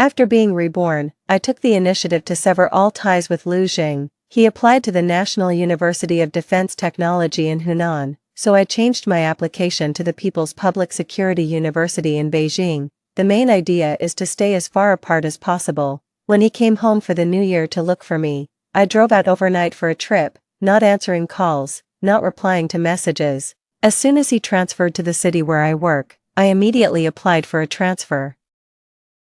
After being reborn, I took the initiative to sever all ties with Lu Xing. He applied to the National University of Defense Technology in Hunan, so I changed my application to the People's Public Security University in Beijing. The main idea is to stay as far apart as possible. When he came home for the new year to look for me, I drove out overnight for a trip, not answering calls, not replying to messages. As soon as he transferred to the city where I work, I immediately applied for a transfer.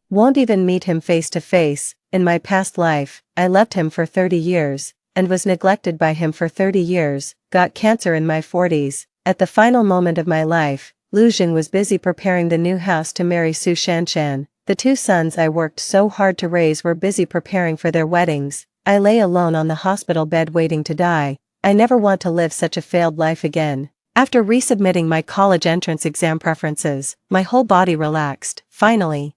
Won't even meet him face to face. In my past life, I loved him for 30 years, and was neglected by him for 30 years, got cancer in my 40s. At the final moment of my life, Lu Xing was busy preparing the new house to marry Su Shanshan. The two sons I worked so hard to raise were busy preparing for their weddings. I lay alone on the hospital bed waiting to die. I never want to live such a failed life again. After resubmitting my college entrance exam preferences, my whole body relaxed, finally.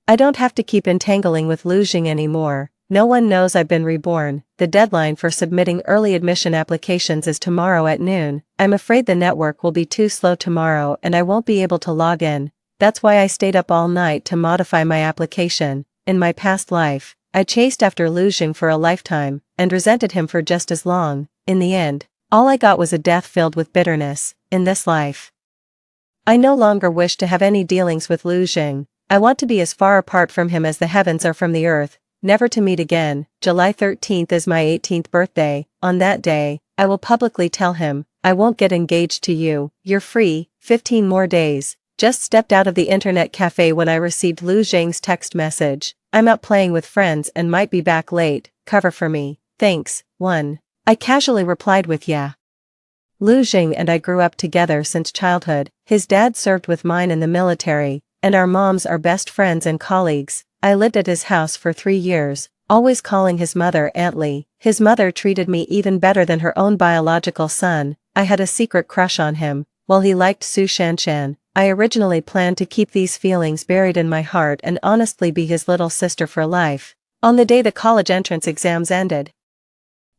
I don't have to keep entangling with Lu Xing anymore. No one knows I've been reborn. The deadline for submitting early admission applications is tomorrow at noon. I'm afraid the network will be too slow tomorrow and I won't be able to log in. That's why I stayed up all night to modify my application. In my past life, I chased after Lu Xing for a lifetime, and resented him for just as long. In the end, all I got was a death filled with bitterness. In this life, I no longer wish to have any dealings with Lu Xing. I want to be as far apart from him as the heavens are from the earth, never to meet again. July 13th is my 18th birthday. On that day, I will publicly tell him, I won't get engaged to you, you're free. 15 more days. Just stepped out of the internet cafe when I received Lu Xing's text message. I'm out playing with friends and might be back late. Cover for me. Thanks. 1. I casually replied with yeah. Lu Xing and I grew up together since childhood. His dad served with mine in the military, and our moms are best friends and colleagues. I lived at his house for 3 years, always calling his mother Aunt Lee. His mother treated me even better than her own biological son. I had a secret crush on him, while he liked Su Shanshan. I originally planned to keep these feelings buried in my heart and honestly be his little sister for life. On the day the college entrance exams ended,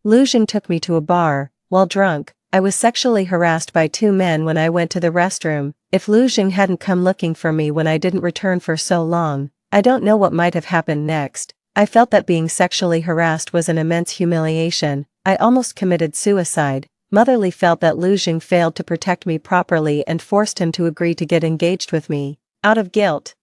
Lu Xing took me to a bar. While drunk, I was sexually harassed by 2 men when I went to the restroom. If Lu Xing hadn't come looking for me when I didn't return for so long, I don't know what might have happened next. I felt that being sexually harassed was an immense humiliation. I almost committed suicide. Motherly felt that Lu Xing failed to protect me properly and forced him to agree to get engaged with me. Out of guilt,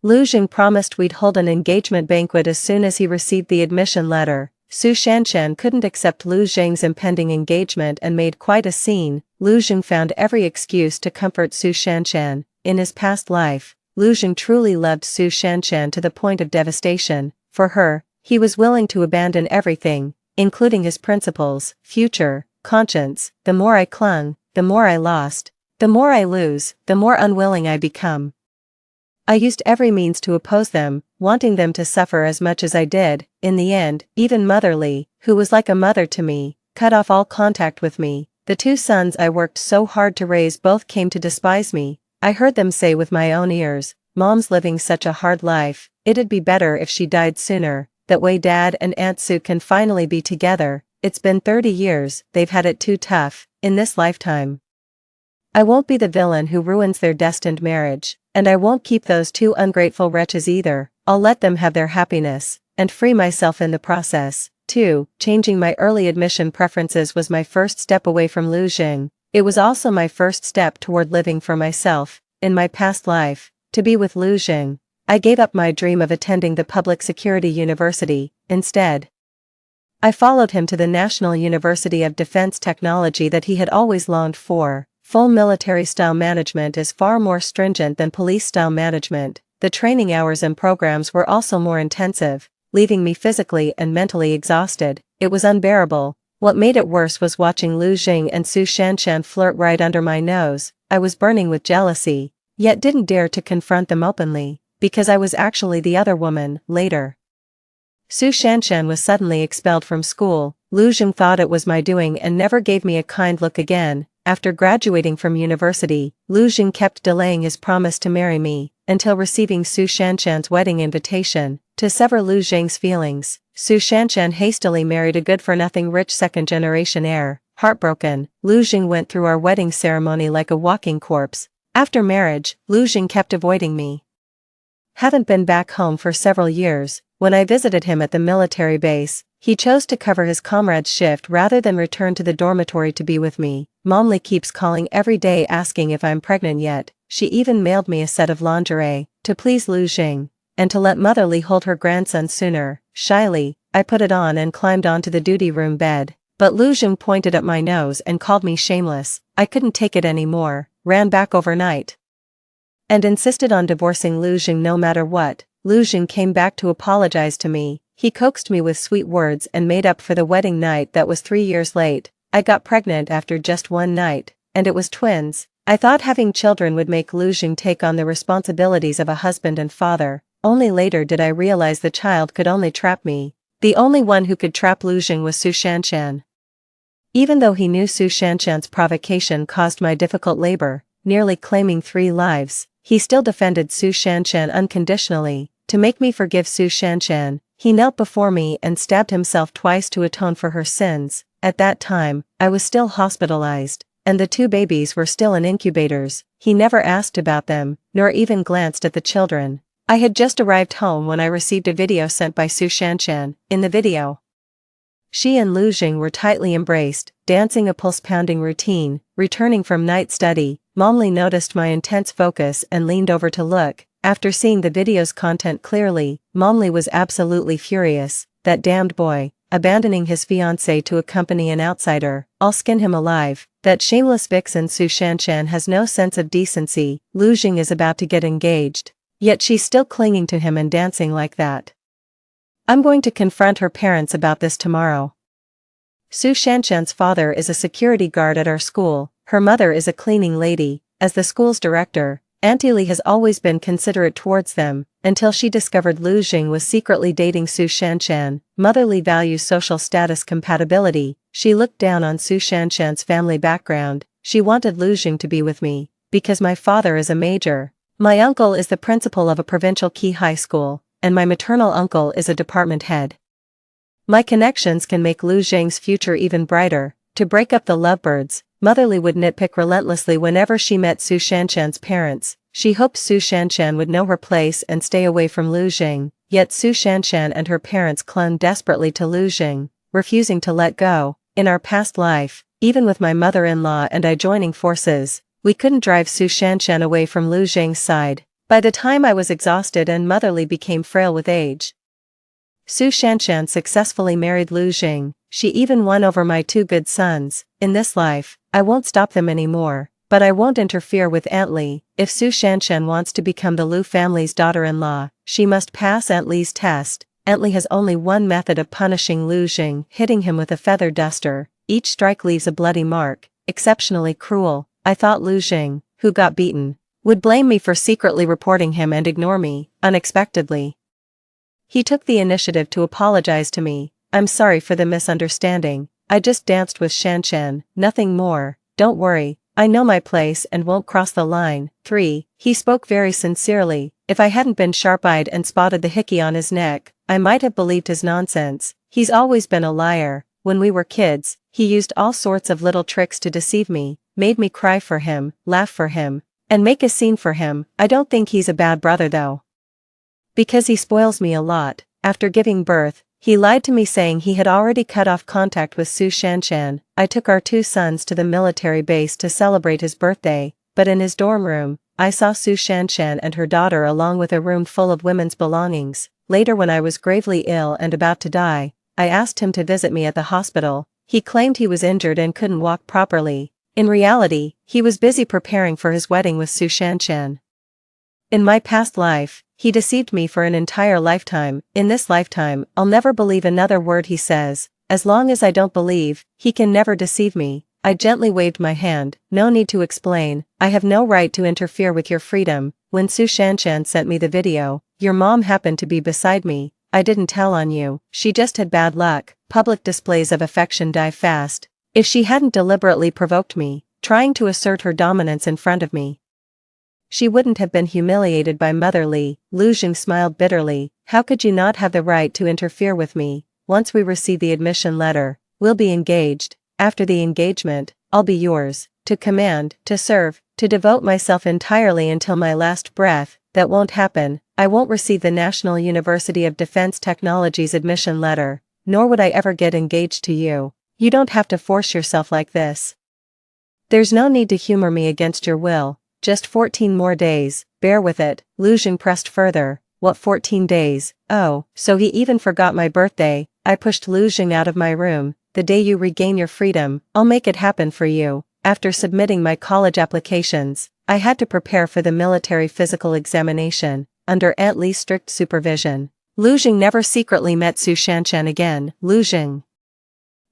Lu Xing promised we'd hold an engagement banquet as soon as he received the admission letter. Su Shanshan couldn't accept Lu Xing's impending engagement and made quite a scene. Lu Xing found every excuse to comfort Su Shanshan. In his past life, Lu Xing truly loved Su Shanshan to the point of devastation. For her, he was willing to abandon everything, including his principles, future, conscience. The more I clung, the more I lost. The more I lose, the more unwilling I become. I used every means to oppose them, wanting them to suffer as much as I did. In the end, even Motherly, who was like a mother to me, cut off all contact with me. The 2 sons I worked so hard to raise both came to despise me. I heard them say with my own ears, Mom's living such a hard life, it'd be better if she died sooner. That way Dad and Aunt Su can finally be together. It's been 30 years, they've had it too tough. In this lifetime, I won't be the villain who ruins their destined marriage, and I won't keep those 2 ungrateful wretches either. I'll let them have their happiness, and free myself in the process. 2. Changing my early admission preferences was my first step away from Lu Xing. It was also my first step toward living for myself. In my past life, to be with Lu Xing, I gave up my dream of attending the Public Security University. Instead, I followed him to the National University of Defense Technology that he had always longed for. Full military-style management is far more stringent than police-style management. The training hours and programs were also more intensive, leaving me physically and mentally exhausted. It was unbearable. What made it worse was watching Lu Xing and Su Shanshan flirt right under my nose. I was burning with jealousy, yet didn't dare to confront them openly, because I was actually the other woman. Later, Su Shanshan was suddenly expelled from school. Lu Xing thought it was my doing and never gave me a kind look again. After graduating from university, Lu Xing kept delaying his promise to marry me, until receiving Su Shanshan's wedding invitation. To sever Lu Xing's feelings, Su Shanshan hastily married a good-for-nothing rich second-generation heir. Heartbroken, Lu Xing went through our wedding ceremony like a walking corpse. After marriage, Lu Xing kept avoiding me. haven't been back home for several years. When I visited him at the military base, he chose to cover his comrade's shift rather than return to the dormitory to be with me. Momly keeps calling every day asking if I'm pregnant yet. She even mailed me a set of lingerie, to please Lu Jing, and to let Motherly hold her grandson sooner. Shyly, I put it on and climbed onto the duty room bed. But Lu Jing pointed at my nose and called me shameless. I couldn't take it anymore, ran back overnight, and insisted on divorcing Lu Jing no matter what. Lu Jing came back to apologize to me. He coaxed me with sweet words and made up for the wedding night that was 3 years late. I got pregnant after just one night, and it was twins. I thought having children would make Lu Jing take on the responsibilities of a husband and father. Only later did I realize the child could only trap me. The only one who could trap Lu Jing was Su Shanshan. Even though he knew Su Shanshan's provocation caused my difficult labor, nearly claiming 3 lives, he still defended Su Shanshan unconditionally. To make me forgive Su Shanshan, he knelt before me and stabbed himself twice to atone for her sins. At that time, I was still hospitalized, and the 2 babies were still in incubators. He never asked about them, nor even glanced at the children. I had just arrived home when I received a video sent by Su Shanshan. In the video, she and Lu Jing were tightly embraced, dancing a pulse-pounding routine. Returning from night study, Momly noticed my intense focus and leaned over to look. After seeing the video's content clearly, Momly was absolutely furious. That damned boy, abandoning his fiancée to accompany an outsider, I'll skin him alive. That shameless vixen Su Shanshan has no sense of decency. Lu Jing is about to get engaged, yet she's still clinging to him and dancing like that. I'm going to confront her parents about this tomorrow. Su Shanshan's father is a security guard at our school. Her mother is a cleaning lady. As the school's director, Auntie Li has always been considerate towards them, until she discovered Lu Jing was secretly dating Su Shanshan. Motherly values social status compatibility. She looked down on Su Shanshan's family background. She wanted Lu Jing to be with me, because my father is a major. My uncle is the principal of a provincial key high school, and my maternal uncle is a department head. My connections can make Lu Jing's future even brighter. To break up the lovebirds, Motherly would nitpick relentlessly whenever she met Su Shanshan's parents. She hoped Su Shanshan would know her place and stay away from Lu Jing, yet Su Shanshan and her parents clung desperately to Lu Jing, refusing to let go. In our past life, even with my mother-in-law and I joining forces, we couldn't drive Su Shanshan away from Lu Jing's side. By the time I was exhausted and Motherly became frail with age, Su Shanshan successfully married Lu Jing. She even won over my 2 good sons. In this life, I won't stop them anymore, but I won't interfere with Aunt Li. If Su Shanshan wants to become the Lu family's daughter-in-law, she must pass Aunt Li's test. Aunt Li has only one method of punishing Lu Jing: hitting him with a feather duster. Each strike leaves a bloody mark. Exceptionally cruel. I thought Lu Jing, who got beaten, would blame me for secretly reporting him and ignore me. Unexpectedly, he took the initiative to apologize to me. I'm sorry for the misunderstanding. I just danced with Shanshan, nothing more. Don't worry, I know my place and won't cross the line. 3. He spoke very sincerely. If I hadn't been sharp-eyed and spotted the hickey on his neck, I might have believed his nonsense. He's always been a liar. When we were kids, he used all sorts of little tricks to deceive me, made me cry for him, laugh for him, and make a scene for him. I don't think he's a bad brother though, because he spoils me a lot. After giving birth, he lied to me saying he had already cut off contact with Su Shanshan. I took our 2 sons to the military base to celebrate his birthday, but in his dorm room, I saw Su Shanshan and her daughter along with a room full of women's belongings. Later, when I was gravely ill and about to die, I asked him to visit me at the hospital. He claimed he was injured and couldn't walk properly. In reality, he was busy preparing for his wedding with Su Shanshan. In my past life, he deceived me for an entire lifetime. In this lifetime, I'll never believe another word he says. As long as I don't believe, he can never deceive me. I gently waved my hand. No need to explain. I have no right to interfere with your freedom. When Su Shanshan sent me the video, your mom happened to be beside me. I didn't tell on you. She just had bad luck. Public displays of affection die fast. If she hadn't deliberately provoked me, trying to assert her dominance in front of me, she wouldn't have been humiliated by Motherly. Lu Jing smiled bitterly. How could you not have the right to interfere with me? Once we receive the admission letter, we'll be engaged. After the engagement, I'll be yours, to command, to serve, to devote myself entirely until my last breath. that won't happen. I won't receive the National University of Defense Technology's admission letter, nor would I ever get engaged to you. You don't have to force yourself like this. There's no need to humor me against your will, just 14 more days, bear with it. Lu Xing pressed further. What 14 days? Oh, so he even forgot my birthday. I pushed Lu Xing out of my room. The day you regain your freedom, I'll make it happen for you. After submitting my college applications, I had to prepare for the military physical examination, under Aunt Li's strict supervision. Lu Xing never secretly met Su Shanshan again. Lu Xing,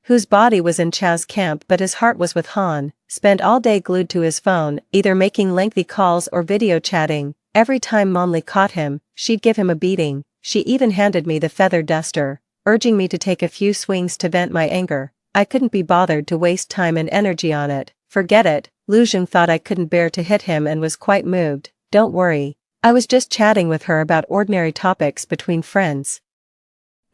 whose body was in Chao's camp but his heart was with Han, spent all day glued to his phone, either making lengthy calls or video chatting. Every time Mom Li caught him, she'd give him a beating. She even handed me the feather duster, urging me to take a few swings to vent my anger. I couldn't be bothered to waste time and energy on it. Forget it. Lu Xing thought I couldn't bear to hit him and was quite moved. Don't worry. I was just chatting with her about ordinary topics between friends.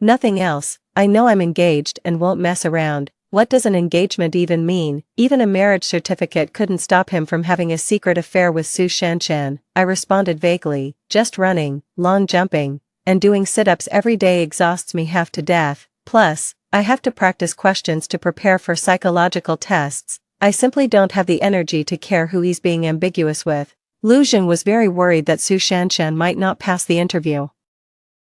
Nothing else. I know I'm engaged and won't mess around. What does an engagement even mean? Even a marriage certificate couldn't stop him from having a secret affair with Su Shanshan. I responded vaguely. Just running, long jumping, and doing sit-ups every day exhausts me half to death. Plus, I have to practice questions to prepare for psychological tests. I simply don't have the energy to care who he's being ambiguous with. Lu Xing was very worried that Su Shanshan might not pass the interview,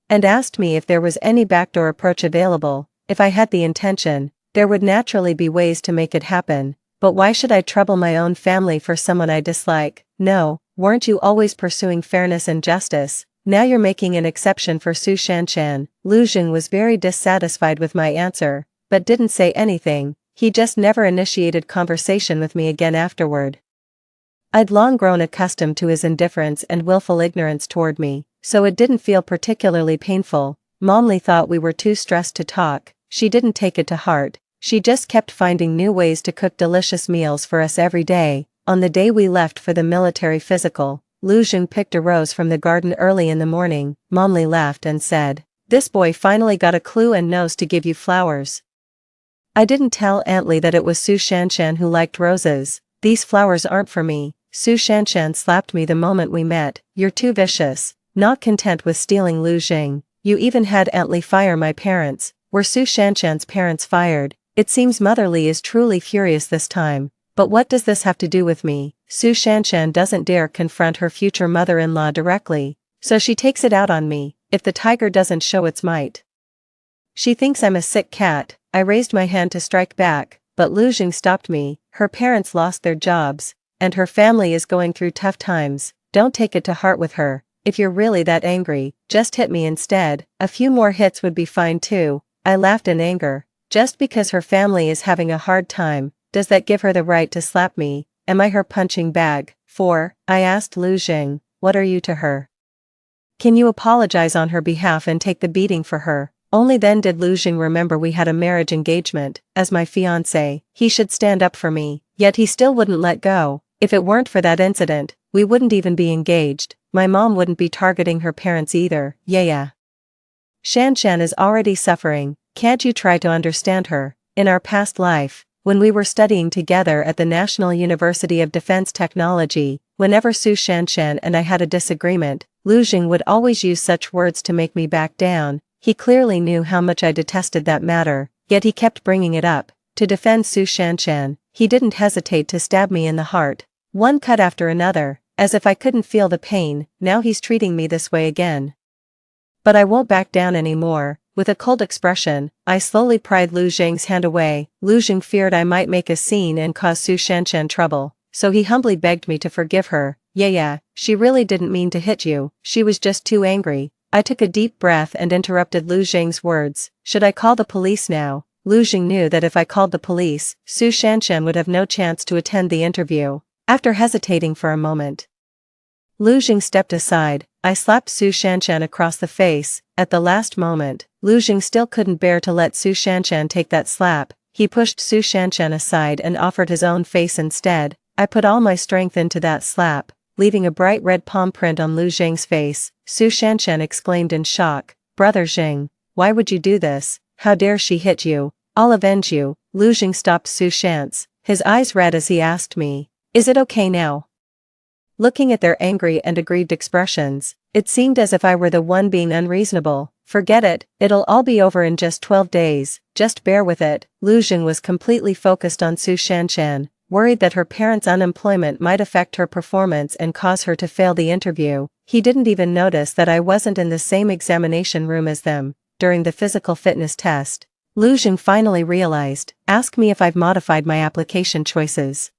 and asked me if there was any backdoor approach available. If I had the intention, there would naturally be ways to make it happen, but why should I trouble my own family for someone I dislike? No, weren't you always pursuing fairness and justice? Now you're making an exception for Su Shanshan. Lu Xing was very dissatisfied with my answer, but didn't say anything. He just never initiated conversation with me again afterward. I'd long grown accustomed to his indifference and willful ignorance toward me, so it didn't feel particularly painful. Mom Li thought we were too stressed to talk. She didn't take it to heart. She just kept finding new ways to cook delicious meals for us every day. On the day we left for the military physical, Lu Xing picked a rose from the garden early in the morning. Mom Li laughed and said, "This boy finally got a clue and knows to give you flowers." I didn't tell Aunt Li that it was Su Shanshan who liked roses. These flowers aren't for me. Su Shanshan slapped me the moment we met. You're too vicious. Not content with stealing Lu Xing, you even had Aunt Li fire my parents. Were Su Shanshan's parents fired? It seems Mother Li is truly furious this time. But what does this have to do with me? Su Shanshan doesn't dare confront her future mother-in-law directly, so she takes it out on me. If the tiger doesn't show its might, she thinks I'm a sick cat. I raised my hand to strike back, but Lu Xing stopped me. Her parents lost their jobs, and her family is going through tough times. Don't take it to heart with her. If you're really that angry, just hit me instead. A few more hits would be fine too. I laughed in anger. Just because her family is having a hard time, does that give her the right to slap me? Am I her punching bag? I asked Lu Xing, what are you to her? Can you apologize on her behalf and take the beating for her? Only then did Lu Xing remember we had a marriage engagement. As my fiancé, he should stand up for me, yet he still wouldn't let go. If it weren't for that incident, we wouldn't even be engaged. My mom wouldn't be targeting her parents either. Yeah. Shanshan is already suffering. Can't you try to understand her? In our past life, when we were studying together at the National University of Defense Technology, whenever Su Shanshan and I had a disagreement, Lu Xing would always use such words to make me back down. He clearly knew how much I detested that matter, yet he kept bringing it up. To defend Su Shanshan, he didn't hesitate to stab me in the heart. One cut after another, as if I couldn't feel the pain. Now he's treating me this way again. But I won't back down anymore. With a cold expression, I slowly pried Lu Xing's hand away. Lu Xing feared I might make a scene and cause Su Shanshan trouble, so he humbly begged me to forgive her. Yeah, she really didn't mean to hit you, she was just too angry. I took a deep breath and interrupted Lu Xing's words. Should I call the police now? Lu Xing knew that if I called the police, Su Shanshan would have no chance to attend the interview. After hesitating for a moment, Lu Xing stepped aside. I slapped Su Shanshan across the face. At the last moment, Lu Xing still couldn't bear to let Su Shanshan take that slap. He pushed Su Shanshan aside and offered his own face instead. I put all my strength into that slap, leaving a bright red palm print on Lu Xing's face. Su Shanshan exclaimed in shock, "Brother Xing, why would you do this? How dare she hit you? I'll avenge you." Lu Xing stopped Su Shans, his eyes red as he asked me, "Is it okay now?" Looking at their angry and aggrieved expressions, it seemed as if I were the one being unreasonable. Forget it, it'll all be over in just 12 days, just bear with it. Lu Jing was completely focused on Su Shanshan, worried that her parents' unemployment might affect her performance and cause her to fail the interview. He didn't even notice that I wasn't in the same examination room as them. During the physical fitness test, Lu Jing finally realized, ask me if I've modified my application choices.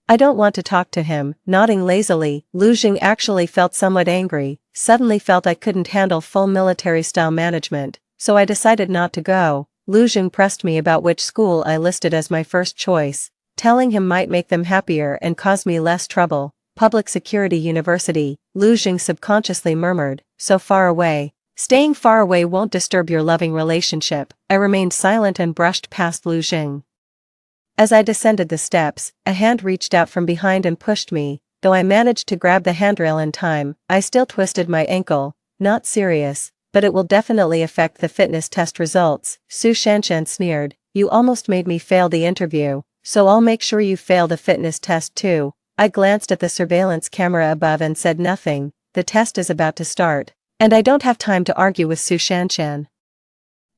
I don't want to talk to him. Nodding lazily, Lu Jing actually felt somewhat angry, suddenly felt I couldn't handle full military-style management, so I decided not to go. Lu Jing pressed me about which school I listed as my first choice, telling him might make them happier and cause me less trouble. Public Security University, Lu Jing subconsciously murmured, so far away. Staying far away won't disturb your loving relationship. I remained silent and brushed past Lu Jing. As I descended the steps, a hand reached out from behind and pushed me. Though I managed to grab the handrail in time, I still twisted my ankle. Not serious, but it will definitely affect the fitness test results. Su Shanshan sneered, you almost made me fail the interview, so I'll make sure you fail the fitness test too. I glanced at the surveillance camera above and said nothing. The test is about to start, and I don't have time to argue with Su Shanshan.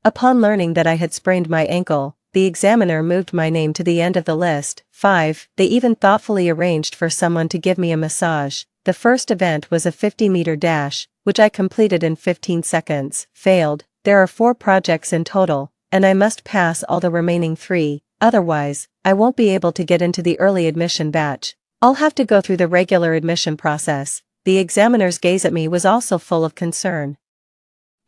Upon learning that I had sprained my ankle, the examiner moved my name to the end of the list. 5. They even thoughtfully arranged for someone to give me a massage. The first event was a 50-meter dash, which I completed in 15 seconds. Failed. There are 4 projects in total, and I must pass all the remaining 3, otherwise, I won't be able to get into the early admission batch. I'll have to go through the regular admission process. The examiner's gaze at me was also full of concern.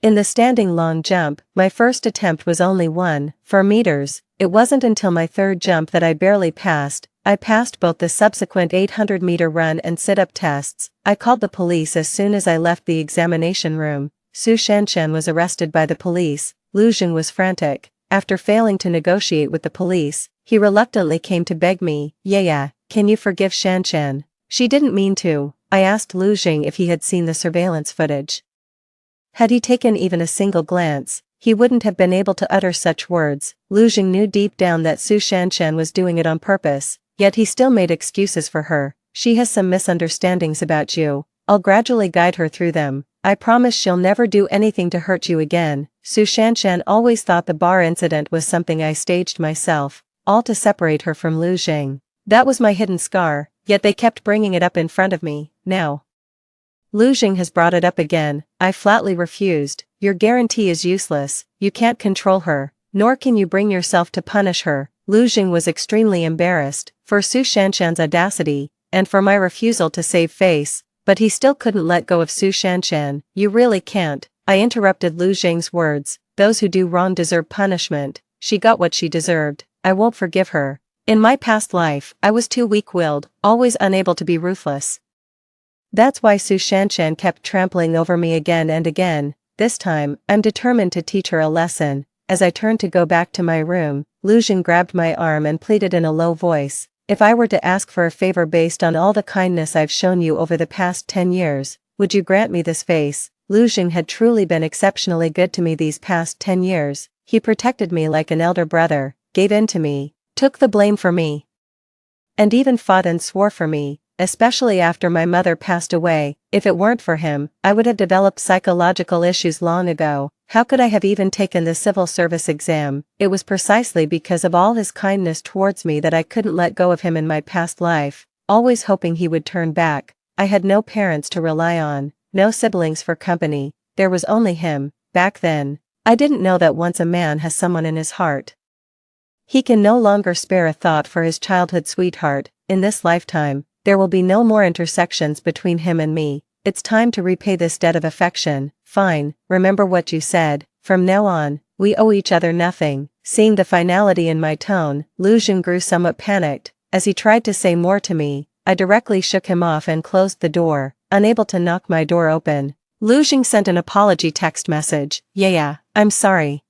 In the standing long jump, my first attempt was only 4 meters. It wasn't until my third jump that I barely passed. I passed both the subsequent 800-meter run and sit-up tests. I called the police as soon as I left the examination room. Su Shanshan was arrested by the police. Lu Jing was frantic. After failing to negotiate with the police, he reluctantly came to beg me, yeah, can you forgive Shanshan? She didn't mean to. I asked Lu Jing if he had seen the surveillance footage. Had he taken even a single glance, he wouldn't have been able to utter such words. Lu Jing knew deep down that Su Shanshan was doing it on purpose, yet he still made excuses for her. She has some misunderstandings about you. I'll gradually guide her through them. I promise she'll never do anything to hurt you again. Su Shanshan always thought the bar incident was something I staged myself, all to separate her from Lu Jing. That was my hidden scar, yet they kept bringing it up in front of me. Now Lu Jing has brought it up again. I flatly refused. Your guarantee is useless. You can't control her, nor can you bring yourself to punish her. Lu Jing was extremely embarrassed, for Su Shanshan's audacity, and for my refusal to save face, but he still couldn't let go of Su Shanshan. You really can't. I interrupted Lu Jing's words. Those who do wrong deserve punishment. She got what she deserved. I won't forgive her. In my past life, I was too weak-willed, always unable to be ruthless. That's why Su Shanshan kept trampling over me again and again. This time, I'm determined to teach her a lesson. As I turned to go back to my room, Lu Jing grabbed my arm and pleaded in a low voice, if I were to ask for a favor based on all the kindness I've shown you over the past 10 years, would you grant me this face? Lu Jing had truly been exceptionally good to me these past 10 years. He protected me like an elder brother, gave in to me, took the blame for me, and even fought and swore for me. Especially after my mother passed away. If it weren't for him, I would have developed psychological issues long ago. How could I have even taken the civil service exam? It was precisely because of all his kindness towards me that I couldn't let go of him in my past life, always hoping he would turn back. I had no parents to rely on, no siblings for company, there was only him. Back then, I didn't know that once a man has someone in his heart, he can no longer spare a thought for his childhood sweetheart. In this lifetime, there will be no more intersections between him and me. It's time to repay this debt of affection. Fine, remember what you said. From now on, we owe each other nothing. Seeing the finality in my tone, Lu Jing grew somewhat panicked. As he tried to say more to me, I directly shook him off and closed the door, unable to knock my door open. Lu Jing sent an apology text message. Yeah, I'm sorry.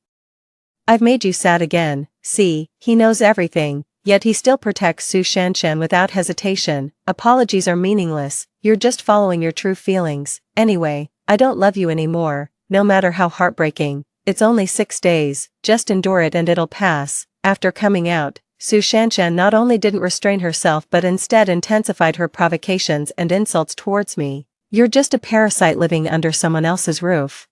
I've made you sad again. See, he knows everything. Yet he still protects Su Shanshan without hesitation. Apologies are meaningless, you're just following your true feelings. Anyway, I don't love you anymore, no matter how heartbreaking. It's only 6 days, just endure it and it'll pass. After coming out, Su Shanshan not only didn't restrain herself but instead intensified her provocations and insults towards me. You're just a parasite living under someone else's roof.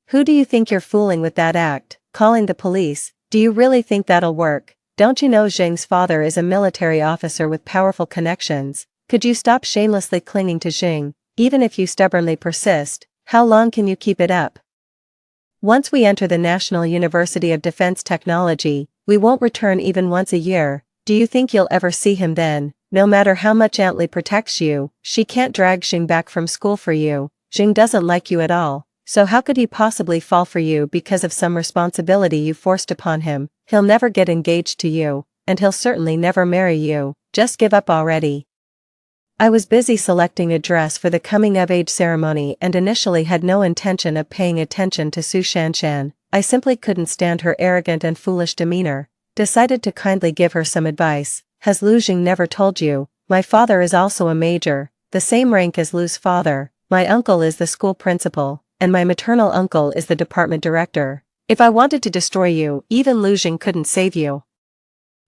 Who do you think you're fooling with that act, calling the police? Do you really think that'll work? Don't you know Zheng's father is a military officer with powerful connections? Could you stop shamelessly clinging to Zheng? Even if you stubbornly persist, how long can you keep it up? Once we enter the National University of Defense Technology, we won't return even once a year. Do you think you'll ever see him then? No matter how much Aunt Li protects you, she can't drag Zheng back from school for you. Zheng doesn't like you at all, so how could he possibly fall for you because of some responsibility you forced upon him? He'll never get engaged to you, and he'll certainly never marry you. Just give up already. I was busy selecting a dress for the coming-of-age ceremony and initially had no intention of paying attention to Su Shanshan. I simply couldn't stand her arrogant and foolish demeanor. Decided to kindly give her some advice. Has Lu Jing never told you? My father is also a major, the same rank as Lu's father. My uncle is the school principal, and my maternal uncle is the department director. If I wanted to destroy you, even Lu Jing couldn't save you.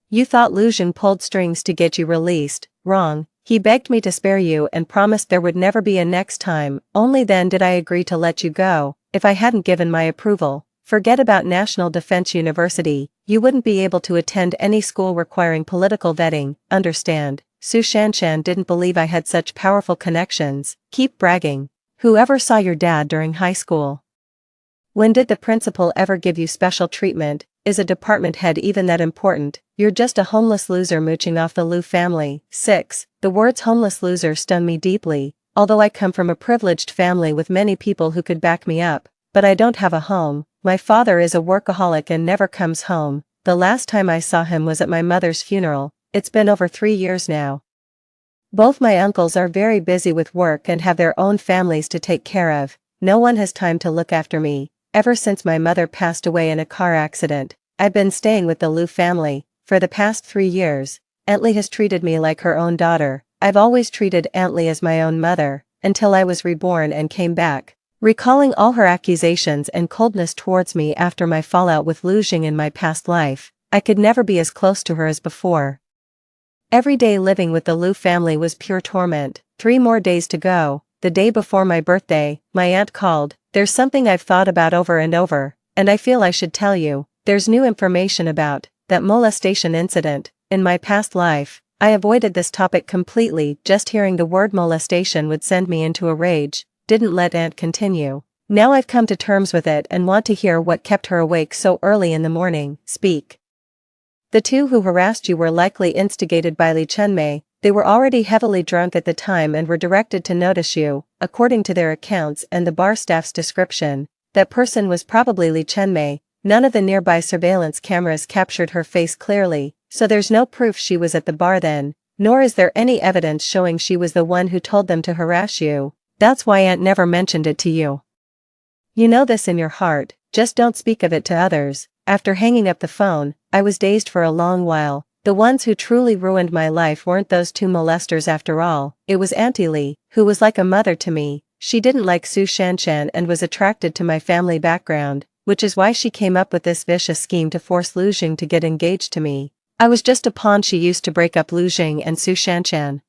You thought Lu Jing pulled strings to get you released. Wrong. He begged me to spare you and promised there would never be a next time. Only then did I agree to let you go. If I hadn't given my approval, forget about National Defense University. You wouldn't be able to attend any school requiring political vetting, understand? Su Shanshan didn't believe I had such powerful connections. Keep bragging. Whoever saw your dad during high school? When did the principal ever give you special treatment? Is a department head even that important? You're just a homeless loser mooching off the Lu family. 6. The words homeless loser stun me deeply, although I come from a privileged family with many people who could back me up, but I don't have a home. My father is a workaholic and never comes home. The last time I saw him was at my mother's funeral. It's been over 3 years now. Both my uncles are very busy with work and have their own families to take care of. No one has time to look after me. Ever since my mother passed away in a car accident, I've been staying with the Lu family. For the past 3 years, Aunt Li has treated me like her own daughter. I've always treated Aunt Li as my own mother, until I was reborn and came back. Recalling all her accusations and coldness towards me after my fallout with Lu Jing in my past life, I could never be as close to her as before. Every day living with the Lu family was pure torment. 3 more days to go. The day before my birthday, my aunt called. There's something I've thought about over and over, and I feel I should tell you. There's new information about that molestation incident. In my past life, I avoided this topic completely. Just hearing the word molestation would send me into a rage. Didn't let Aunt continue. Now I've come to terms with it and want to hear what kept her awake so early in the morning. Speak. The 2 who harassed you were likely instigated by Li Chenmei. They were already heavily drunk at the time and were directed to notice you. According to their accounts and the bar staff's description, that person was probably Li Chenmei. None of the nearby surveillance cameras captured her face clearly, so there's no proof she was at the bar then, nor is there any evidence showing she was the one who told them to harass you. That's why Aunt never mentioned it to you. You know this in your heart, just don't speak of it to others. After hanging up the phone, I was dazed for a long while. The ones who truly ruined my life weren't those 2 molesters after all. It was Auntie Li, who was like a mother to me. She didn't like Su Shanshan and was attracted to my family background, which is why she came up with this vicious scheme to force Lu Jing to get engaged to me. I was just a pawn she used to break up Lu Jing and Su Shanshan.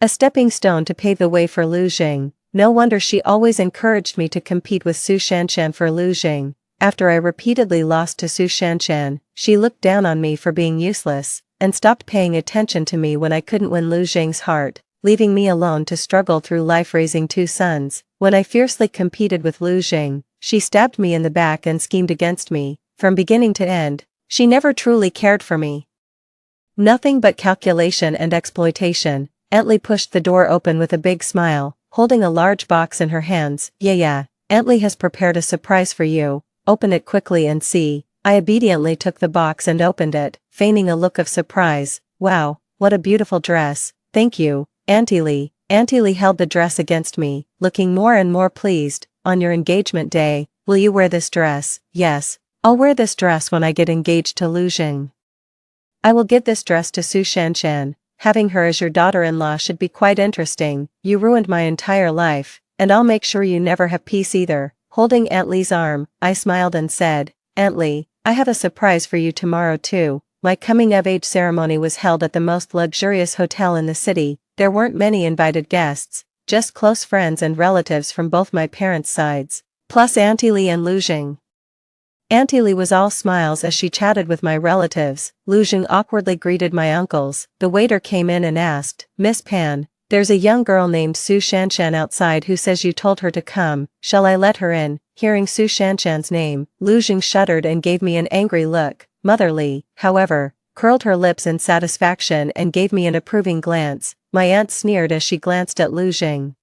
A stepping stone to pave the way for Lu Jing. No wonder she always encouraged me to compete with Su Shanshan for Lu Jing. After I repeatedly lost to Su Shanshan, she looked down on me for being useless, and stopped paying attention to me when I couldn't win Lu Jing's heart, leaving me alone to struggle through life raising 2 sons. When I fiercely competed with Lu Jing, she stabbed me in the back and schemed against me. From beginning to end, she never truly cared for me. Nothing but calculation and exploitation. Aunt Li pushed the door open with a big smile, holding a large box in her hands. Yeah, Aunt Li has prepared a surprise for you. Open it quickly and see. I obediently took the box and opened it, feigning a look of surprise. Wow, what a beautiful dress. Thank you, Auntie Li. Auntie Li held the dress against me, looking more and more pleased. On your engagement day, will you wear this dress? Yes, I'll wear this dress when I get engaged to Lu Jing. I will give this dress to Su Shanshan. Having her as your daughter-in-law should be quite interesting. You ruined my entire life, and I'll make sure you never have peace either. Holding Aunt Li's arm, I smiled and said, Aunt Li, I have a surprise for you tomorrow too. My coming-of-age ceremony was held at the most luxurious hotel in the city. There weren't many invited guests, just close friends and relatives from both my parents' sides, plus Auntie Lee and Lu Jing. Auntie Lee was all smiles as she chatted with my relatives. Lu Jing awkwardly greeted my uncles. The waiter came in and asked, "Miss Pan, there's a young girl named Su Shanshan outside who says you told her to come, shall I let her in?" Hearing Su Shanshan's name, Lu Jing shuddered and gave me an angry look. Mother Lee, however, curled her lips in satisfaction and gave me an approving glance. My aunt sneered as she glanced at Lu Jing.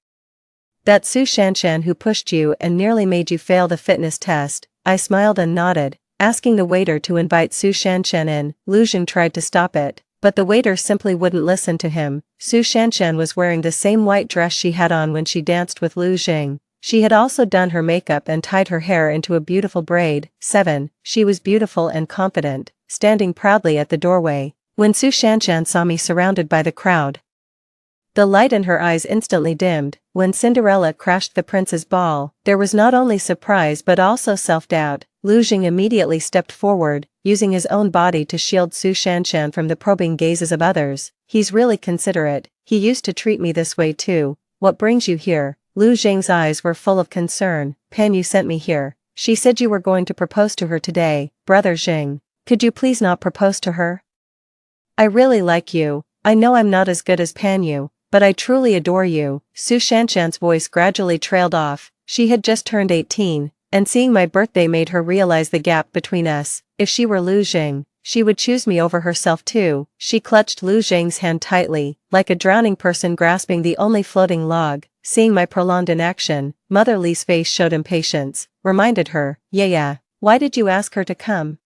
"That Su Shanshan who pushed you and nearly made you fail the fitness test." I smiled and nodded, asking the waiter to invite Su Shanshan in. Lu Jing tried to stop it, but the waiter simply wouldn't listen to him. Su Shanshan was wearing the same white dress she had on when she danced with Lu Jing. She had also done her makeup and tied her hair into a beautiful braid. 7. She was beautiful and confident, standing proudly at the doorway, when Su Shanshan saw me surrounded by the crowd. The light in her eyes instantly dimmed. When Cinderella crashed the prince's ball, there was not only surprise but also self-doubt. Lu Jing immediately stepped forward, using his own body to shield Su Shanshan from the probing gazes of others. "He's really considerate. He used to treat me this way too. What brings you here?" Lu Jing's eyes were full of concern. "Pan, you sent me here. She said you were going to propose to her today." "Brother Jing, could you please not propose to her? I really like you. I know I'm not as good as Pan Yu, but I truly adore you." Su Shanshan's voice gradually trailed off. She had just turned 18, and seeing my birthday made her realize the gap between us. If she were Lu Jing, she would choose me over herself too. She clutched Lu Jing's hand tightly, like a drowning person grasping the only floating log. Seeing my prolonged inaction, Mother Lee's face showed impatience, reminded her, "Yeah, why did you ask her to come?"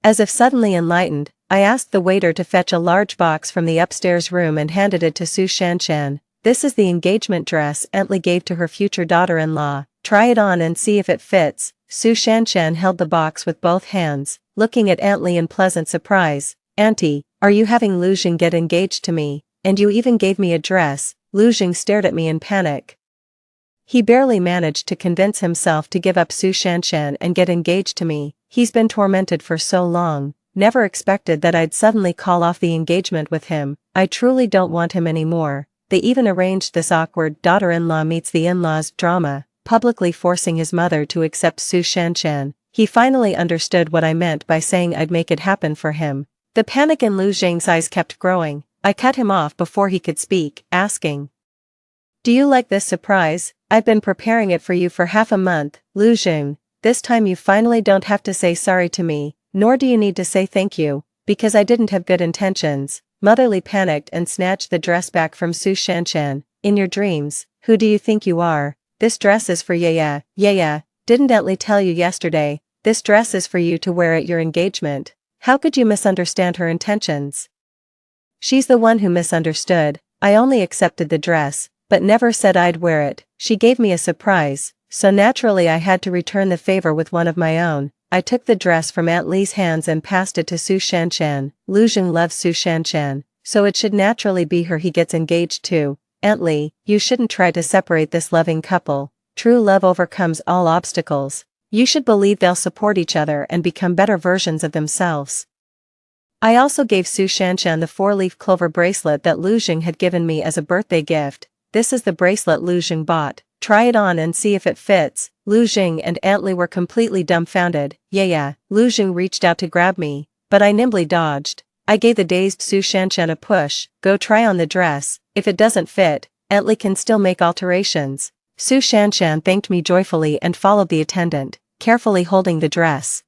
As if suddenly enlightened, I asked the waiter to fetch a large box from the upstairs room and handed it to Su Shanshan. "This is the engagement dress Aunt Lee gave to her future daughter-in-law. Try it on and see if it fits." Su Shanshan held the box with both hands, looking at Aunt Lee in pleasant surprise. "Auntie, are you having Lu Jing get engaged to me? And you even gave me a dress?" Lu Jing stared at me in panic. He barely managed to convince himself to give up Su Shanshan and get engaged to me. He's been tormented for so long, never expected that I'd suddenly call off the engagement with him. I truly don't want him anymore. They even arranged this awkward daughter-in-law meets the in-laws drama, publicly forcing his mother to accept Su Shanshan. He finally understood what I meant by saying I'd make it happen for him. The panic in Lu Jing's eyes kept growing. I cut him off before he could speak, asking, "Do you like this surprise? I've been preparing it for you for half a month." "Lu Jing, this time you finally don't have to say sorry to me, nor do you need to say thank you, because I didn't have good intentions." Mother Lee panicked and snatched the dress back from Su Shanshan. "In your dreams, who do you think you are? This dress is for Yaya. Yaya, didn't Aunt Lee tell you yesterday? This dress is for you to wear at your engagement." How could you misunderstand her intentions? She's the one who misunderstood. I only accepted the dress, but never said I'd wear it. She gave me a surprise, so naturally I had to return the favor with one of my own. I took the dress from Aunt Lee's hands and passed it to Su Shanshan. Lu Jing loves Su Shanshan, so it should naturally be her he gets engaged to. "Aunt Lee, you shouldn't try to separate this loving couple. True love overcomes all obstacles. You should believe they'll support each other and become better versions of themselves." I also gave Su Shanshan the 4-leaf clover bracelet that Lu Jing had given me as a birthday gift. "This is the bracelet Lu Jing bought. Try it on and see if it fits." Lu Jing and Aunt Lee were completely dumbfounded. "Yeah." Lu Jing reached out to grab me, but I nimbly dodged. I gave the dazed Su Shanshan a push. "Go try on the dress. If it doesn't fit, Aunt Lee can still make alterations." Su Shanshan thanked me joyfully and followed the attendant, carefully holding the dress.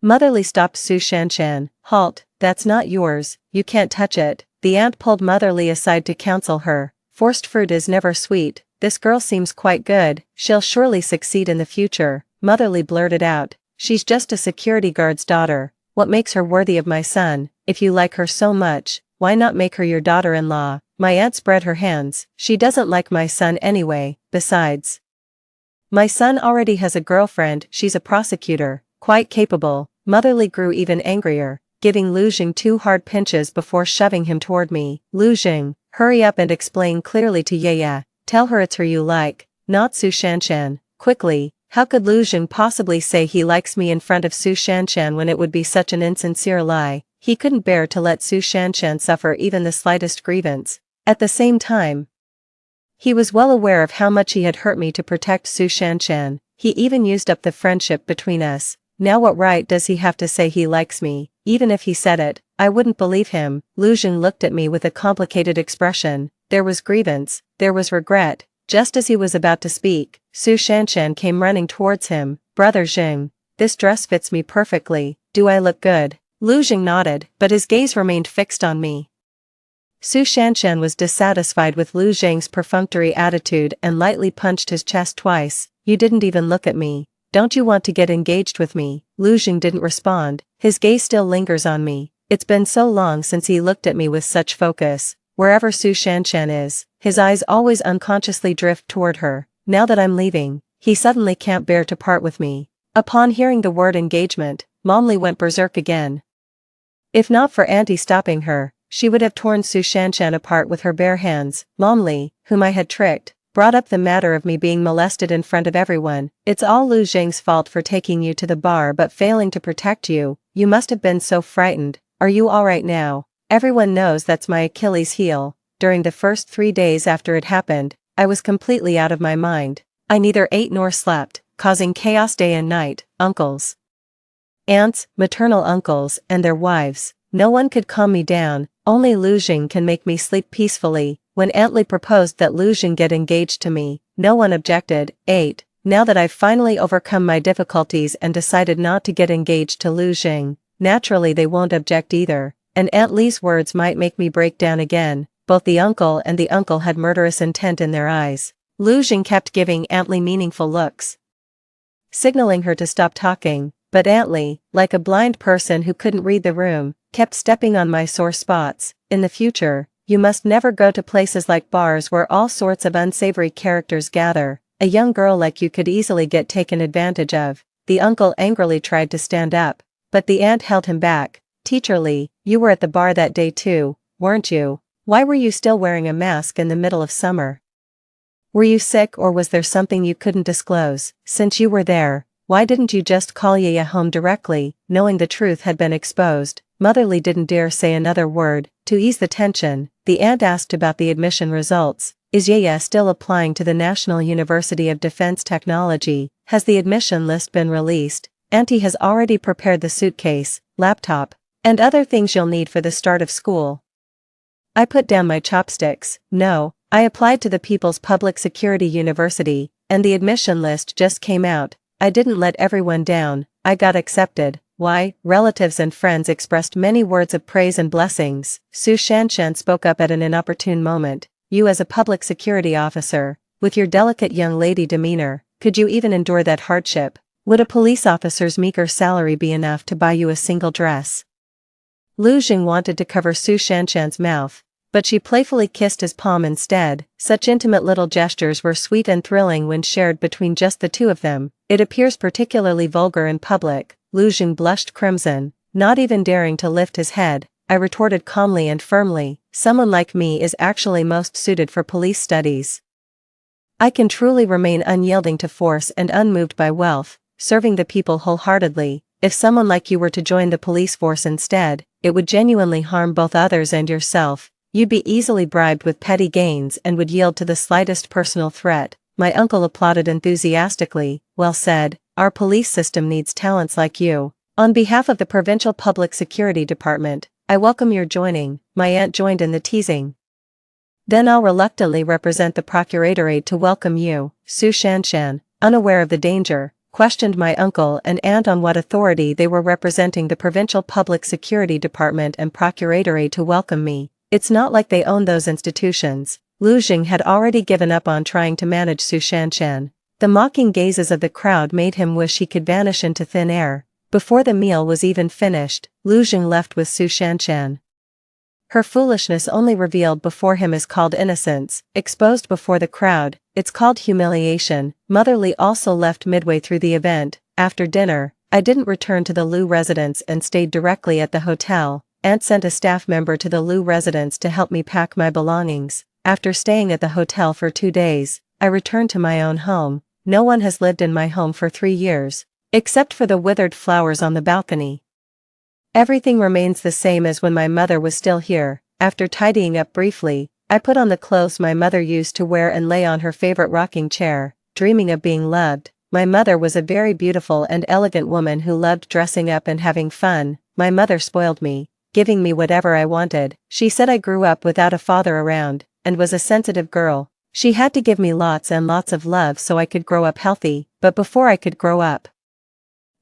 Mother Lee stopped Su Shanshan. "Halt, that's not yours, you can't touch it." The aunt pulled Mother Lee aside to counsel her. "Forced fruit is never sweet. This girl seems quite good, she'll surely succeed in the future." Mother Lee blurted out, "She's just a security guard's daughter. What makes her worthy of my son? If you like her so much, why not make her your daughter-in-law?" My aunt spread her hands. "She doesn't like my son anyway, besides, my son already has a girlfriend, she's a prosecutor, quite capable." Mother Lee grew even angrier, giving Lu Jing 2 hard pinches before shoving him toward me. "Lu Jing, hurry up and explain clearly to Yaya. Tell her it's her you like, not Su Shanshan." Quickly, How could Lu Jing possibly say he likes me in front of Su Shanshan when it would be such an insincere lie? He couldn't bear to let Su Shanshan suffer even the slightest grievance. At the same time, he was well aware of how much he had hurt me to protect Su Shanshan. He even used up the friendship between us. Now what right does he have to say he likes me? Even if he said it, I wouldn't believe him. Lu Jing looked at me with a complicated expression. There was grievance, there was regret. Just as he was about to speak, Su Shanshan came running towards him. Brother Jing, this dress fits me perfectly. Do I look good? Lu Jing nodded, but his gaze remained fixed on me. Su Shanshan was dissatisfied with Lu Jing's perfunctory attitude and lightly punched his chest twice. You didn't even look at me. Don't you want to get engaged with me? Lu Jing didn't respond. His gaze still lingers on me. It's been so long since he looked at me with such focus. Wherever Su Shanshan is, his eyes always unconsciously drift toward her. Now that I'm leaving, he suddenly can't bear to part with me. Upon hearing the word engagement, Mom Li went berserk again. If not for Auntie stopping her, she would have torn Su Shanshan apart with her bare hands. Mom Li, whom I had tricked, brought up the matter of me being molested in front of everyone. It's all Lu Jing's fault for taking you to the bar but failing to protect you. You must have been so frightened. Are you alright now? Everyone knows that's my Achilles heel. During the first 3 days after it happened, I was completely out of my mind. I neither ate nor slept, causing chaos day and night. Uncles, aunts, maternal uncles, and their wives. No one could calm me down. Only Lu Jing can make me sleep peacefully. When Aunt Li proposed that Lu Jing get engaged to me, no one objected. 8. Now that I've finally overcome my difficulties and decided not to get engaged to Lu Jing, naturally they won't object either. And Aunt Li's words might make me break down again. Both the uncle and the uncle had murderous intent in their eyes. Lu Jing kept giving Aunt Li meaningful looks, signaling her to stop talking, but Aunt Li, like a blind person who couldn't read the room, kept stepping on my sore spots. In the future, you must never go to places like bars where all sorts of unsavory characters gather. A young girl like you could easily get taken advantage of. The uncle angrily tried to stand up, but the aunt held him back. Teacher Li, you were at the bar that day too, weren't you? Why were you still wearing a mask in the middle of summer? Were you sick or was there something you couldn't disclose? Since you were there, why didn't you just call Yaya home directly, knowing the truth had been exposed? Mother Li didn't dare say another word. To ease the tension, the aunt asked about the admission results. Is Yaya still applying to the National University of Defense Technology? Has the admission list been released? Auntie has already prepared the suitcase, laptop, and other things you'll need for the start of school. I put down my chopsticks. No, I applied to the People's Public Security University, and the admission list just came out. I didn't let everyone down. I got accepted. Why? Relatives and friends expressed many words of praise and blessings. Su Shanshan spoke up at an inopportune moment. You as a public security officer, with your delicate young lady demeanor, could you even endure that hardship? Would a police officer's meager salary be enough to buy you a single dress? Lu Jing wanted to cover Su Shanshan's mouth, but she playfully kissed his palm instead. Such intimate little gestures were sweet and thrilling when shared between just the two of them. It appears particularly vulgar in public. Lu Jing blushed crimson, not even daring to lift his head. I retorted calmly and firmly, someone like me is actually most suited for police studies. I can truly remain unyielding to force and unmoved by wealth, serving the people wholeheartedly. If someone like you were to join the police force instead, it would genuinely harm both others and yourself. You'd be easily bribed with petty gains and would yield to the slightest personal threat. My uncle applauded enthusiastically. Well said, our police system needs talents like you. On behalf of the Provincial Public Security Department, I welcome your joining. My aunt joined in the teasing. Then I'll reluctantly represent the procuratorate to welcome you. Su Shanshan, unaware of the danger, questioned my uncle and aunt on what authority they were representing the Provincial Public Security Department and procuratorate to welcome me. It's not like they own those institutions. Lu Jing had already given up on trying to manage Su Shanshan. The mocking gazes of the crowd made him wish he could vanish into thin air. Before the meal was even finished, Lu Jing left with Su Shanshan. Her foolishness only revealed before him is called innocence, exposed before the crowd, it's called humiliation. Mother Li also left midway through the event. After dinner, I didn't return to the Lu residence and stayed directly at the hotel. Aunt sent a staff member to the Lu residence to help me pack my belongings. After staying at the hotel for 2 days, I returned to my own home. no one has lived in my home for 3 years. Except for the withered flowers on the balcony. Everything remains the same as when my mother was still here. After tidying up briefly, I put on the clothes my mother used to wear and lay on her favorite rocking chair, dreaming of being loved. My mother was a very beautiful and elegant woman who loved dressing up and having fun. My mother spoiled me, giving me whatever I wanted. She said I grew up without a father around, and was a sensitive girl. She had to give me lots and lots of love so I could grow up healthy, but before I could grow up,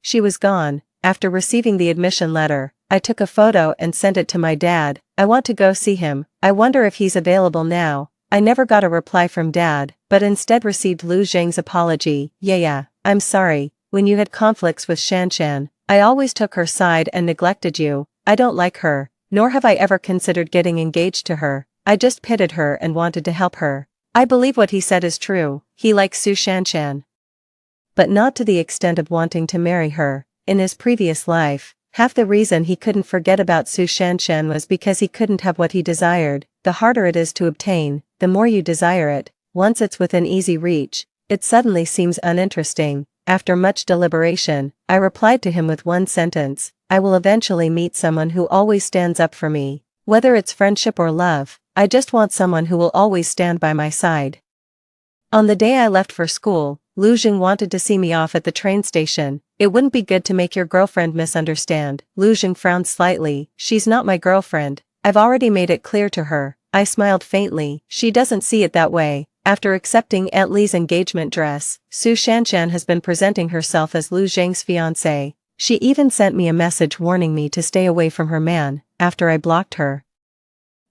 she was gone. After receiving the admission letter, I took a photo and sent it to my dad. I want to go see him. I wonder if he's available now. I never got a reply from Dad, but instead received Lu Zhang's apology. Yeah, I'm sorry. When you had conflicts with Shanshan, I always took her side and neglected you. I don't like her, nor have I ever considered getting engaged to her. I just pitied her and wanted to help her. I believe what he said is true. He likes Su Shanshan, but not to the extent of wanting to marry her. In his previous life, half the reason he couldn't forget about Su Shanshan was because he couldn't have what he desired. The harder it is to obtain, the more you desire it. Once it's within easy reach, it suddenly seems uninteresting. After much deliberation, I replied to him with one sentence: I will eventually meet someone who always stands up for me. Whether it's friendship or love, I just want someone who will always stand by my side. On the day I left for school, Lu Zhang wanted to see me off at the train station. It wouldn't be good to make your girlfriend misunderstand. Lu Zhang frowned slightly. She's not my girlfriend. I've already made it clear to her. I smiled faintly. She doesn't see it that way. After accepting Aunt Li's engagement dress, Su Shanshan has been presenting herself as Lu Zhang's fiancée. She even sent me a message warning me to stay away from her man, after I blocked her.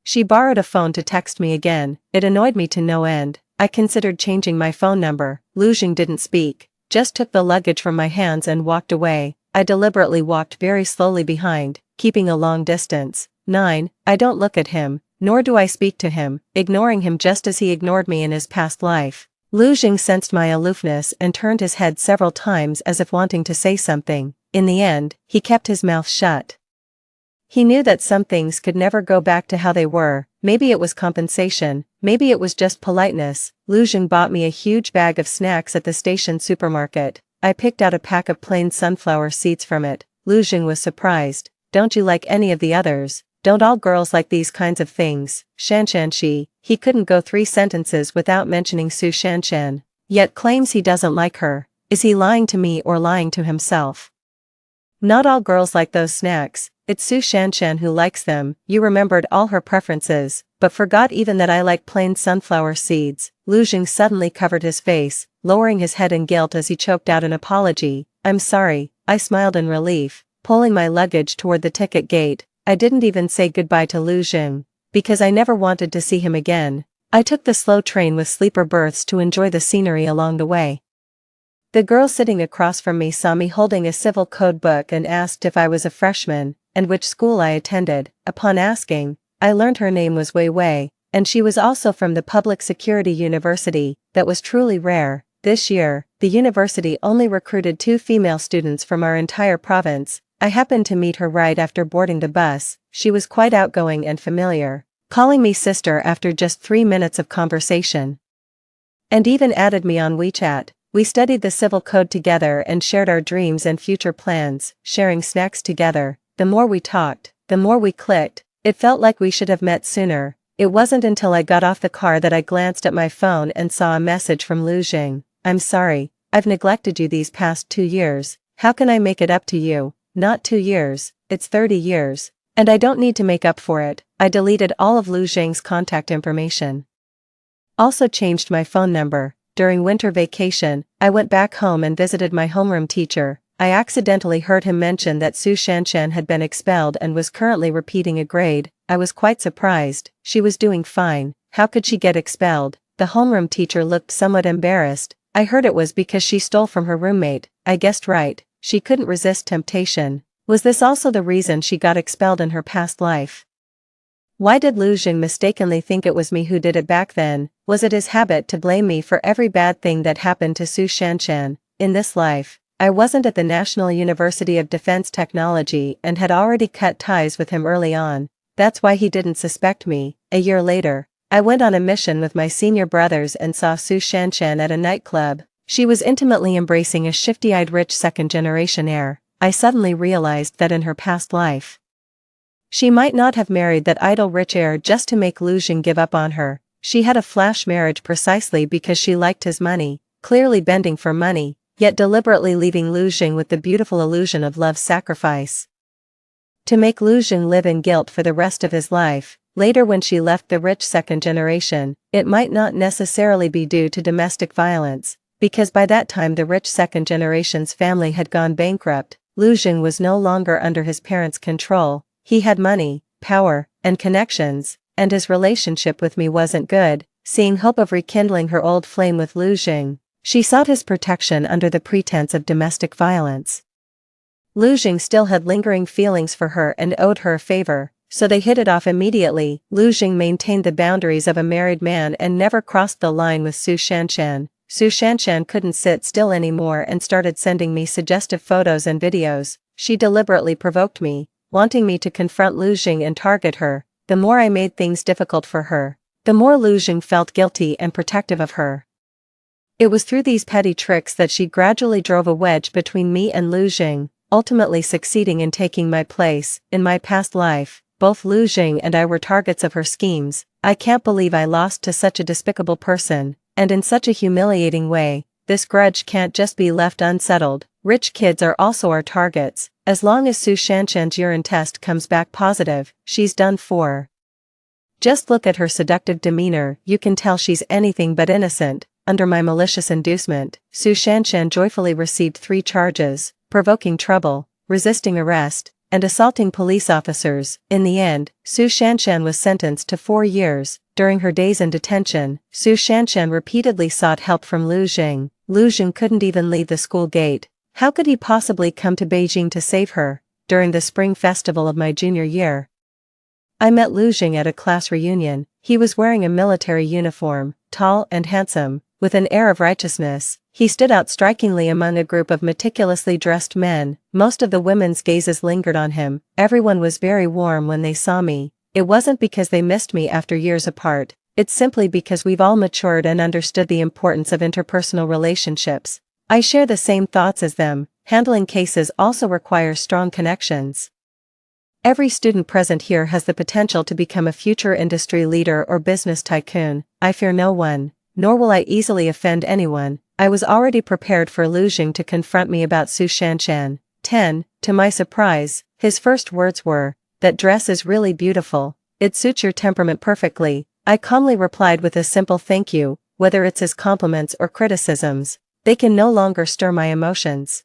She borrowed a phone to text me again. It annoyed me to no end. I considered changing my phone number. Lu Zhang didn't speak, just took the luggage from my hands and walked away. I deliberately walked very slowly behind, keeping a long distance. 9. I don't look at him, nor do I speak to him, ignoring him just as he ignored me in his past life. Lu Zhang sensed my aloofness and turned his head several times as if wanting to say something. In the end, he kept his mouth shut. He knew that some things could never go back to how they were. Maybe it was compensation, maybe it was just politeness. Lu Zhang bought me a huge bag of snacks at the station supermarket. I picked out a pack of plain sunflower seeds from it. Lu Zhang was surprised. Don't you like any of the others? Don't all girls like these kinds of things? Shanshan he couldn't go 3 sentences without mentioning Su Shanshan, yet claims he doesn't like her. Is he lying to me or lying to himself? Not all girls like those snacks. It's Su Shanshan who likes them. You remembered all her preferences, but forgot even that I like plain sunflower seeds. Lu Zhang suddenly covered his face, lowering his head in guilt as he choked out an apology. I'm sorry, I smiled in relief, pulling my luggage toward the ticket gate. I didn't even say goodbye to Lu Zhang, because I never wanted to see him again. I took the slow train with sleeper berths to enjoy the scenery along the way. The girl sitting across from me saw me holding a civil code book and asked if I was a freshman, and which school I attended. Upon asking, I learned her name was Wei Wei, and she was also from the public security university. That was truly rare. This year, the university only recruited 2 female students from our entire province. I happened to meet her right after boarding the bus. She was quite outgoing and familiar, calling me sister after just 3 minutes of conversation, and even added me on WeChat. We studied the civil code together and shared our dreams and future plans, sharing snacks together. The more we talked, the more we clicked. It felt like we should have met sooner. It wasn't until I got off the car that I glanced at my phone and saw a message from Lu Zhang. I'm sorry, I've neglected you these past 2 years. How can I make it up to you? Not 2 years, it's 30 years. And I don't need to make up for it. I deleted all of Lu Zhang's contact information. Also changed my phone number. During winter vacation, I went back home and visited my homeroom teacher. I accidentally heard him mention that Su Shanshan had been expelled and was currently repeating a grade. I was quite surprised. She was doing fine. How could she get expelled? The homeroom teacher looked somewhat embarrassed. I heard it was because she stole from her roommate. I guessed right. She couldn't resist temptation. Was this also the reason she got expelled in her past life? Why did Lu Zhang mistakenly think it was me who did it back then? Was it his habit to blame me for every bad thing that happened to Su Shanshan? In this life, I wasn't at the National University of Defense Technology and had already cut ties with him early on. That's why he didn't suspect me. A year later, I went on a mission with my senior brothers and saw Su Shanshan at a nightclub. She was intimately embracing a shifty-eyed rich second-generation heir. I suddenly realized that in her past life, she might not have married that idle rich heir just to make Lu Xing give up on her. She had a flash marriage precisely because she liked his money, clearly bending for money, yet deliberately leaving Lu Xing with the beautiful illusion of love's sacrifice. To make Lu Xing live in guilt for the rest of his life. Later when she left the rich second generation, it might not necessarily be due to domestic violence, because by that time the rich second generation's family had gone bankrupt. Lu Xing was no longer under his parents' control. He had money, power, and connections, and his relationship with me wasn't good. Seeing hope of rekindling her old flame with Lu Xing, she sought his protection under the pretense of domestic violence. Lu Xing still had lingering feelings for her and owed her a favor, so they hit it off immediately. Lu Xing maintained the boundaries of a married man and never crossed the line with Su Shanshan. Su Shanshan couldn't sit still anymore and started sending me suggestive photos and videos. She deliberately provoked me, wanting me to confront Lu Xing and target her. The more I made things difficult for her, the more Lu Xing felt guilty and protective of her. It was through these petty tricks that she gradually drove a wedge between me and Lu Xing, ultimately succeeding in taking my place. In my past life, both Lu Xing and I were targets of her schemes. I can't believe I lost to such a despicable person, and in such a humiliating way. This grudge can't just be left unsettled. Rich kids are also our targets. As long as Su Shanshan's urine test comes back positive, she's done for. Just look at her seductive demeanor, you can tell she's anything but innocent. Under my malicious inducement, Su Shanshan joyfully received 3 charges: provoking trouble, resisting arrest, and assaulting police officers. In the end, Su Shanshan was sentenced to 4 years. During her days in detention, Su Shanshan repeatedly sought help from Lu Xing. Lu Xing couldn't even leave the school gate. How could he possibly come to Beijing to save her? During the spring festival of my junior year, I met Lu Xing at a class reunion. He was wearing a military uniform, tall and handsome, with an air of righteousness. He stood out strikingly among a group of meticulously dressed men. Most of the women's gazes lingered on him. Everyone was very warm when they saw me. It wasn't because they missed me after years apart. It's simply because we've all matured and understood the importance of interpersonal relationships. I share the same thoughts as them. Handling cases also requires strong connections. Every student present here has the potential to become a future industry leader or business tycoon. I fear no one, nor will I easily offend anyone. I was already prepared for Lu Xing to confront me about Su Shanshan. 10. To my surprise, his first words were, "That dress is really beautiful. It suits your temperament perfectly." I calmly replied with a simple thank you. Whether it's his compliments or criticisms, they can no longer stir my emotions.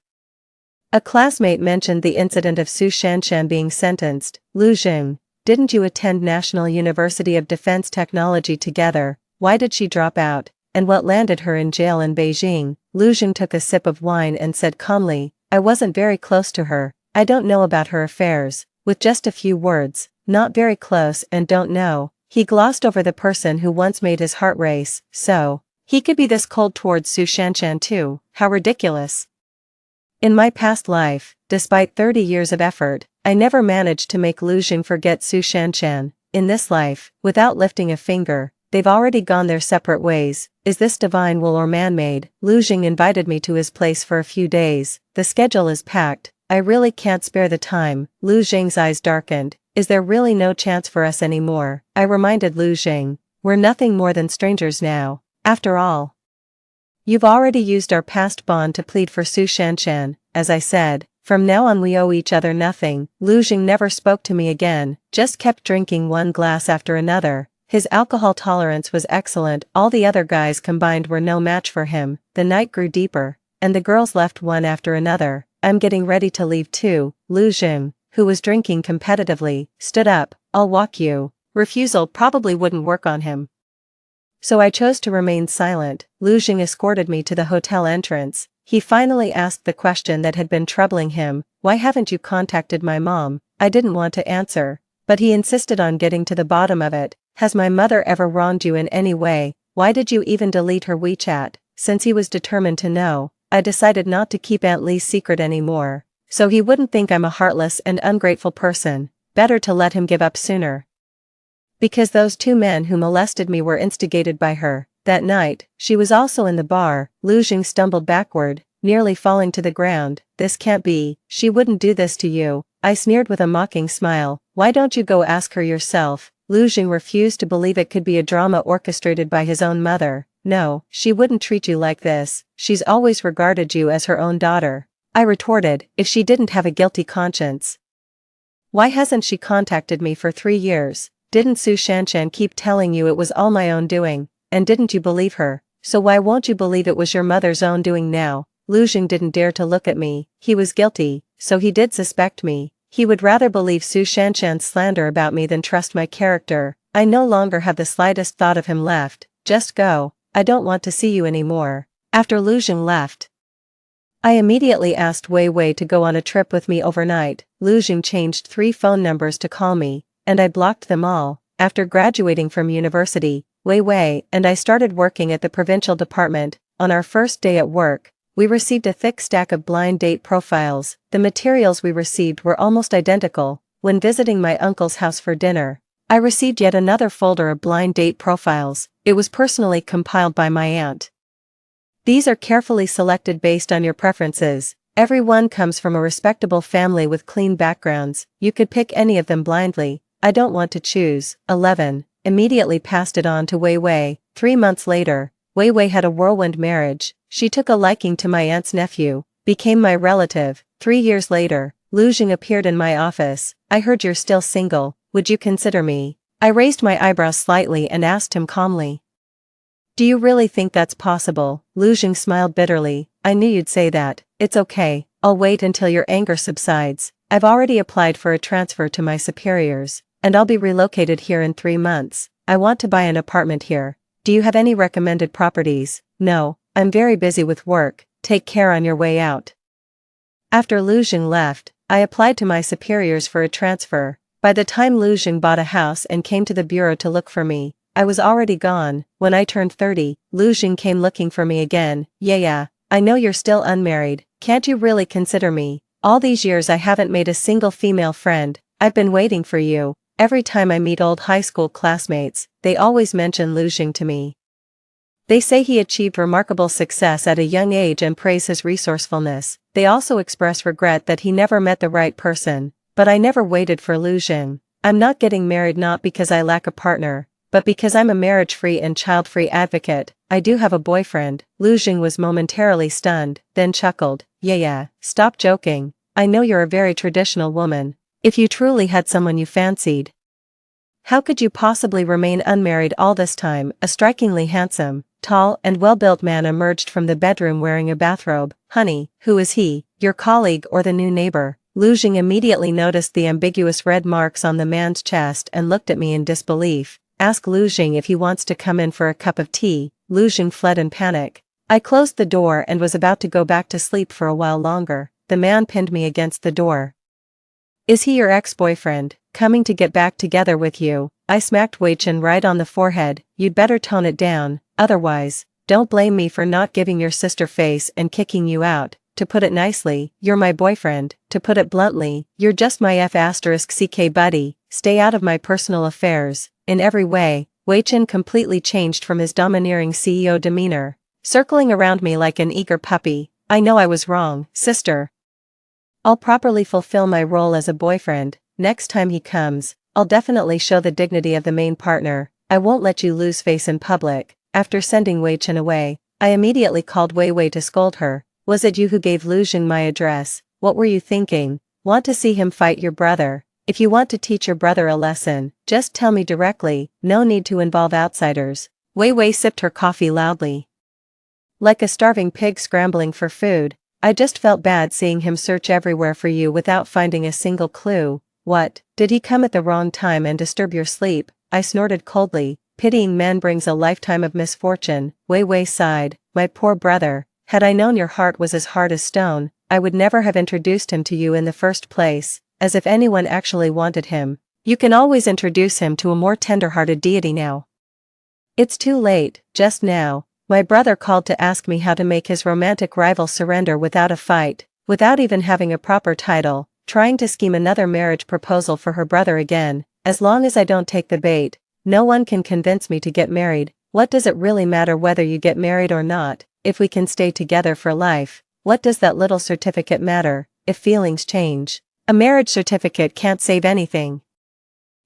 A classmate mentioned the incident of Su Shanshan being sentenced. Lu Xing, didn't you attend National University of Defense Technology together? Why did she drop out? And what landed her in jail in Beijing? Lu Xing took a sip of wine and said calmly, "I wasn't very close to her. I don't know about her affairs." With just a few words, "not very close" and "don't know," he glossed over the person who once made his heart race. So, he could be this cold towards Su Shanshan too. How ridiculous. In my past life, despite 30 years of effort, I never managed to make Lu Xing forget Su Shanshan. In this life, without lifting a finger, they've already gone their separate ways. Is this divine will or man-made? Lu Xing invited me to his place for a few days. The schedule is packed. I really can't spare the time. Lu Xing's eyes darkened. Is there really no chance for us anymore? I reminded Lu Xing. We're nothing more than strangers now. After all, you've already used our past bond to plead for Su Shanshan. As I said, from now on we owe each other nothing. Lu Xing never spoke to me again, just kept drinking one glass after another. His alcohol tolerance was excellent. All the other guys combined were no match for him. The night grew deeper, and the girls left one after another. I'm getting ready to leave too. Lu Xing, who was drinking competitively, stood up. I'll walk you. Refusal probably wouldn't work on him, so I chose to remain silent. Lu Xing escorted me to the hotel entrance. He finally asked the question that had been troubling him. Why haven't you contacted my mom? I didn't want to answer, but he insisted on getting to the bottom of it. Has my mother ever wronged you in any way? Why did you even delete her WeChat? Since he was determined to know, I decided not to keep Aunt Lee's secret anymore, so he wouldn't think I'm a heartless and ungrateful person. Better to let him give up sooner. Because those 2 men who molested me were instigated by her. That night, she was also in the bar. Lu Jing stumbled backward, nearly falling to the ground. This can't be, she wouldn't do this to you, I sneered with a mocking smile. Why don't you go ask her yourself? Lu Jing refused to believe it could be a drama orchestrated by his own mother. No, she wouldn't treat you like this, she's always regarded you as her own daughter. I retorted, if she didn't have a guilty conscience. Why hasn't she contacted me for 3 years? Didn't Su Shanshan keep telling you it was all my own doing, and didn't you believe her? So why won't you believe it was your mother's own doing now? Lu Jing didn't dare to look at me. He was guilty, so he did suspect me. He would rather believe Su Shanshan's slander about me than trust my character. I no longer have the slightest thought of him left. Just go. I don't want to see you anymore. After Lu Jing left, I immediately asked Wei Wei to go on a trip with me overnight. Lu Jing changed 3 phone numbers to call me, and I blocked them all. After graduating from university, Wei Wei and I started working at the provincial department. On our first day at work, we received a thick stack of blind date profiles. The materials we received were almost identical. When visiting my uncle's house for dinner, I received yet another folder of blind date profiles. It was personally compiled by my aunt. These are carefully selected based on your preferences. Everyone comes from a respectable family with clean backgrounds. You could pick any of them blindly. I don't want to choose. 11. Immediately passed it on to Wei Wei. 3 months later, Wei Wei had a whirlwind marriage. She took a liking to my aunt's nephew, became my relative. 3 years later, Lu Jing appeared in my office. I heard you're still single. Would you consider me? I raised my eyebrows slightly and asked him calmly. Do you really think that's possible? Lu Jing smiled bitterly. I knew you'd say that. It's okay, I'll wait until your anger subsides. I've already applied for a transfer to my superiors, and I'll be relocated here in 3 months. I want to buy an apartment here. Do you have any recommended properties? No, I'm very busy with work. Take care on your way out. After Lu Jing left, I applied to my superiors for a transfer. By the time Lu Jing bought a house and came to the bureau to look for me, I was already gone. When I turned 30, Lu Jing came looking for me again. Yeah, I know you're still unmarried. Can't you really consider me? All these years I haven't made a single female friend. I've been waiting for you. Every time I meet old high school classmates, they always mention Lu Jing to me. They say he achieved remarkable success at a young age and praise his resourcefulness. They also express regret that he never met the right person. But I never waited for Lu Jing. I'm not getting married not because I lack a partner, but because I'm a marriage-free and child-free advocate. I do have a boyfriend. Lu Jing was momentarily stunned, then chuckled. Yeah, stop joking. I know you're a very traditional woman. If you truly had someone you fancied, how could you possibly remain unmarried all this time? A strikingly handsome, tall and well-built man emerged from the bedroom wearing a bathrobe. Honey, who is he? Your colleague or the new neighbor? Lu Jing immediately noticed the ambiguous red marks on the man's chest and looked at me in disbelief. Ask Lu Jing if he wants to come in for a cup of tea. Lu Jing fled in panic. I closed the door and was about to go back to sleep for a while longer. The man pinned me against the door. Is he your ex-boyfriend, coming to get back together with you? I smacked Wei Chen right on the forehead. You'd better tone it down, otherwise, don't blame me for not giving your sister face and kicking you out. To put it nicely, you're my boyfriend. To put it bluntly, you're just my F***ck buddy. Stay out of my personal affairs. In every way, Wei Chen completely changed from his domineering CEO demeanor, circling around me like an eager puppy. I know I was wrong, sister. I'll properly fulfill my role as a boyfriend. Next time he comes, I'll definitely show the dignity of the main partner. I won't let you lose face in public. After sending Wei Chen away, I immediately called Wei Wei to scold her. Was it you who gave Lu Jing my address? What were you thinking? Want to see him fight your brother? If you want to teach your brother a lesson, just tell me directly. No need to involve outsiders. Wei Wei sipped her coffee loudly, like a starving pig scrambling for food. I just felt bad seeing him search everywhere for you without finding a single clue. What, did he come at the wrong time and disturb your sleep? I snorted coldly. Pitying man brings a lifetime of misfortune. Wei Wei sighed. My poor brother. Had I known your heart was as hard as stone, I would never have introduced him to you in the first place. As if anyone actually wanted him. You can always introduce him to a more tender-hearted deity now. It's too late. Just now, my brother called to ask me how to make his romantic rival surrender without a fight, without even having a proper title, trying to scheme another marriage proposal for her brother again. As long as I don't take the bait, no one can convince me to get married. What does it really matter whether you get married or not, if we can stay together for life? What does that little certificate matter, if feelings change? A marriage certificate can't save anything.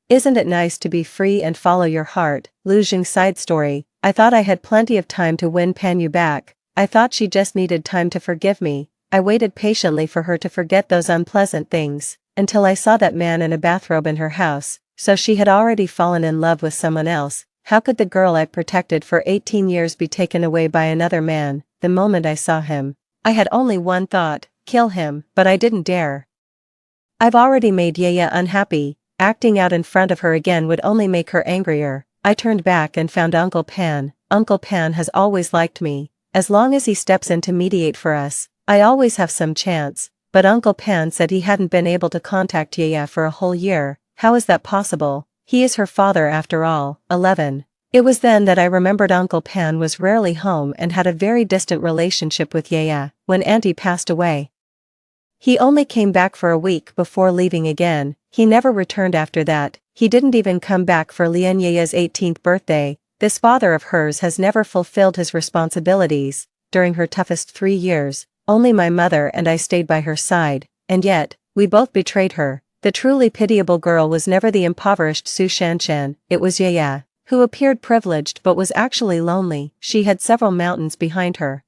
Isn't it nice to be free and follow your heart? Lujing side story. I thought I had plenty of time to win Panyu back. I thought she just needed time to forgive me. I waited patiently for her to forget those unpleasant things, until I saw that man in a bathrobe in her house. So she had already fallen in love with someone else. How could the girl I protected for 18 years be taken away by another man? The moment I saw him, I had only one thought: kill him, but I didn't dare. I've already made Yaya unhappy. Acting out in front of her again would only make her angrier. I turned back and found Uncle Pan. Uncle Pan has always liked me. As long as he steps in to mediate for us, I always have some chance. But Uncle Pan said he hadn't been able to contact Yaya for a whole year. How is that possible? He is her father after all. 11. It was then that I remembered Uncle Pan was rarely home and had a very distant relationship with Yaya. When Auntie passed away, he only came back for a week before leaving again. He never returned after that. He didn't even come back for Lian Yaya's 18th birthday. This father of hers has never fulfilled his responsibilities. During her toughest 3 years, only my mother and I stayed by her side, and yet, we both betrayed her. The truly pitiable girl was never the impoverished Su Shanshan, it was Yaya, who appeared privileged but was actually lonely. She had several mountains behind her,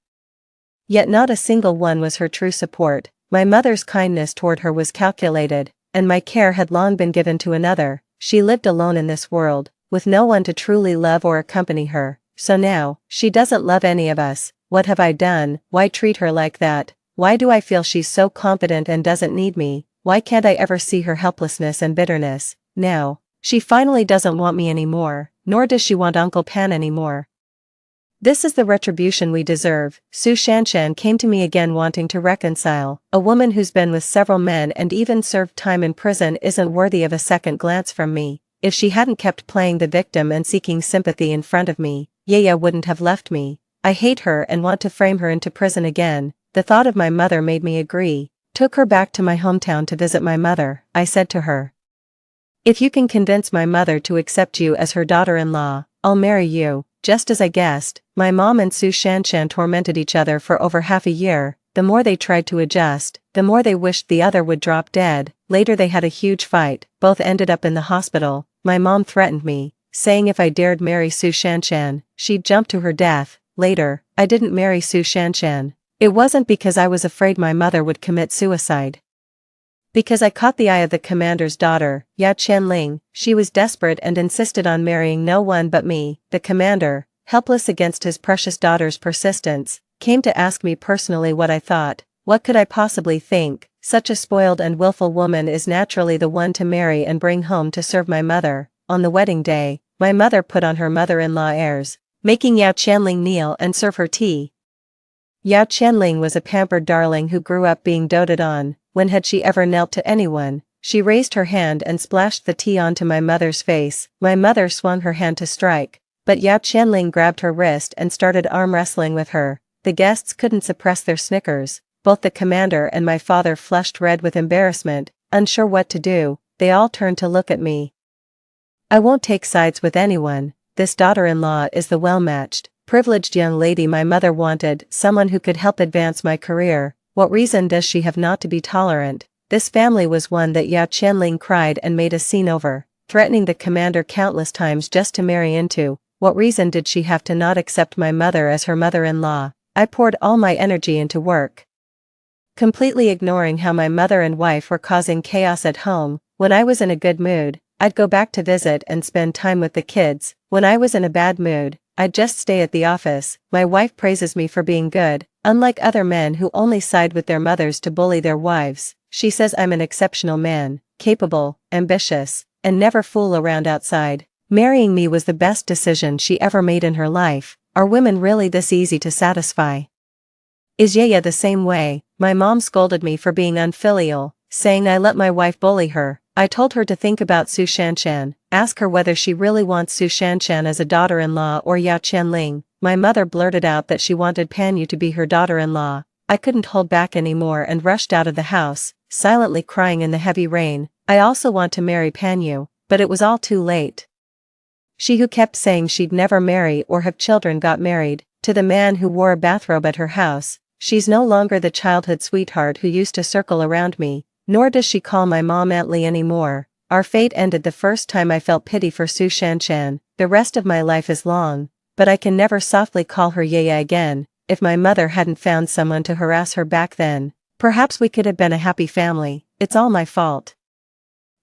yet not a single one was her true support. My mother's kindness toward her was calculated, and my care had long been given to another. She lived alone in this world, with no one to truly love or accompany her. So now, she doesn't love any of us. What have I done? Why treat her like that? Why do I feel she's so competent and doesn't need me? Why can't I ever see her helplessness and bitterness? Now, she finally doesn't want me anymore, nor does she want Uncle Pan anymore. This is the retribution we deserve. Su Shanshan came to me again wanting to reconcile. A woman who's been with several men and even served time in prison isn't worthy of a second glance from me. If she hadn't kept playing the victim and seeking sympathy in front of me, Yaya wouldn't have left me. I hate her and want to frame her into prison again. The thought of my mother made me agree. Took her back to my hometown to visit my mother. I said to her, if you can convince my mother to accept you as her daughter-in-law, I'll marry you. Just as I guessed, my mom and Su Shanshan tormented each other for over half a year. The more they tried to adjust, the more they wished the other would drop dead. Later they had a huge fight, both ended up in the hospital. My mom threatened me, saying if I dared marry Su Shanshan, she'd jump to her death. Later, I didn't marry Su Shanshan. It wasn't because I was afraid my mother would commit suicide. Because I caught the eye of the commander's daughter, Ya Qianling. She was desperate and insisted on marrying no one but me. The commander, helpless against his precious daughter's persistence, came to ask me personally what I thought. What could I possibly think? Such a spoiled and willful woman is naturally the one to marry and bring home to serve my mother. On the wedding day, my mother put on her mother-in-law airs, making Yao Qianling kneel and serve her tea. Yao Qianling was a pampered darling who grew up being doted on. When had she ever knelt to anyone? She raised her hand and splashed the tea onto my mother's face. My mother swung her hand to strike, but Yao Qianling grabbed her wrist and started arm wrestling with her. The guests couldn't suppress their snickers. Both the commander and my father flushed red with embarrassment, unsure what to do. They all turned to look at me. I won't take sides with anyone. This daughter-in-law is the well-matched, privileged young lady my mother wanted, someone who could help advance my career. What reason does she have not to be tolerant? This family was one that Yao Qianling cried and made a scene over, threatening the commander countless times just to marry into. What reason did she have to not accept my mother as her mother-in-law? I poured all my energy into work, completely ignoring how my mother and wife were causing chaos at home. When I was in a good mood, I'd go back to visit and spend time with the kids. When I was in a bad mood, I'd just stay at the office. My wife praises me for being good. Unlike other men who only side with their mothers to bully their wives, she says I'm an exceptional man, capable, ambitious, and never fool around outside. Marrying me was the best decision she ever made in her life. Are women really this easy to satisfy? Is Yaya the same way? My mom scolded me for being unfilial, saying I let my wife bully her. I told her to think about Su Shanshan, ask her whether she really wants Su Shanshan as a daughter-in-law or Yao Qianling. My mother blurted out that she wanted Panyu to be her daughter-in-law. I couldn't hold back anymore and rushed out of the house, silently crying in the heavy rain. I also want to marry Panyu, but it was all too late. She who kept saying she'd never marry or have children got married, to the man who wore a bathrobe at her house. She's no longer the childhood sweetheart who used to circle around me, nor does she call my mom Aunt Lee anymore. Our fate ended the first time I felt pity for Su Shanshan. The rest of my life is long, but I can never softly call her Yaya again. If my mother hadn't found someone to harass her back then, perhaps we could have been a happy family. It's all my fault.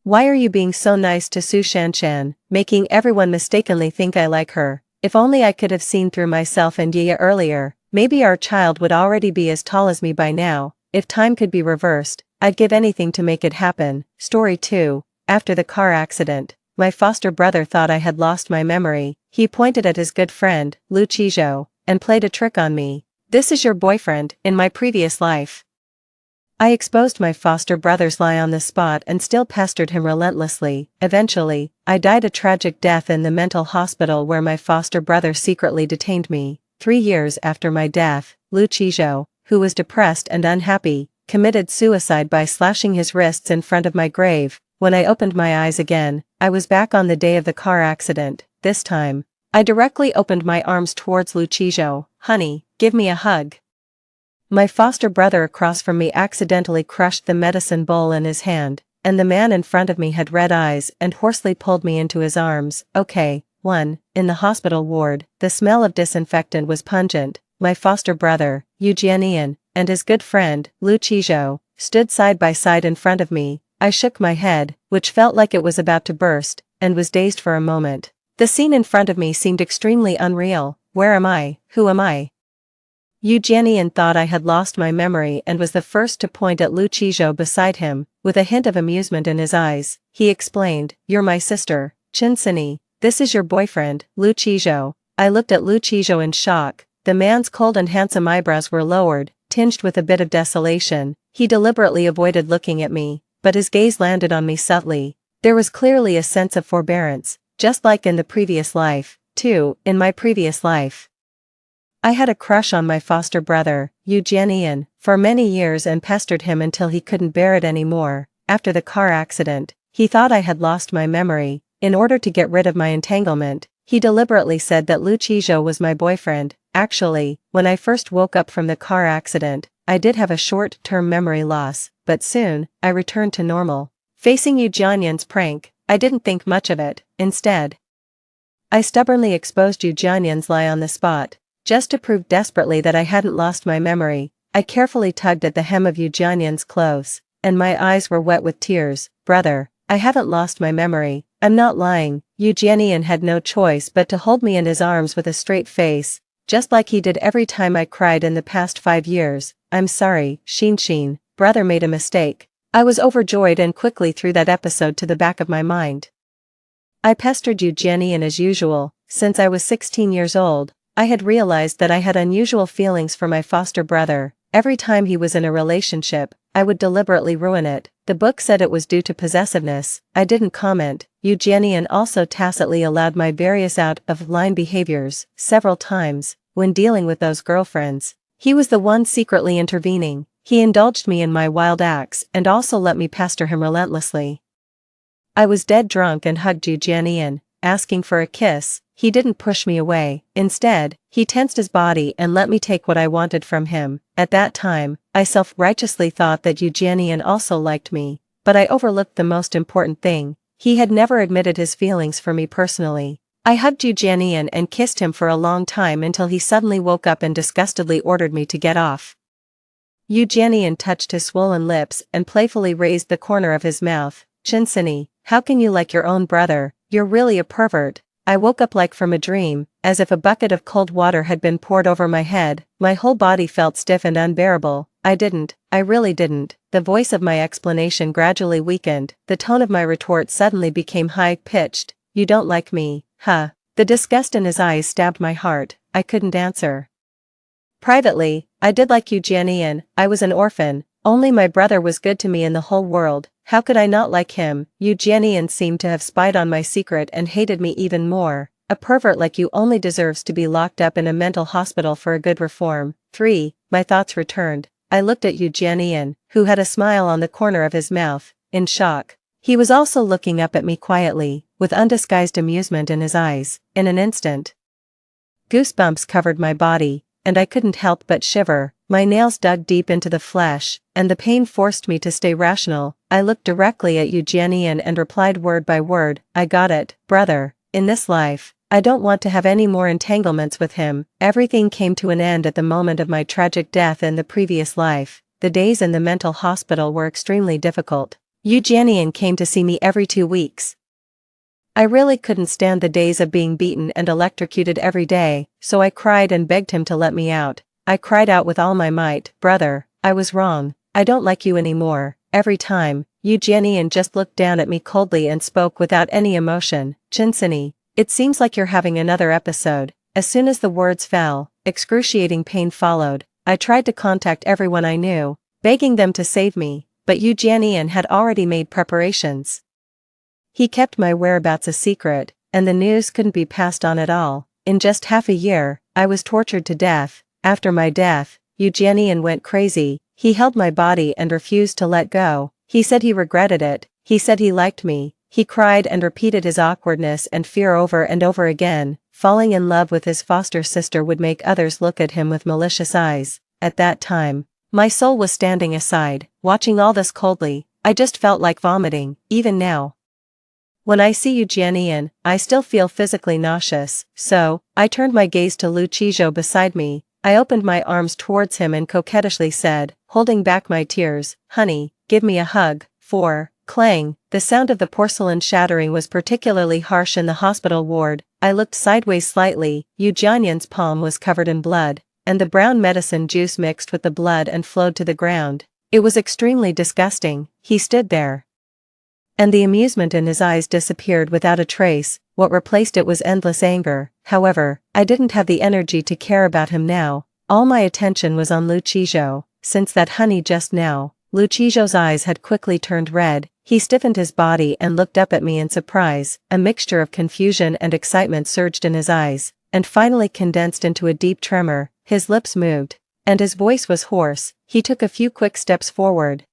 Why are you being so nice to Su Shanshan, making everyone mistakenly think I like her? If only I could have seen through myself and Yaya earlier, maybe our child would already be as tall as me by now. If time could be reversed, I'd give anything to make it happen. Story 2. After the car accident, my foster brother thought I had lost my memory. He pointed at his good friend, Lu Qizhou, and played a trick on me. This is your boyfriend, in my previous life. I exposed my foster brother's lie on the spot and still pestered him relentlessly. Eventually, I died a tragic death in the mental hospital where my foster brother secretly detained me. 3 years after my death, Lu Qizhou, who was depressed and unhappy, committed suicide by slashing his wrists in front of my grave. When I opened my eyes again, I was back on the day of the car accident. This time, I directly opened my arms towards Lu Qizhou. Honey, give me a hug. My foster brother across from me accidentally crushed the medicine bowl in his hand, and the man in front of me had red eyes and hoarsely pulled me into his arms. Okay. 1. In the hospital ward, the smell of disinfectant was pungent. My foster brother, Yu Jianian, and his good friend, Lu Qizhou, stood side by side in front of me. I shook my head, which felt like it was about to burst, and was dazed for a moment. The scene in front of me seemed extremely unreal. Where am I? Who am I? Yu Jianian thought I had lost my memory and was the first to point at Lu Qizhou beside him, with a hint of amusement in his eyes. He explained, "You're my sister, Qin Sini. This is your boyfriend, Lu Qizhou." I looked at Lu Qizhou in shock. The man's cold and handsome eyebrows were lowered, tinged with a bit of desolation. He deliberately avoided looking at me, but his gaze landed on me subtly. There was clearly a sense of forbearance, just like in the previous life. 2. In my previous life, I had a crush on my foster brother, Yu Jianian, for many years and pestered him until he couldn't bear it anymore. After the car accident, he thought I had lost my memory. In order to get rid of my entanglement, he deliberately said that Lu Qizhou was my boyfriend. Actually, when I first woke up from the car accident, I did have a short-term memory loss, but soon, I returned to normal. Facing Yu Jianian's prank, I didn't think much of it. Instead, I stubbornly exposed Yu Jianian's lie on the spot. Just to prove desperately that I hadn't lost my memory, I carefully tugged at the hem of Yu Jianian's clothes, and my eyes were wet with tears. Brother, I haven't lost my memory. I'm not lying. Yu Jianian had no choice but to hold me in his arms with a straight face, just like he did every time I cried in the past 5 years. I'm sorry, Xin. Brother made a mistake. I was overjoyed and quickly threw that episode to the back of my mind. I pestered Yu Jianian as usual. Since I was 16 years old, I had realized that I had unusual feelings for my foster brother. Every time he was in a relationship, I would deliberately ruin it. The book said it was due to possessiveness. I didn't comment. Yu Jianian also tacitly allowed my various out-of-line behaviors. Several times, when dealing with those girlfriends, he was the one secretly intervening. He indulged me in my wild acts and also let me pester him relentlessly. I was dead drunk and hugged Yu Jianian, asking for a kiss. He didn't push me away. Instead, he tensed his body and let me take what I wanted from him. At that time, I self-righteously thought that Yu Jianian also liked me, but I overlooked the most important thing. He had never admitted his feelings for me personally. I hugged Yu Jianian and kissed him for a long time until he suddenly woke up and disgustedly ordered me to get off. Yu Jianian touched his swollen lips and playfully raised the corner of his mouth. Qin Sini, how can you like your own brother? You're really a pervert. I woke up like from a dream, as if a bucket of cold water had been poured over my head. My whole body felt stiff and unbearable. I really didn't. The voice of my explanation gradually weakened. The tone of my retort suddenly became high-pitched. You don't like me, huh? The disgust in his eyes stabbed my heart. I couldn't answer. Privately, I did like Yu Jianian. I was an orphan. Only my brother was good to me in the whole world. How could I not like him? Yu Jianian seemed to have spied on my secret and hated me even more. A pervert like you only deserves to be locked up in a mental hospital for a good reform. 3. My thoughts returned. I looked at Yu Jianian, who had a smile on the corner of his mouth, in shock. He was also looking up at me quietly, with undisguised amusement in his eyes. In an instant, goosebumps covered my body, and I couldn't help but shiver. My nails dug deep into the flesh, and the pain forced me to stay rational. I looked directly at Eugenian and replied word by word, "I got it, brother. In this life, I don't want to have any more entanglements with him." Everything came to an end at the moment of my tragic death in the previous life. The days in the mental hospital were extremely difficult. Eugenian came to see me every 2 weeks. I really couldn't stand the days of being beaten and electrocuted every day, so I cried and begged him to let me out. I cried out with all my might, "Brother, I was wrong. I don't like you anymore." Every time, Eugenian just looked down at me coldly and spoke without any emotion, "Chinsini, it seems like you're having another episode." As soon as the words fell, excruciating pain followed. I tried to contact everyone I knew, begging them to save me, but Eugenian had already made preparations. He kept my whereabouts a secret, and the news couldn't be passed on at all. In just half a year, I was tortured to death. After my death, Eugenian went crazy. He held my body and refused to let go. He said he regretted it. He said he liked me. He cried and repeated his awkwardness and fear over and over again. Falling in love with his foster sister would make others look at him with malicious eyes. At that time, my soul was standing aside, watching all this coldly. I just felt like vomiting, even now. When I see Eugenian, I still feel physically nauseous, so I turned my gaze to Lucijo beside me. I opened my arms towards him and coquettishly said, holding back my tears, "Honey, give me a hug." Clang, the sound of the porcelain shattering was particularly harsh in the hospital ward. I looked sideways slightly. Eugenian's palm was covered in blood, and the brown medicine juice mixed with the blood and flowed to the ground. It was extremely disgusting. He stood there, and the amusement in his eyes disappeared without a trace. What replaced it was endless anger. However, I didn't have the energy to care about him now. All my attention was on Lucijo. Since that honey just now, Lucijo's eyes had quickly turned red. He stiffened his body and looked up at me in surprise. A mixture of confusion and excitement surged in his eyes, and finally condensed into a deep tremor. His lips moved, and his voice was hoarse. He took a few quick steps forward,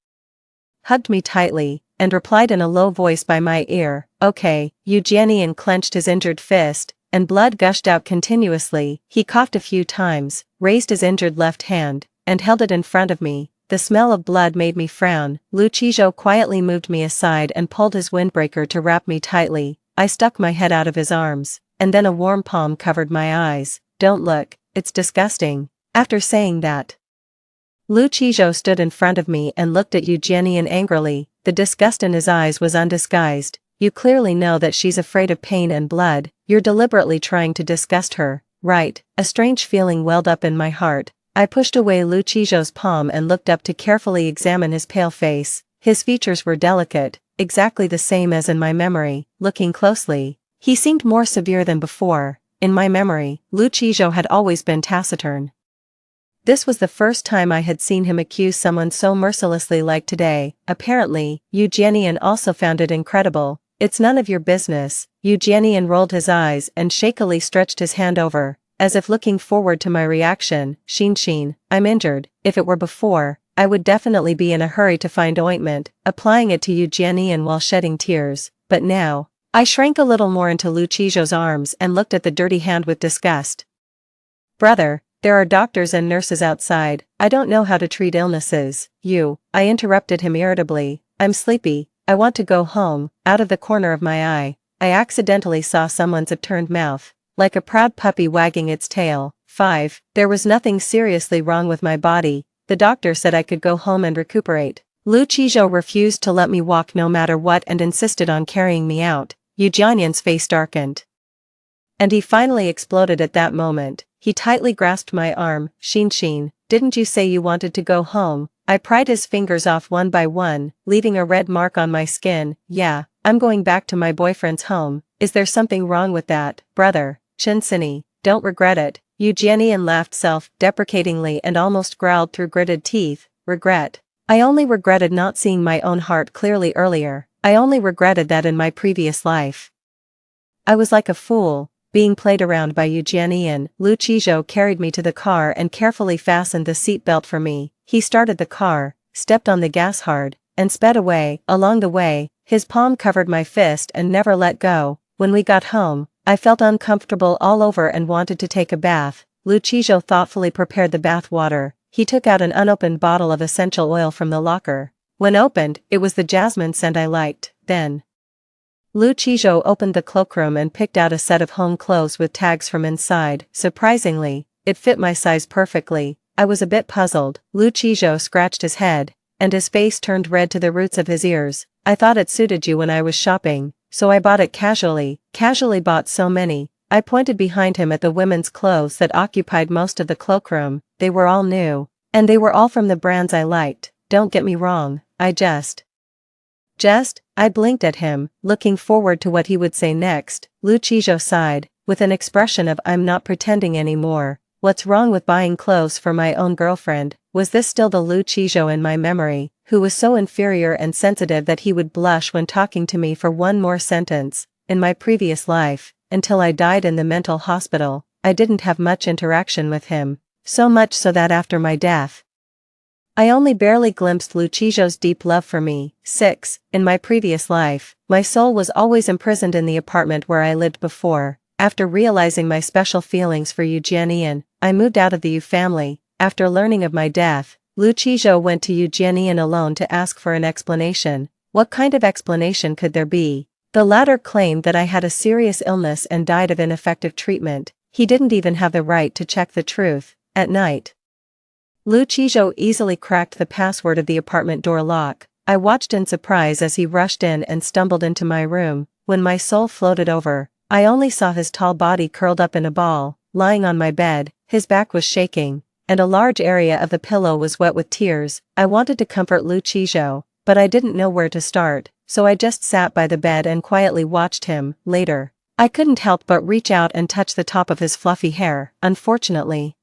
hugged me tightly, and replied in a low voice by my ear, "Okay." Eugenian clenched his injured fist, and blood gushed out continuously. He coughed a few times, raised his injured left hand, and held it in front of me. The smell of blood made me frown. Lucijo quietly moved me aside and pulled his windbreaker to wrap me tightly. I stuck my head out of his arms, and then a warm palm covered my eyes. "Don't look, it's disgusting." After saying that, Lucijo stood in front of me and looked at Eugenian angrily. The disgust in his eyes was undisguised. "You clearly know that she's afraid of pain and blood. You're deliberately trying to disgust her, right?" A strange feeling welled up in my heart. I pushed away Lucijo's palm and looked up to carefully examine his pale face. His features were delicate, exactly the same as in my memory. Looking closely, he seemed more severe than before. In my memory, Lucijo had always been taciturn. This was the first time I had seen him accuse someone so mercilessly like today. Apparently, Eugenian also found it incredible. "It's none of your business." Eugenian rolled his eyes and shakily stretched his hand over, as if looking forward to my reaction. Shin, I'm injured. If it were before, I would definitely be in a hurry to find ointment, applying it to Eugenian while shedding tears. But now, I shrank a little more into Lucijo's arms and looked at the dirty hand with disgust. "Brother, there are doctors and nurses outside. I don't know how to treat illnesses." I interrupted him irritably. "I'm sleepy. I want to go home." Out of the corner of my eye, I accidentally saw someone's upturned mouth, like a proud puppy wagging its tail. There was nothing seriously wrong with my body. The doctor said I could go home and recuperate. Lucijo refused to let me walk no matter what and insisted on carrying me out. Eugenian's face darkened, and he finally exploded at that moment. He tightly grasped my arm. Shin, didn't you say you wanted to go home?" I pried his fingers off one by one, leaving a red mark on my skin. "Yeah, I'm going back to my boyfriend's home." "Is there something wrong with that, brother?" "Chinsini, don't regret it." Eugenian laughed self-deprecatingly and almost growled through gritted teeth. "Regret? I only regretted not seeing my own heart clearly earlier. I only regretted that in my previous life I was like a fool, being played around by Eugenian." Lucijo carried me to the car and carefully fastened the seatbelt for me. He started the car, stepped on the gas hard, and sped away. Along the way, His palm covered my fist and never let go. When we got home, I felt uncomfortable all over and wanted to take a bath. Lucijo thoughtfully prepared the bath water. He took out an unopened bottle of essential oil from the locker. When opened, it was the jasmine scent I liked. Then Lucijo opened the cloakroom and picked out a set of home clothes with tags from inside. Surprisingly, it fit my size perfectly. I was a bit puzzled. Lucijo scratched his head, and his face turned red to the roots of his ears. I thought it suited you when I was shopping, so I bought it casually. Casually bought so many. I pointed behind him at the women's clothes that occupied most of the cloakroom. They were all new, and they were all from the brands I liked. Don't get me wrong, I just. I blinked at him, looking forward to what he would say next. Lucijo sighed, with an expression of I'm not pretending anymore. What's wrong with buying clothes for my own girlfriend? Was this still the Lucijo in my memory, who was so inferior and sensitive that he would blush when talking to me for one more sentence? In my previous life, until I died in the mental hospital, I didn't have much interaction with him, so much so that after my death, I only barely glimpsed Lucijo's deep love for me. 6. In my previous life, my soul was always imprisoned in the apartment where I lived before. After realizing my special feelings for Eugenian, I moved out of the U family. After learning of my death, Lucijo went to Eugenian alone to ask for an explanation. What kind of explanation could there be? The latter claimed that I had a serious illness and died of ineffective treatment. He didn't even have the right to check the truth. At night, Lucijo easily cracked the password of the apartment door lock. I watched in surprise as he rushed in and stumbled into my room. When my soul floated over, I only saw his tall body curled up in a ball, lying on my bed. His back was shaking, and a large area of the pillow was wet with tears. I wanted to comfort Lucijo, but I didn't know where to start, so I just sat by the bed and quietly watched him. Later, I couldn't help but reach out and touch the top of his fluffy hair. Unfortunately,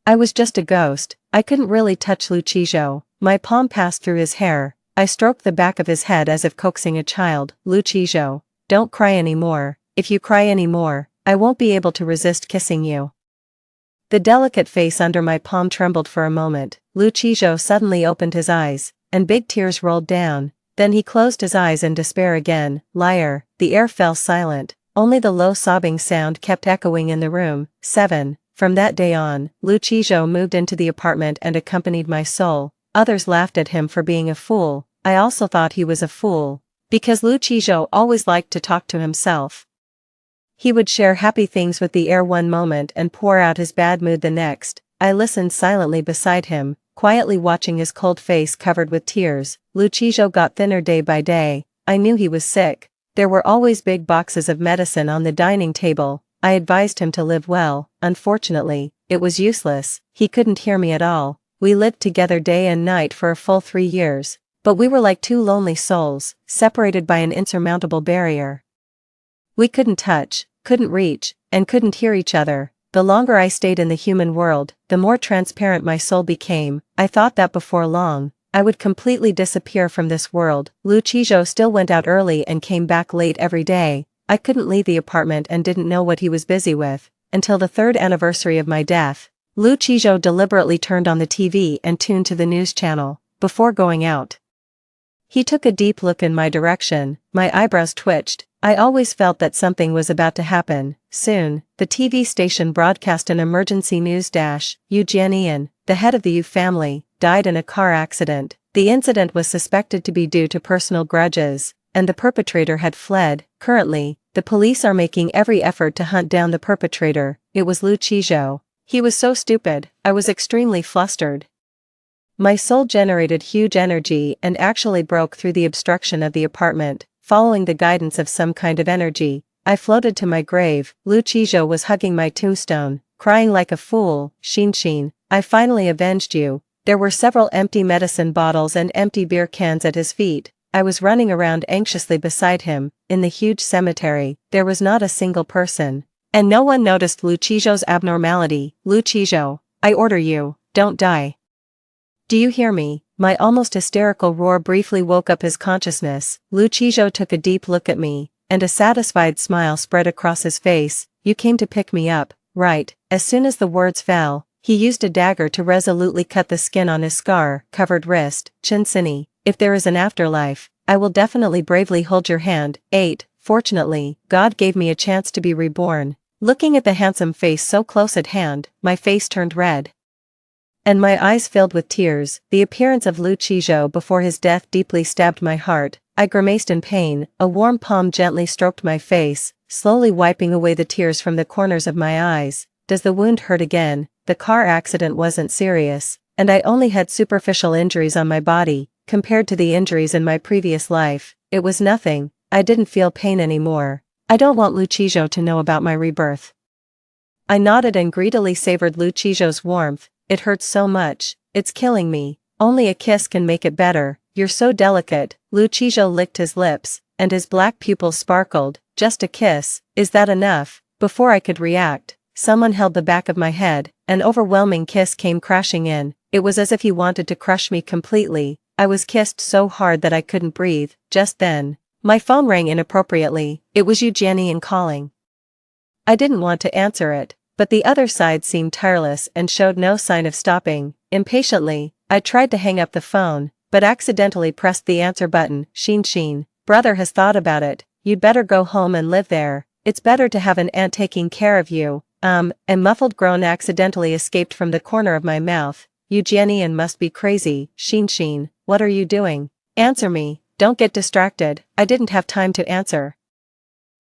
I was just a ghost. I couldn't really touch Lucijo. My palm passed through his hair. I stroked the back of his head as if coaxing a child. Lucijo, don't cry anymore. If you cry anymore, I won't be able to resist kissing you. The delicate face under my palm trembled for a moment. Lucijo suddenly opened his eyes, and big tears rolled down. Then he closed his eyes in despair again. Liar. The air fell silent. Only the low sobbing sound kept echoing in the room. 7. From that day on, Lucijo moved into the apartment and accompanied my soul. Others laughed at him for being a fool. I also thought he was a fool, because Lucijo always liked to talk to himself. He would share happy things with the air one moment and pour out his bad mood the next. I listened silently beside him, quietly watching his cold face covered with tears. Lucijo got thinner day by day. I knew he was sick. There were always big boxes of medicine on the dining table. I advised him to live well. Unfortunately, it was useless. He couldn't hear me at all. We lived together day and night for a full 3 years, but we were like two lonely souls, separated by an insurmountable barrier. We couldn't touch, couldn't reach, and couldn't hear each other. The longer I stayed in the human world, the more transparent my soul became. I thought that before long, I would completely disappear from this world. Lucijo still went out early and came back late every day. I couldn't leave the apartment and didn't know what he was busy with. Until the 3rd anniversary of my death, Lucijo deliberately turned on the TV and tuned to the news channel. Before going out, he took a deep look in my direction. My eyebrows twitched. I always felt that something was about to happen. Soon, the TV station broadcast an emergency news dash. Eugenian, the head of the U family, died in a car accident. The incident was suspected to be due to personal grudges, and the perpetrator had fled. Currently, the police are making every effort to hunt down the perpetrator. It was Lucijo. He was so stupid. I was extremely flustered. My soul generated huge energy and actually broke through the obstruction of the apartment. Following the guidance of some kind of energy, I floated to my grave. Lucijo was hugging my tombstone, crying like a fool. Shin, I finally avenged you. There were several empty medicine bottles and empty beer cans at his feet. I was running around anxiously beside him. In the huge cemetery, there was not a single person, and no one noticed Lucijo's abnormality. Lucijo, I order you, don't die. Do you hear me? My almost hysterical roar briefly woke up his consciousness. Lucijo took a deep look at me, and a satisfied smile spread across his face. You came to pick me up, right? As soon as the words fell, he used a dagger to resolutely cut the skin on his scar-covered wrist. Chinsini, if there is an afterlife, I will definitely bravely hold your hand. 8. Fortunately, God gave me a chance to be reborn. Looking at the handsome face so close at hand, my face turned red. And my eyes filled with tears. The appearance of Lucijo before his death deeply stabbed my heart. I grimaced in pain, a warm palm gently stroked my face, slowly wiping away the tears from the corners of my eyes. Does the wound hurt again? The car accident wasn't serious, and I only had superficial injuries on my body. Compared to the injuries in my previous life, it was nothing. I didn't feel pain anymore. I don't want Lucijo to know about my rebirth. I nodded and greedily savored Lucijo's warmth. It hurts so much, it's killing me. Only a kiss can make it better. You're so delicate. Lucijo licked his lips, and his black pupils sparkled. Just a kiss, is that enough? Before I could react, someone held the back of my head. An overwhelming kiss came crashing in. It was as if he wanted to crush me completely. I was kissed so hard that I couldn't breathe. Just then, my phone rang inappropriately. It was Eugenian calling. I didn't want to answer it, but the other side seemed tireless and showed no sign of stopping. Impatiently, I tried to hang up the phone, but accidentally pressed the answer button. Sheen. Brother has thought about it. You'd better go home and live there. It's better to have an aunt taking care of you. A muffled groan accidentally escaped from the corner of my mouth. Eugenian must be crazy. Sheen, what are you doing? Answer me. Don't get distracted. I didn't have time to answer.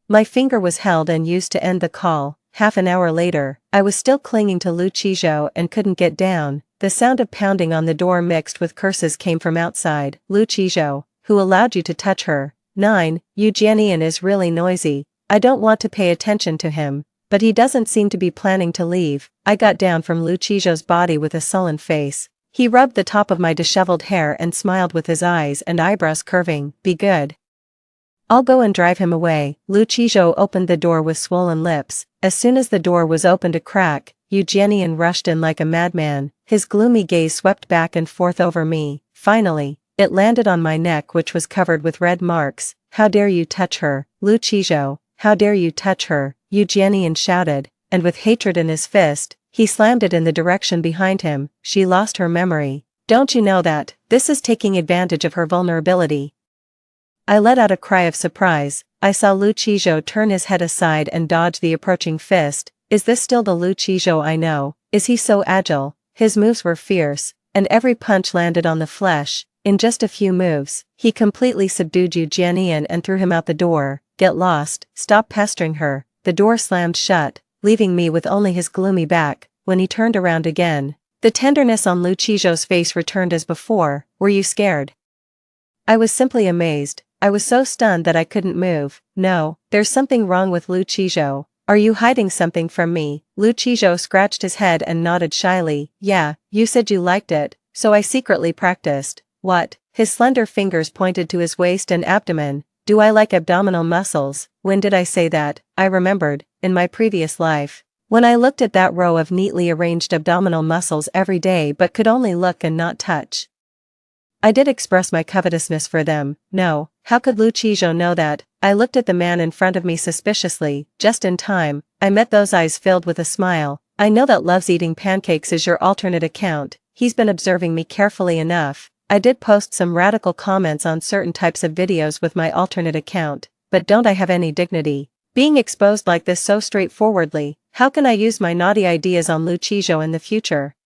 My finger was held and used to end the call. Half an hour later, I was still clinging to Lucijo and couldn't get down. The sound of pounding on the door mixed with curses came from outside. Lucijo, who allowed you to touch her? 9. Eugenian is really noisy. I don't want to pay attention to him, but he doesn't seem to be planning to leave. I got down from Lucijo's body with a sullen face. He rubbed the top of my disheveled hair and smiled with his eyes and eyebrows curving. Be good. I'll go and drive him away. Lucijo opened the door with swollen lips. As soon as the door was opened a crack, Eugenian rushed in like a madman. His gloomy gaze swept back and forth over me. Finally, it landed on my neck, which was covered with red marks. How dare you touch her, Lucijo? How dare you touch her? Eugenian shouted, and with hatred in his fist, he slammed it in the direction behind him. She lost her memory. Don't you know that? This is taking advantage of her vulnerability. I let out a cry of surprise. I saw Lucijo turn his head aside and dodge the approaching fist. Is this still the Lucijo I know? Is he so agile? His moves were fierce, and every punch landed on the flesh. In just a few moves, he completely subdued Eugenian and threw him out the door. Get lost, stop pestering her. The door slammed shut, leaving me with only his gloomy back. When he turned around again, the tenderness on Lucijo's face returned as before. Were you scared? I was simply amazed. I was so stunned that I couldn't move. No, there's something wrong with Lucijo. Are you hiding something from me? Lucijo scratched his head and nodded shyly. Yeah, you said you liked it, so I secretly practiced. What? His slender fingers pointed to his waist and abdomen. Do I like abdominal muscles? When did I say that? I remembered, in my previous life, when I looked at that row of neatly arranged abdominal muscles every day but could only look and not touch. I did express my covetousness for them. No, how could Lucijo know that? I looked at the man in front of me suspiciously. Just in time, I met those eyes filled with a smile. I know that Loves Eating Pancakes is your alternate account. He's been observing me carefully enough. I did post some radical comments on certain types of videos with my alternate account, but don't I have any dignity? Being exposed like this so straightforwardly, how can I use my naughty ideas on Lucijo in the future?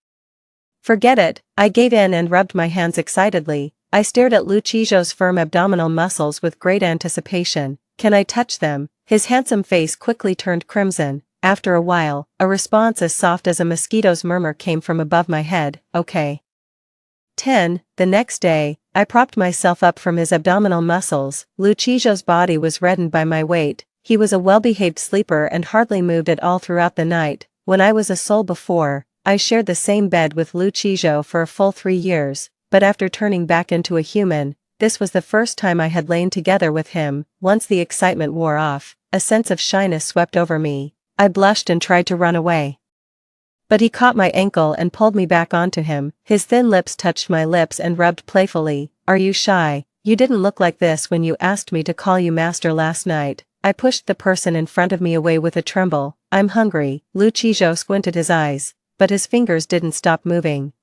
Forget it. I gave in and rubbed my hands excitedly. I stared at Lucijo's firm abdominal muscles with great anticipation. Can I touch them? His handsome face quickly turned crimson. After a while, a response as soft as a mosquito's murmur came from above my head. Okay. 10. The next day, I propped myself up from his abdominal muscles. Lucijo's body was reddened by my weight. He was a well-behaved sleeper and hardly moved at all throughout the night. When I was a soul before, I shared the same bed with Lucijo for a full 3 years, but after turning back into a human, this was the first time I had lain together with him. Once the excitement wore off, a sense of shyness swept over me. I blushed and tried to run away. But he caught my ankle and pulled me back onto him. His thin lips touched my lips and rubbed playfully. Are you shy? You didn't look like this when you asked me to call you master last night. I pushed the person in front of me away with a tremble. I'm hungry. Lucijo squinted his eyes, but his fingers didn't stop moving.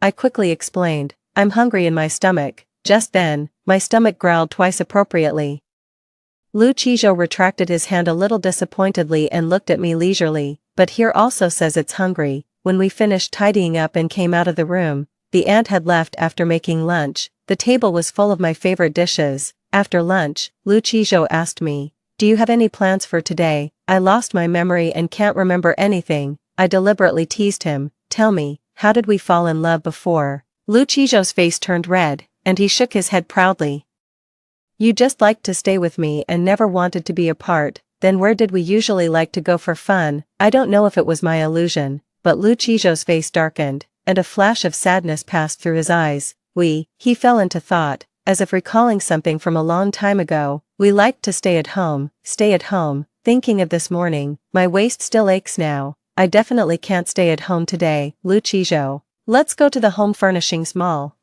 I quickly explained. I'm hungry in my stomach. Just then, My stomach growled twice appropriately. Lu Qizhou retracted his hand a little disappointedly and looked at me leisurely, but here also says it's hungry. When we finished tidying up and came out of the room, the aunt had left after making lunch. The table was full of my favorite dishes. After lunch, Lu Qizhou asked me, "Do you have any plans for today?" I lost my memory and can't remember anything. I deliberately teased him. "Tell me, how did we fall in love before?" Lu Qizhou's face turned red, and he shook his head proudly. "You just liked to stay with me and never wanted to be apart. Then where did we usually like to go for fun?" I don't know if it was my illusion, but Lu Qizhou's face darkened, and a flash of sadness passed through his eyes. He fell into thought, as if recalling something from a long time ago. "We liked to stay at home. Thinking of this morning, my waist still aches now. I definitely can't stay at home today, Lu Qizhou. Let's go to the home furnishings mall."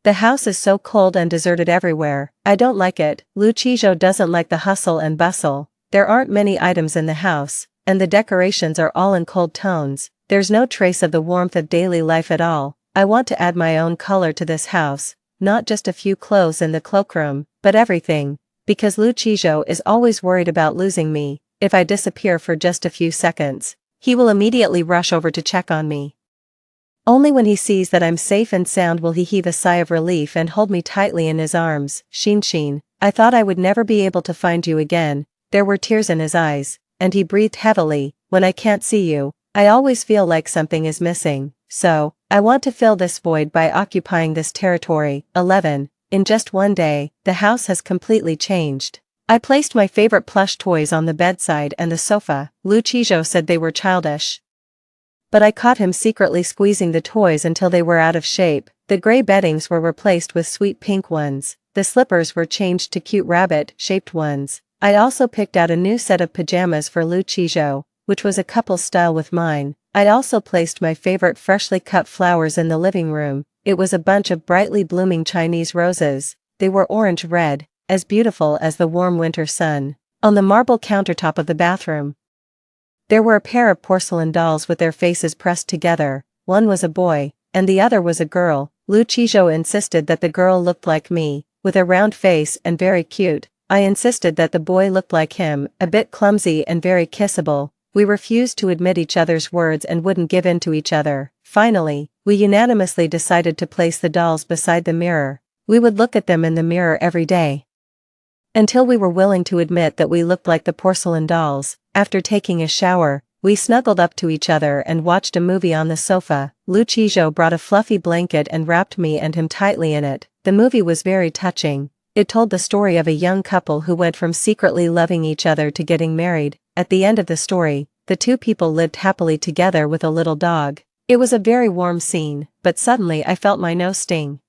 The house is so cold and deserted everywhere. I don't like it. Lu Qizhou doesn't like the hustle and bustle. There aren't many items in the house, and the decorations are all in cold tones. There's no trace of the warmth of daily life at all. I want to add my own color to this house, not just a few clothes in the cloakroom, but everything. Because Lu Qizhou is always worried about losing me. If I disappear for just a few seconds, he will immediately rush over to check on me. Only when he sees that I'm safe and sound will he heave a sigh of relief and hold me tightly in his arms. Xin, I thought I would never be able to find you again." There were tears in his eyes, and he breathed heavily. "When I can't see you, I always feel like something is missing. So, I want to fill this void by occupying this territory." 11. In just one day, the house has completely changed. I placed my favorite plush toys on the bedside and the sofa. Lu Qizhou said they were childish, but I caught him secretly squeezing the toys until they were out of shape. The gray beddings were replaced with sweet pink ones. The slippers were changed to cute rabbit-shaped ones. I also picked out a new set of pajamas for Lu Qizhou, which was a couple style with mine. I also placed my favorite freshly cut flowers in the living room. It was a bunch of brightly blooming Chinese roses. They were orange-red, as beautiful as the warm winter sun. On the marble countertop of the bathroom, there were a pair of porcelain dolls with their faces pressed together. One was a boy, and the other was a girl. Lu Qizhou insisted that the girl looked like me, with a round face and very cute. I insisted that the boy looked like him, a bit clumsy and very kissable. We refused to admit each other's words and wouldn't give in to each other. Finally, we unanimously decided to place the dolls beside the mirror. We would look at them in the mirror every day, until we were willing to admit that we looked like the porcelain dolls. After taking a shower, we snuggled up to each other and watched a movie on the sofa. Lu Qizhou brought a fluffy blanket and wrapped me and him tightly in it. The movie was very touching. It told the story of a young couple who went from secretly loving each other to getting married. At the end of the story, the two people lived happily together with a little dog. It was a very warm scene, but suddenly I felt my nose sting.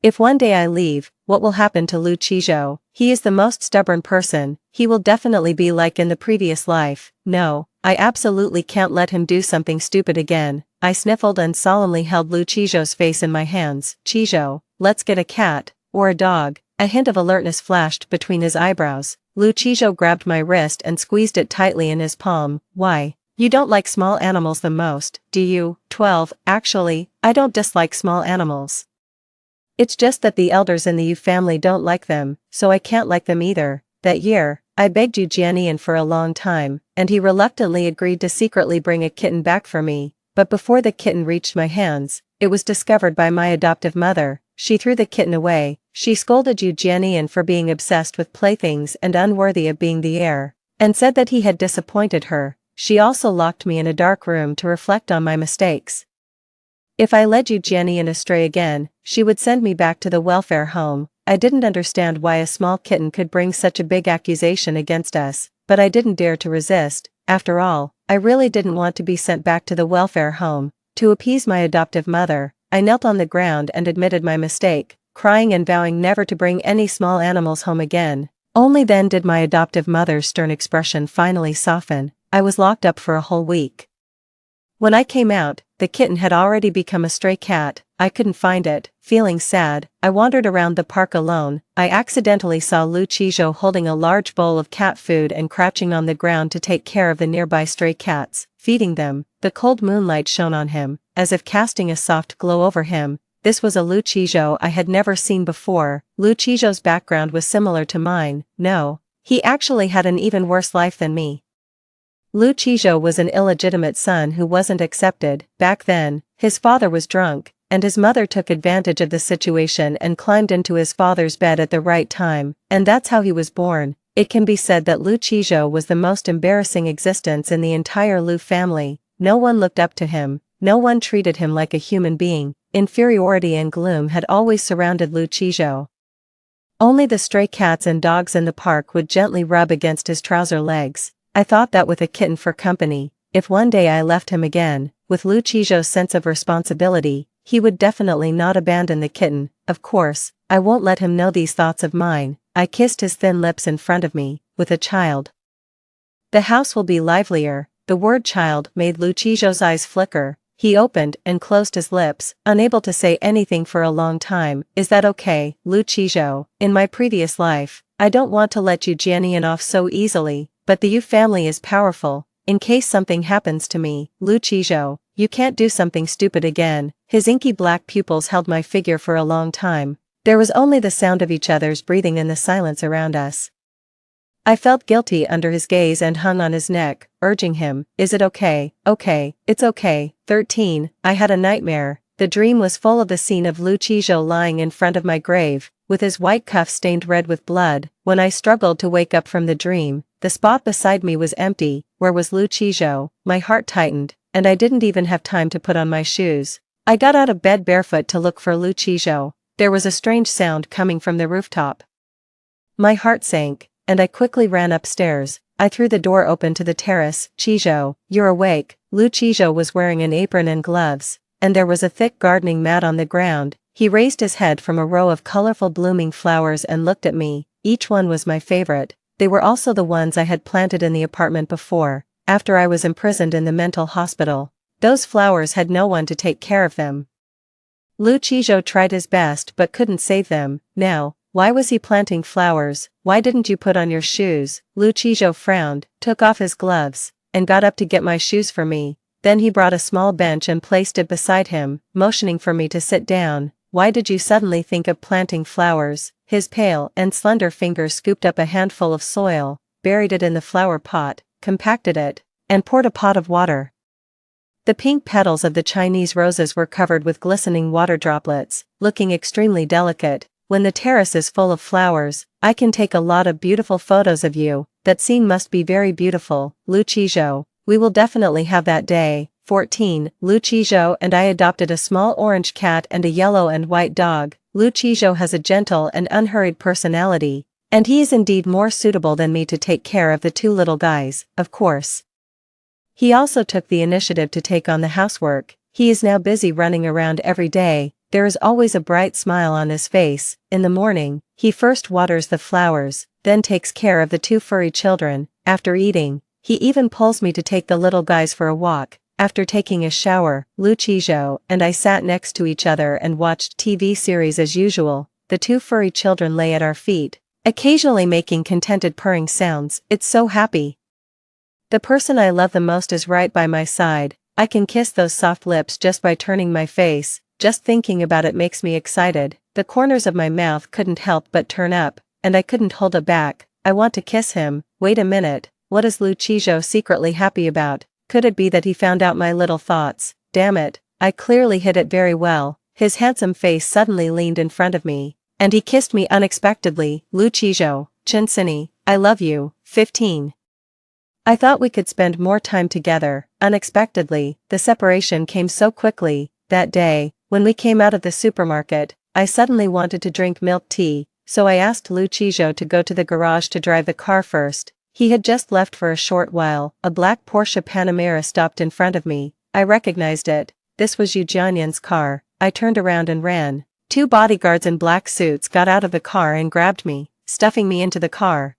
If one day I leave, what will happen to Lu Qizhou? He is the most stubborn person. He will definitely be like in the previous life. No, I absolutely can't let him do something stupid again. I sniffled and solemnly held Lu Qizhou's face in my hands. "Qizhou, let's get a cat, or a dog." A hint of alertness flashed between his eyebrows. Lu Qizhou grabbed my wrist and squeezed it tightly in his palm. "Why? You don't like small animals the most, do you?" 12. Actually, I don't dislike small animals. It's just that the elders in the Yu family don't like them, so I can't like them either. That year, I begged Yu Jianian for a long time, and he reluctantly agreed to secretly bring a kitten back for me. But before the kitten reached my hands, it was discovered by my adoptive mother. She threw the kitten away. She scolded Yu Jianian for being obsessed with playthings and unworthy of being the heir, and said that he had disappointed her. She also locked me in a dark room to reflect on my mistakes. If I led Yu Jianian astray again, she would send me back to the welfare home. I didn't understand why a small kitten could bring such a big accusation against us, but I didn't dare to resist. After all, I really didn't want to be sent back to the welfare home. To appease my adoptive mother, I knelt on the ground and admitted my mistake, crying and vowing never to bring any small animals home again. Only then did my adoptive mother's stern expression finally soften. I was locked up for a whole week. When I came out, the kitten had already become a stray cat. I couldn't find it. Feeling sad, I wandered around the park alone. I accidentally saw Lu Qizhou holding a large bowl of cat food and crouching on the ground to take care of the nearby stray cats, feeding them. The cold moonlight shone on him, as if casting a soft glow over him. This was a Lucijo I had never seen before. Lucijo's background was similar to mine. No, he actually had an even worse life than me. Lucijo was an illegitimate son who wasn't accepted. Back then, his father was drunk, and his mother took advantage of the situation and climbed into his father's bed at the right time, and that's how he was born. It can be said that Lucijo was the most embarrassing existence in the entire Lu family. No one looked up to him, no one treated him like a human being. Inferiority and gloom had always surrounded Lucijo. Only the stray cats and dogs in the park would gently rub against his trouser legs. I thought that with a kitten for company, if one day I left him again, with Lucijo's sense of responsibility, he would definitely not abandon the kitten. Of course, I won't let him know these thoughts of mine. I kissed his thin lips in front of me, with a child. The house will be livelier. The word child made Lucijo's eyes flicker. He opened and closed his lips, unable to say anything for a long time. Is that okay, Lucijo? In my previous life, I don't want to let you Jianian off so easily, but the Yu family is powerful. In case something happens to me, Lucijo, you can't do something stupid again. His inky black pupils held my figure for a long time. There was only the sound of each other's breathing in the silence around us. I felt guilty under his gaze and hung on his neck, urging him, is it okay? Okay, it's okay. 13. I had a nightmare. The dream was full of the scene of Lucijo lying in front of my grave, with his white cuff stained red with blood. When I struggled to wake up from the dream, the spot beside me was empty. Where was Lucijo? My heart tightened, and I didn't even have time to put on my shoes. I got out of bed barefoot to look for Lucijo. There was a strange sound coming from the rooftop. My heart sank, and I quickly ran upstairs. I threw the door open to the terrace. Chijo, you're awake. Lucijo was wearing an apron and gloves, and there was a thick gardening mat on the ground. He raised his head from a row of colorful blooming flowers and looked at me. Each one was my favorite. They were also the ones I had planted in the apartment before, after I was imprisoned in the mental hospital. Those flowers had no one to take care of them. Lucijo tried his best but couldn't save them. Now, why was he planting flowers? Why didn't you put on your shoes? Lucijo frowned, took off his gloves, and got up to get my shoes for me. Then he brought a small bench and placed it beside him, motioning for me to sit down. Why did you suddenly think of planting flowers? His pale and slender fingers scooped up a handful of soil, buried it in the flower pot, compacted it, and poured a pot of water. The pink petals of the Chinese roses were covered with glistening water droplets, looking extremely delicate. When the terrace is full of flowers, I can take a lot of beautiful photos of you. That scene must be very beautiful, Lucijo. We will definitely have that day. 14. Lucijo and I adopted a small orange cat and a yellow and white dog. Lucijo has a gentle and unhurried personality, and he is indeed more suitable than me to take care of the two little guys, of course. He also took the initiative to take on the housework. He is now busy running around every day. There is always a bright smile on his face. In the morning, he first waters the flowers, then takes care of the two furry children. After eating, he even pulls me to take the little guys for a walk. After taking a shower, Lucijo and I sat next to each other and watched TV series as usual. The two furry children lay at our feet, occasionally making contented purring sounds. It's so happy. The person I love the most is right by my side. I can kiss those soft lips just by turning my face. Just thinking about it makes me excited. The corners of my mouth couldn't help but turn up, and I couldn't hold it back. I want to kiss him. Wait a minute, what is Lucijo secretly happy about? Could it be that he found out my little thoughts? Damn it, I clearly hid it very well. His handsome face suddenly leaned in front of me, and he kissed me unexpectedly. Lucijo, Chinsini, I love you. 15. I thought we could spend more time together. Unexpectedly, the separation came so quickly. That day, when we came out of the supermarket, I suddenly wanted to drink milk tea, so I asked Lucijo to go to the garage to drive the car first. He had just left for a short while. A black Porsche Panamera stopped in front of me. I recognized it. This was Eugenian's car. I turned around and ran. Two bodyguards in black suits got out of the car and grabbed me, stuffing me into the car.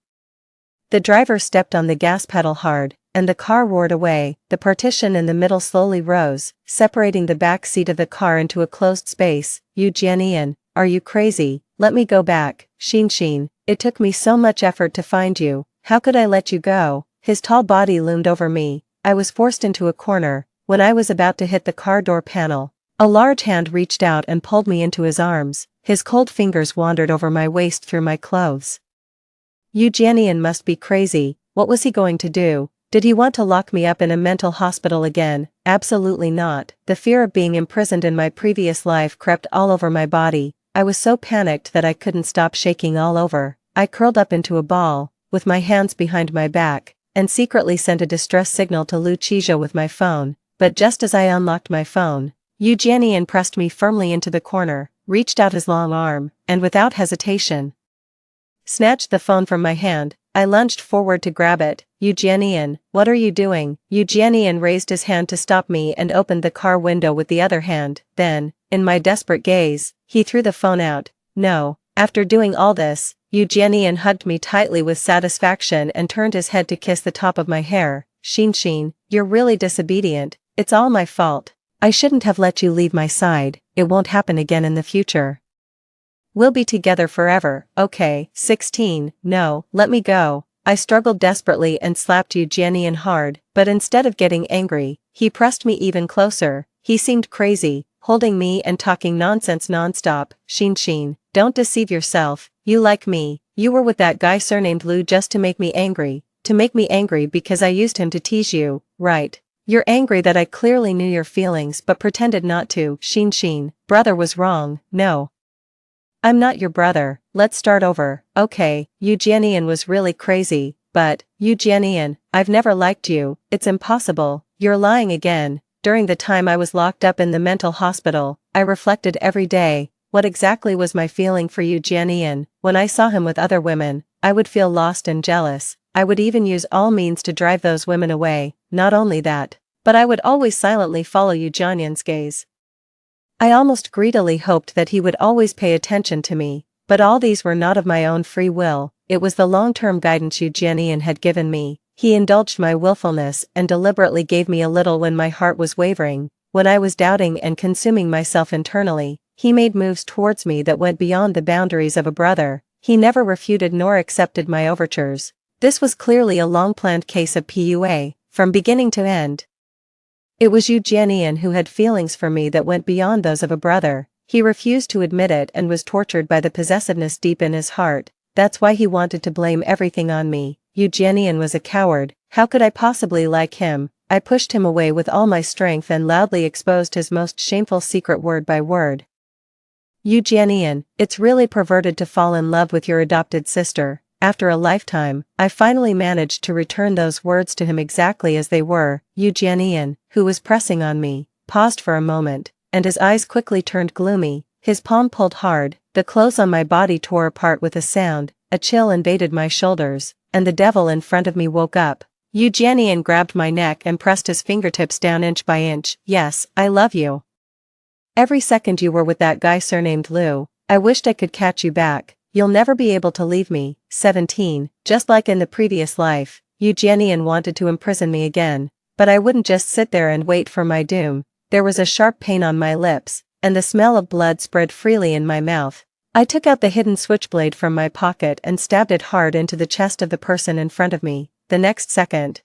The driver stepped on the gas pedal hard, and the car roared away. The partition in the middle slowly rose, separating the back seat of the car into a closed space. Eugenian, are you crazy? Let me go back. Shin, it took me so much effort to find you. How could I let you go? His tall body loomed over me. I was forced into a corner. When I was about to hit the car door panel, A large hand reached out and pulled me into his arms, his cold fingers wandered over my waist through my clothes. Eugenian must be crazy, what was he going to do? Did he want to lock me up in a mental hospital again? Absolutely not. The fear of being imprisoned in my previous life crept all over my body. I was so panicked that I couldn't stop shaking all over. I curled up into a ball, with my hands behind my back, and secretly sent a distress signal to Lucia with my phone, but just as I unlocked my phone, Eugenian pressed me firmly into the corner, reached out his long arm, and without hesitation, snatched the phone from my hand. I lunged forward to grab it. Eugenian, what are you doing? Eugenian raised his hand to stop me and opened the car window with the other hand. Then, in my desperate gaze, he threw the phone out. No. After doing all this, Eugenian hugged me tightly with satisfaction and turned his head to kiss the top of my hair. Sheen, you're really disobedient. It's all my fault. I shouldn't have let you leave my side. It won't happen again in the future. We'll be together forever, okay? 16, no, let me go. I struggled desperately and slapped Eugenian hard, but instead of getting angry, he pressed me even closer. He seemed crazy, holding me and talking nonsense nonstop. Sheen, don't deceive yourself. You like me. You were with that guy surnamed Lou just to make me angry. To make me angry because I used him to tease you, right? You're angry that I clearly knew your feelings but pretended not to. Sheen, brother was wrong. No. I'm not your brother. Let's start over. Okay, Eugenian was really crazy, but, Eugenian, I've never liked you. It's impossible. You're lying again. During the time I was locked up in the mental hospital, I reflected every day. What exactly was my feeling for Eugenian? When I saw him with other women, I would feel lost and jealous. I would even use all means to drive those women away. Not only that, but I would always silently follow Eugenian's gaze. I almost greedily hoped that he would always pay attention to me, but all these were not of my own free will. It was the long-term guidance Eugenian had given me. He indulged my willfulness and deliberately gave me a little when my heart was wavering, when I was doubting and consuming myself internally. He made moves towards me that went beyond the boundaries of a brother. He never refuted nor accepted my overtures. This was clearly a long-planned case of PUA, from beginning to end. It was Eugenian who had feelings for me that went beyond those of a brother. He refused to admit it and was tortured by the possessiveness deep in his heart. That's why he wanted to blame everything on me. Eugenian was a coward. How could I possibly like him? I pushed him away with all my strength and loudly exposed his most shameful secret word by word. Eugenian, it's really perverted to fall in love with your adopted sister. After a lifetime, I finally managed to return those words to him exactly as they were. Eugenian, who was pressing on me, paused for a moment, and his eyes quickly turned gloomy. His palm pulled hard, the clothes on my body tore apart with a sound, a chill invaded my shoulders, and the devil in front of me woke up. Eugenian grabbed my neck and pressed his fingertips down inch by inch. Yes, I love you. Every second you were with that guy surnamed Lou, I wished I could catch you back. You'll never be able to leave me. 17, just like in the previous life, Eugenian wanted to imprison me again, but I wouldn't just sit there and wait for my doom. There was a sharp pain on my lips, and the smell of blood spread freely in my mouth. I took out the hidden switchblade from my pocket and stabbed it hard into the chest of the person in front of me. The next second,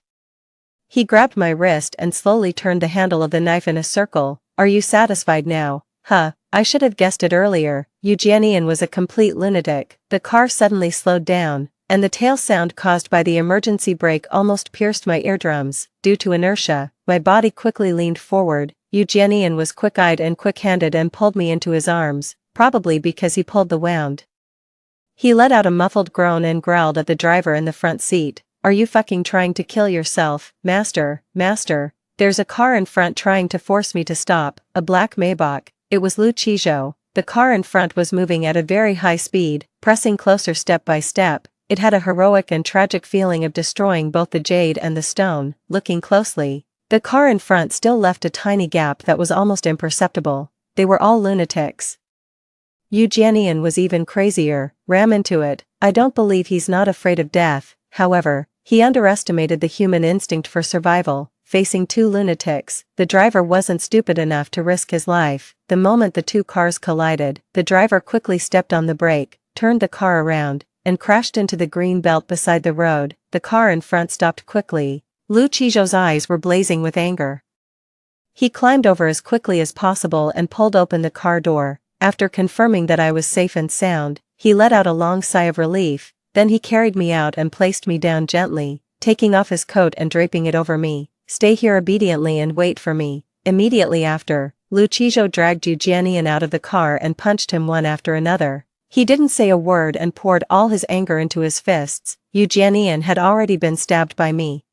he grabbed my wrist and slowly turned the handle of the knife in a circle. Are you satisfied now? Huh, I should have guessed it earlier. Eugenian was a complete lunatic. The car suddenly slowed down, and the tail sound caused by the emergency brake almost pierced my eardrums. Due to inertia, my body quickly leaned forward. Eugenian was quick-eyed and quick-handed and pulled me into his arms, probably because he pulled the wound. He let out a muffled groan and growled at the driver in the front seat. Are you fucking trying to kill yourself, master? There's a car in front trying to force me to stop, a black Maybach. It was Lucia. The car in front was moving at a very high speed, pressing closer step by step. It had a heroic and tragic feeling of destroying both the jade and the stone. Looking closely, the car in front still left a tiny gap that was almost imperceptible. They were all lunatics. Eugenian was even crazier. Ram into it. I don't believe he's not afraid of death. However, he underestimated the human instinct for survival. Facing two lunatics, the driver wasn't stupid enough to risk his life. The moment the two cars collided, the driver quickly stepped on the brake, turned the car around, and crashed into the green belt beside the road. The car in front stopped quickly. Lucia's eyes were blazing with anger. He climbed over as quickly as possible and pulled open the car door. After confirming that I was safe and sound, he let out a long sigh of relief. Then he carried me out and placed me down gently, taking off his coat and draping it over me. "Stay here obediently and wait for me." Immediately after, Lucijo dragged Eugenian out of the car and punched him one after another. He didn't say a word and poured all his anger into his fists. Eugenian had already been stabbed by me.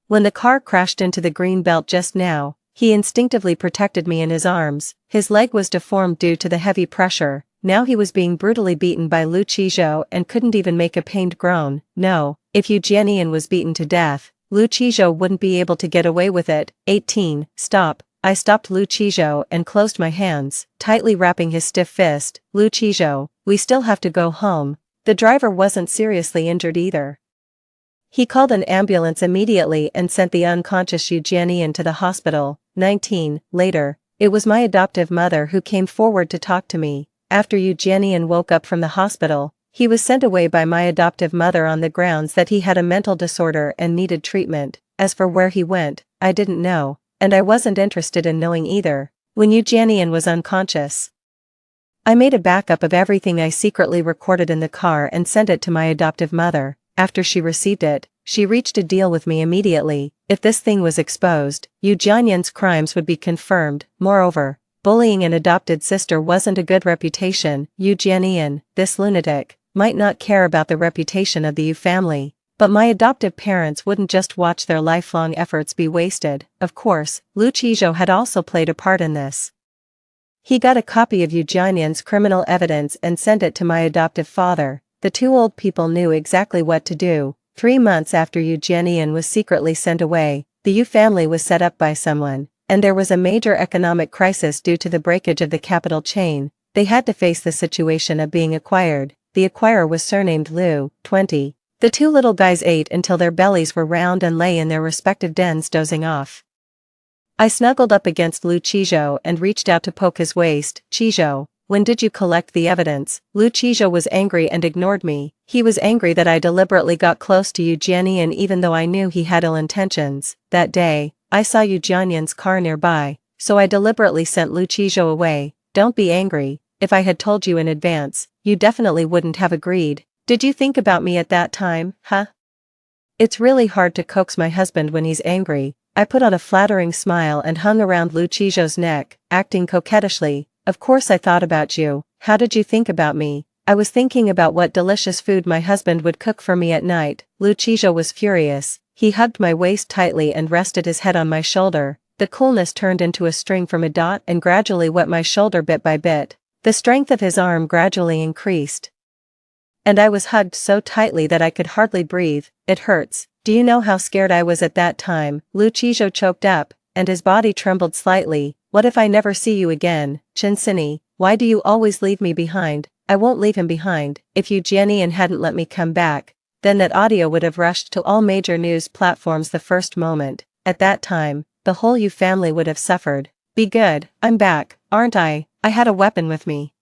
When the car crashed into the green belt just now, he instinctively protected me in his arms. His leg was deformed due to the heavy pressure. Now he was being brutally beaten by Lucijo and couldn't even make a pained groan. No, if Eugenian was beaten to death, Lucijo wouldn't be able to get away with it. 18. Stop. I stopped Lucijo and closed my hands, tightly wrapping his stiff fist. "Lucijo, we still have to go home." The driver wasn't seriously injured either. He called an ambulance immediately and sent the unconscious Eugenian to the hospital. 19. Later, it was my adoptive mother who came forward to talk to me. After Eugenian woke up from the hospital, he was sent away by my adoptive mother on the grounds that he had a mental disorder and needed treatment. As for where he went, I didn't know, and I wasn't interested in knowing either. When Eugenian was unconscious, I made a backup of everything I secretly recorded in the car and sent it to my adoptive mother. After she received it, she reached a deal with me immediately. If this thing was exposed, Eugenian's crimes would be confirmed. Moreover, bullying an adopted sister wasn't a good reputation. Eugenian, this lunatic, might not care about the reputation of the U family, but my adoptive parents wouldn't just watch their lifelong efforts be wasted. Of course, Lucijo had also played a part in this. He got a copy of Eugenian's criminal evidence and sent it to my adoptive father. The two old people knew exactly what to do. 3 months after Eugenian was secretly sent away, the U family was set up by someone, and there was a major economic crisis due to the breakage of the capital chain. They had to face the situation of being acquired. The acquirer was surnamed Lu. 20. The two little guys ate until their bellies were round and lay in their respective dens dozing off. I snuggled up against Lucijo and reached out to poke his waist. "Chijo, when did you collect the evidence?" Lucijo was angry and ignored me. He was angry that I deliberately got close to Eugenian even though I knew he had ill intentions. That day, I saw Eugenian's car nearby, so I deliberately sent Lucijo away. "Don't be angry. If I had told you in advance, you definitely wouldn't have agreed. Did you think about me at that time, huh?" It's really hard to coax my husband when he's angry. I put on a flattering smile and hung around Lucijo's neck, acting coquettishly. "Of course I thought about you. How did you think about me?" "I was thinking about what delicious food my husband would cook for me at night." Lucijo was furious. He hugged my waist tightly and rested his head on my shoulder. The coolness turned into a string from a dot and gradually wet my shoulder bit by bit. The strength of his arm gradually increased, and I was hugged so tightly that I could hardly breathe. "It hurts. Do you know how scared I was at that time?" Lucijo choked up, and his body trembled slightly. "What if I never see you again? Chinsini, why do you always leave me behind?" "I won't leave him behind." If Eugenian hadn't let me come back, then that audio would have rushed to all major news platforms the first moment. At that time, the whole U family would have suffered. "Be good, I'm back, aren't I? I had a weapon with me."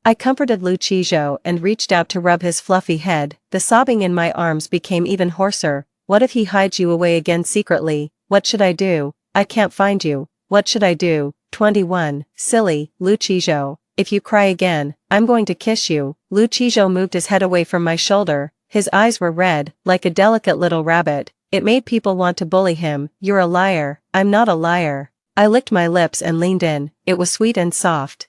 I comforted Lucijo and reached out to rub his fluffy head. The sobbing in my arms became even hoarser. "What if he hides you away again secretly? What should I do? I can't find you. What should I do?" 21. Silly, Lucijo. If you cry again, I'm going to kiss you. Lucijo moved his head away from my shoulder. His eyes were red, like a delicate little rabbit. It made people want to bully him. "You're a liar." "I'm not a liar." I licked my lips and leaned in. It was sweet and soft.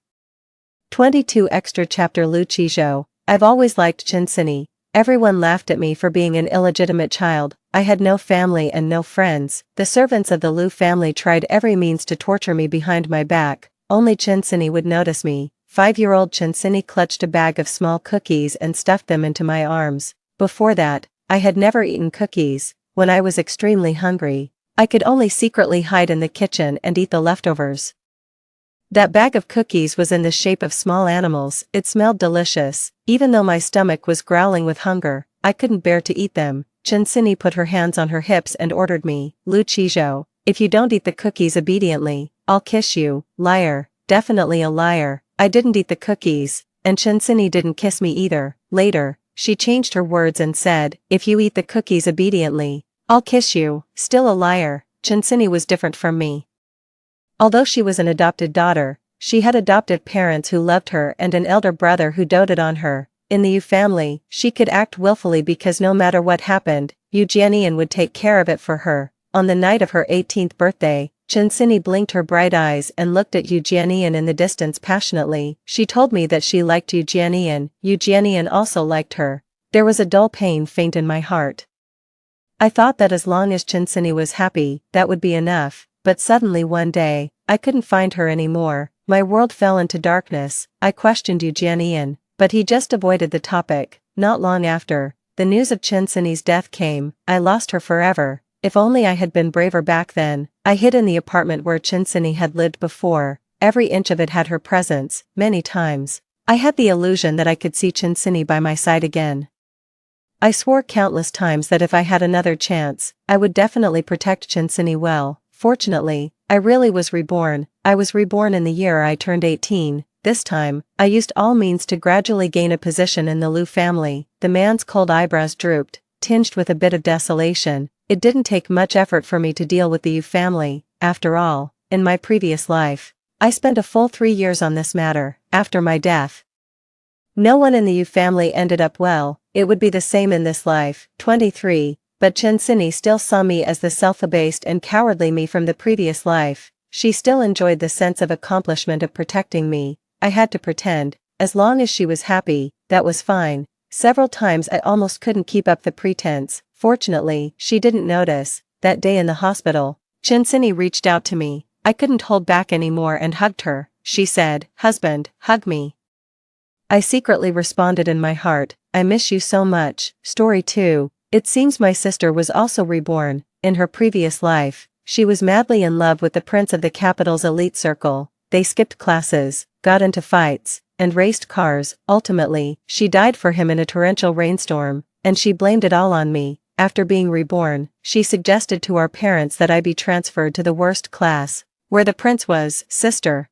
22 Extra Chapter Lucijo. I've always liked Chinsini. Everyone laughed at me for being an illegitimate child. I had no family and no friends. The servants of the Lu family tried every means to torture me behind my back. Only Chinsini would notice me. 5-year-old Chinsini clutched a bag of small cookies and stuffed them into my arms. Before that, I had never eaten cookies. When I was extremely hungry, I could only secretly hide in the kitchen and eat the leftovers. That bag of cookies was in the shape of small animals. It smelled delicious. Even though my stomach was growling with hunger, I couldn't bear to eat them. Chinsini put her hands on her hips and ordered me. "Lucijo, if you don't eat the cookies obediently, I'll kiss you." Liar. Definitely a liar. I didn't eat the cookies, and Chinsini didn't kiss me either. Later, she changed her words and said, "If you eat the cookies obediently, I'll kiss you." Still a liar. Chinsini was different from me. Although she was an adopted daughter, she had adoptive parents who loved her and an elder brother who doted on her. In the Yu family, she could act willfully because no matter what happened, Yu Jianian would take care of it for her. On the night of her 18th birthday, Chensini blinked her bright eyes and looked at Yu Jianian in the distance passionately. She told me that she liked Yu Jianian. Yu Jianian also liked her. There was a dull pain faint in my heart. I thought that as long as Chensini was happy, that would be enough, but suddenly one day, I couldn't find her anymore. My world fell into darkness. I questioned Yu Jianian, but he just avoided the topic. Not long after, the news of Chensini's death came. I lost her forever. If only I had been braver back then. I hid in the apartment where Chensini had lived before. Every inch of it had her presence. Many times, I had the illusion that I could see Chensini by my side again. I swore countless times that if I had another chance, I would definitely protect Chensini well. Fortunately, I really was reborn. I was reborn in the year I turned 18. This time, I used all means to gradually gain a position in the Liu family. The man's cold eyebrows drooped, tinged with a bit of desolation. It didn't take much effort for me to deal with the Yu family. After all, in my previous life, I spent a full 3 years on this matter. After my death, no one in the Yu family ended up well. It would be the same in this life. 23. But Chensini still saw me as the self-abased and cowardly me from the previous life. She still enjoyed the sense of accomplishment of protecting me. I had to pretend. As long as she was happy, that was fine. Several times I almost couldn't keep up the pretense. Fortunately, she didn't notice. That day in the hospital, Chensini reached out to me. I couldn't hold back anymore and hugged her. She said, "Husband, hug me." I secretly responded in my heart, "I miss you so much." Story 2. It seems my sister was also reborn. In her previous life, she was madly in love with the prince of the capital's elite circle. They skipped classes, got into fights, and raced cars. Ultimately, she died for him in a torrential rainstorm, and she blamed it all on me. After being reborn, she suggested to our parents that I be transferred to the worst class, where the prince was. Sister,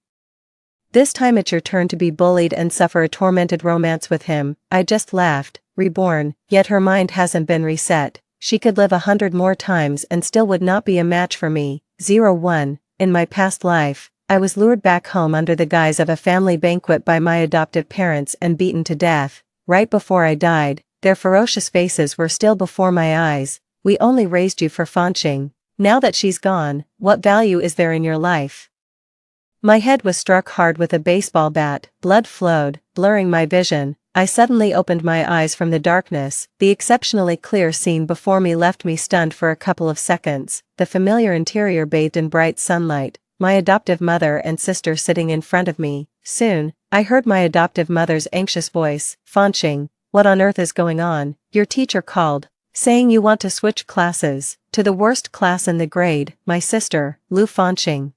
this time it's your turn to be bullied and suffer a tormented romance with him. I just laughed. Reborn, yet her mind hasn't been reset. She could live 100 more times and still would not be a match for me. 01. In my past life, I was lured back home under the guise of a family banquet by my adoptive parents and beaten to death. Right before I died, their ferocious faces were still before my eyes. "We only raised you for Fanqing. Now that she's gone, what value is there in your life?" My head was struck hard with a baseball bat. Blood flowed, blurring my vision. I suddenly opened my eyes from the darkness. The exceptionally clear scene before me left me stunned for a couple of seconds. The familiar interior bathed in bright sunlight. My adoptive mother and sister sitting in front of me. Soon, I heard my adoptive mother's anxious voice. "Fanqing, what on earth is going on? Your teacher called, saying you want to switch classes, to the worst class in the grade." My sister, Lu Fanqing,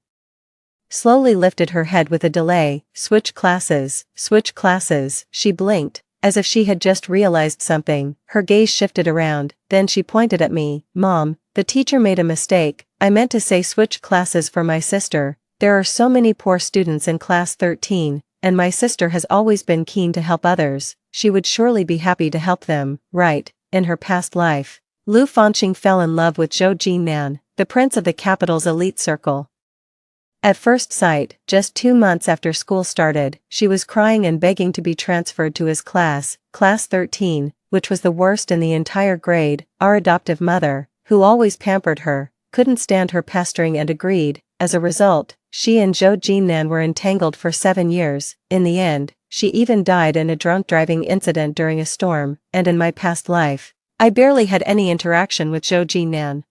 slowly lifted her head with a delay. Switch classes, switch classes." She blinked, as if she had just realized something. Her gaze shifted around, then she pointed at me. "Mom, the teacher made a mistake. I meant to say switch classes for my sister. There are so many poor students in class 13, and my sister has always been keen to help others. She would surely be happy to help them, right?" In her past life, Lu Fanqing fell in love with Zhou Jinnan, the prince of the capital's elite circle. At first sight, just 2 months after school started, she was crying and begging to be transferred to his class, class 13, which was the worst in the entire grade. Our adoptive mother, who always pampered her, couldn't stand her pestering and agreed. As a result, she and Zhou Jinnan were entangled for 7 years. In the end, she even died in a drunk driving incident during a storm. And in my past life, I barely had any interaction with Zhou Jinnan,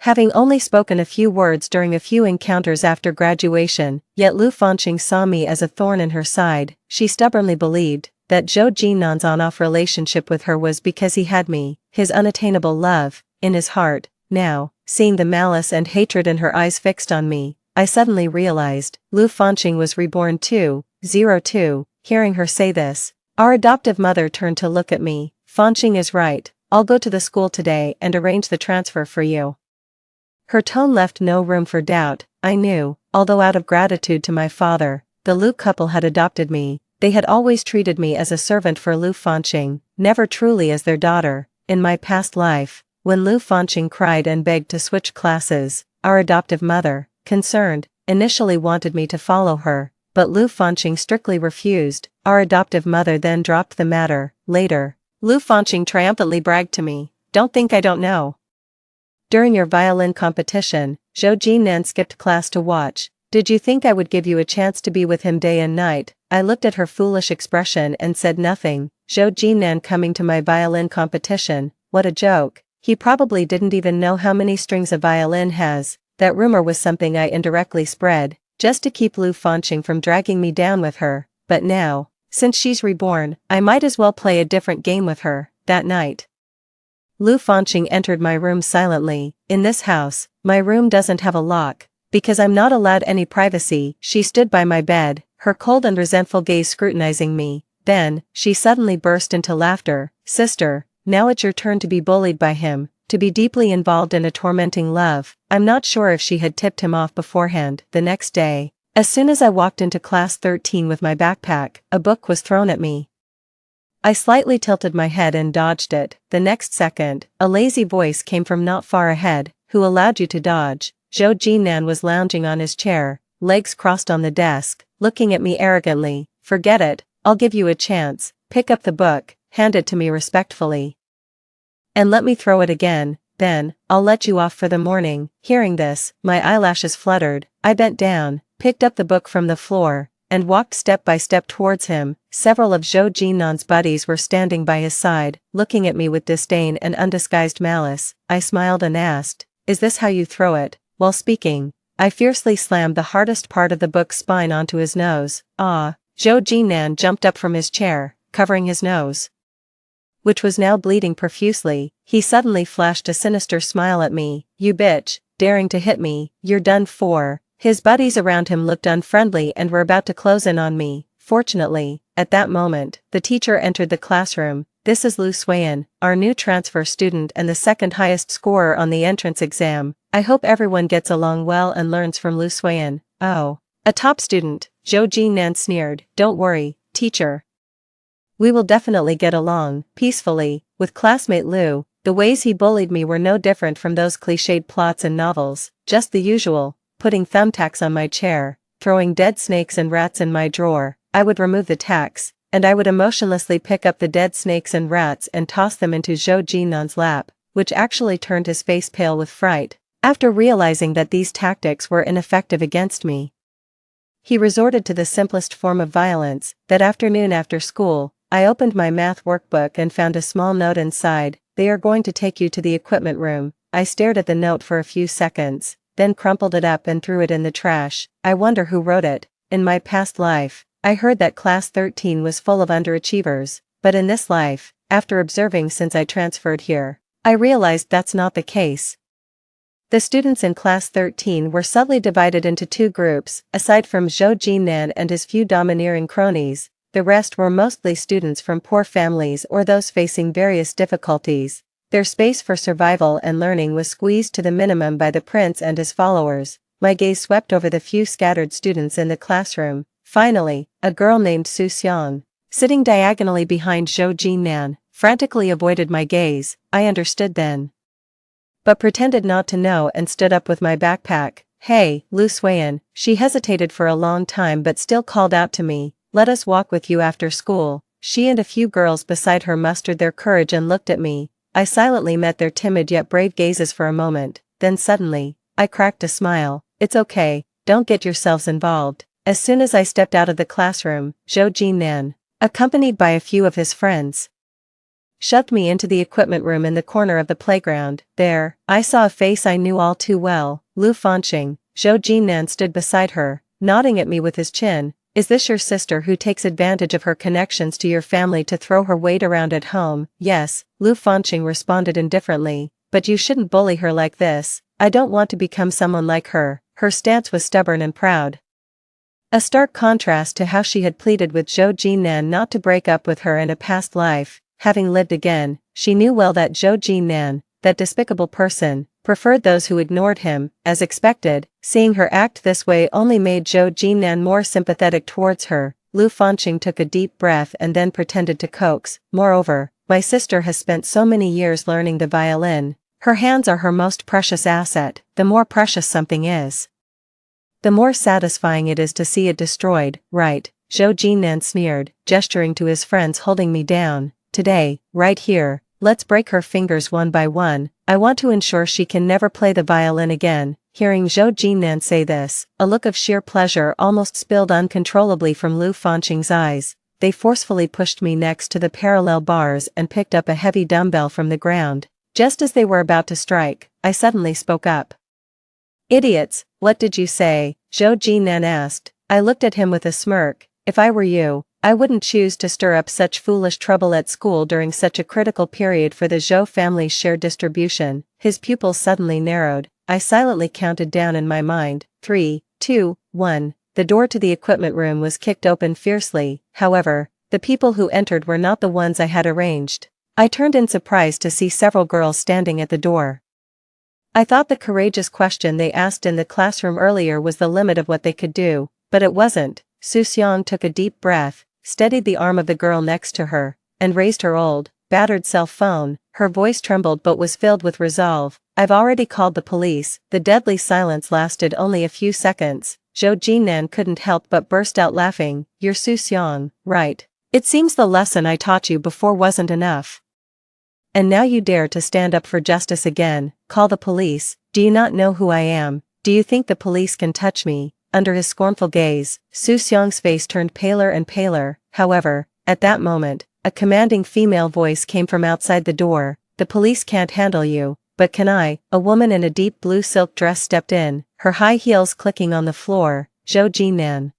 having only spoken a few words during a few encounters after graduation. Yet Lu Fanqing saw me as a thorn in her side. She stubbornly believed that Zhou Jinnan's on-off relationship with her was because he had me, his unattainable love, in his heart. Now, seeing the malice and hatred in her eyes fixed on me, I suddenly realized Lu Fanqing was reborn too. 02. Hearing her say this, our adoptive mother turned to look at me. "Fanqing is right. I'll go to the school today and arrange the transfer for you." Her tone left no room for doubt. I knew, although out of gratitude to my father, the Lu couple had adopted me, they had always treated me as a servant for Lu Fanqing, never truly as their daughter. In my past life, when Lu Fanqing cried and begged to switch classes, our adoptive mother, concerned, initially wanted me to follow her, but Lu Fanqing strictly refused. Our adoptive mother then dropped the matter. Later, Lu Fanqing triumphantly bragged to me, "Don't think I don't know. During your violin competition, Zhou Jinnan skipped class to watch. Did you think I would give you a chance to be with him day and night?" I looked at her foolish expression and said nothing. Zhou Jinnan coming to my violin competition, what a joke. He probably didn't even know how many strings a violin has. That rumor was something I indirectly spread, just to keep Lu Fanqing from dragging me down with her. But now, since she's reborn, I might as well play a different game with her. That night, Lu Fanqing entered my room silently. In this house, my room doesn't have a lock, because I'm not allowed any privacy. She stood by my bed, her cold and resentful gaze scrutinizing me. Then, she suddenly burst into laughter. "Sister, now it's your turn to be bullied by him, to be deeply involved in a tormenting love." I'm not sure if she had tipped him off beforehand. The next day, as soon as I walked into class 13 with my backpack, a book was thrown at me. I slightly tilted my head and dodged it. The next second, a lazy voice came from not far ahead. "Who allowed you to dodge?" Zhou Jinnan was lounging on his chair, legs crossed on the desk, looking at me arrogantly. "Forget it, I'll give you a chance. Pick up the book, hand it to me respectfully, and let me throw it again, then I'll let you off for the morning." Hearing this, my eyelashes fluttered. I bent down, picked up the book from the floor, and walked step by step towards him. Several of Zhou Jinnan's buddies were standing by his side, looking at me with disdain and undisguised malice. I smiled and asked, "Is this how you throw it?" While speaking, I fiercely slammed the hardest part of the book's spine onto his nose. "Ah!" Zhou Jinnan jumped up from his chair, covering his nose, which was now bleeding profusely. He suddenly flashed a sinister smile at me. "You bitch, daring to hit me, you're done for." His buddies around him looked unfriendly and were about to close in on me. Fortunately, at that moment, the teacher entered the classroom. "This is Lu Suiyan, our new transfer student and the second highest scorer on the entrance exam. I hope everyone gets along well and learns from Lu Suiyan." "Oh, a top student," Zhou Jinnan sneered. "Don't worry, teacher. We will definitely get along peacefully with classmate Lu." The ways he bullied me were no different from those cliched plots in novels, just the usual. Putting thumbtacks on my chair, throwing dead snakes and rats in my drawer. I would remove the tacks, and I would emotionlessly pick up the dead snakes and rats and toss them into Zhou Jinnan's lap, which actually turned his face pale with fright. After realizing that these tactics were ineffective against me, he resorted to the simplest form of violence. That afternoon after school, I opened my math workbook and found a small note inside. "They are going to take you to the equipment room." I stared at the note for a few seconds, then crumpled it up and threw it in the trash. I wonder who wrote it. In my past life, I heard that class 13 was full of underachievers, but in this life, after observing since I transferred here, I realized that's not the case. The students in class 13 were subtly divided into two groups. Aside from Zhou Jinnan and his few domineering cronies, the rest were mostly students from poor families or those facing various difficulties. Their space for survival and learning was squeezed to the minimum by the prince and his followers. My gaze swept over the few scattered students in the classroom. Finally, a girl named Su Xiang, sitting diagonally behind Zhou Jinnan, frantically avoided my gaze. I understood then, but pretended not to know and stood up with my backpack. "Hey, Lu Suiyan." She hesitated for a long time but still called out to me, "Let us walk with you after school." She and a few girls beside her mustered their courage and looked at me. I silently met their timid yet brave gazes for a moment, then suddenly, I cracked a smile. "It's okay, don't get yourselves involved." As soon as I stepped out of the classroom, Zhou Jinnan, accompanied by a few of his friends, shoved me into the equipment room in the corner of the playground. There, I saw a face I knew all too well, Lu Fanqing. Zhou Jinnan stood beside her, nodding at me with his chin. "Is this your sister who takes advantage of her connections to your family to throw her weight around at home?" "Yes," Lu Fanqing responded indifferently, "but you shouldn't bully her like this. I don't want to become someone like her." Her stance was stubborn and proud, a stark contrast to how she had pleaded with Zhou Jinnan not to break up with her in a past life. Having lived again, she knew well that Zhou Jinnan, that despicable person, preferred those who ignored him. As expected, seeing her act this way only made Zhou Jinnan more sympathetic towards her. Lu Fanqing took a deep breath and then pretended to coax. "Moreover, my sister has spent so many years learning the violin. Her hands are her most precious asset. The more precious something is, the more satisfying it is to see it destroyed, right? Zhou Jinnan sneered, gesturing to his friends holding me down. Today, right here, let's break her fingers one by one. I want to ensure she can never play the violin again. Hearing Zhou Jinnan say this, a look of sheer pleasure almost spilled uncontrollably from Lu Fanqing's eyes. They forcefully pushed me next to the parallel bars and picked up a heavy dumbbell from the ground. Just as they were about to strike, I suddenly spoke up. "Idiots, what did you say?" Zhou Jinnan asked. I looked at him with a smirk. If I were you, I wouldn't choose to stir up such foolish trouble at school during such a critical period for the Zhou family's shared distribution. His pupils suddenly narrowed. I silently counted down in my mind. 3, 2, 1. The door to the equipment room was kicked open fiercely. However, the people who entered were not the ones I had arranged. I turned in surprise to see several girls standing at the door. I thought the courageous question they asked in the classroom earlier was the limit of what they could do, but it wasn't. Su Xiang took a deep breath, steadied the arm of the girl next to her, and raised her old, battered cell phone. Her voice trembled but was filled with resolve. "I've already called the police." The deadly silence lasted only a few seconds. Zhou Jinnan couldn't help but burst out laughing. "You're Su Xiang, right? It seems the lesson I taught you before wasn't enough. And now you dare to stand up for justice again. Call the police. Do you not know who I am? Do you think the police can touch me?" Under his scornful gaze, Su Xiang's face turned paler and paler. However, at that moment, a commanding female voice came from outside the door. "The police can't handle you, but can I?" A woman in a deep blue silk dress stepped in, her high heels clicking on the floor. "Zhou Jinnan,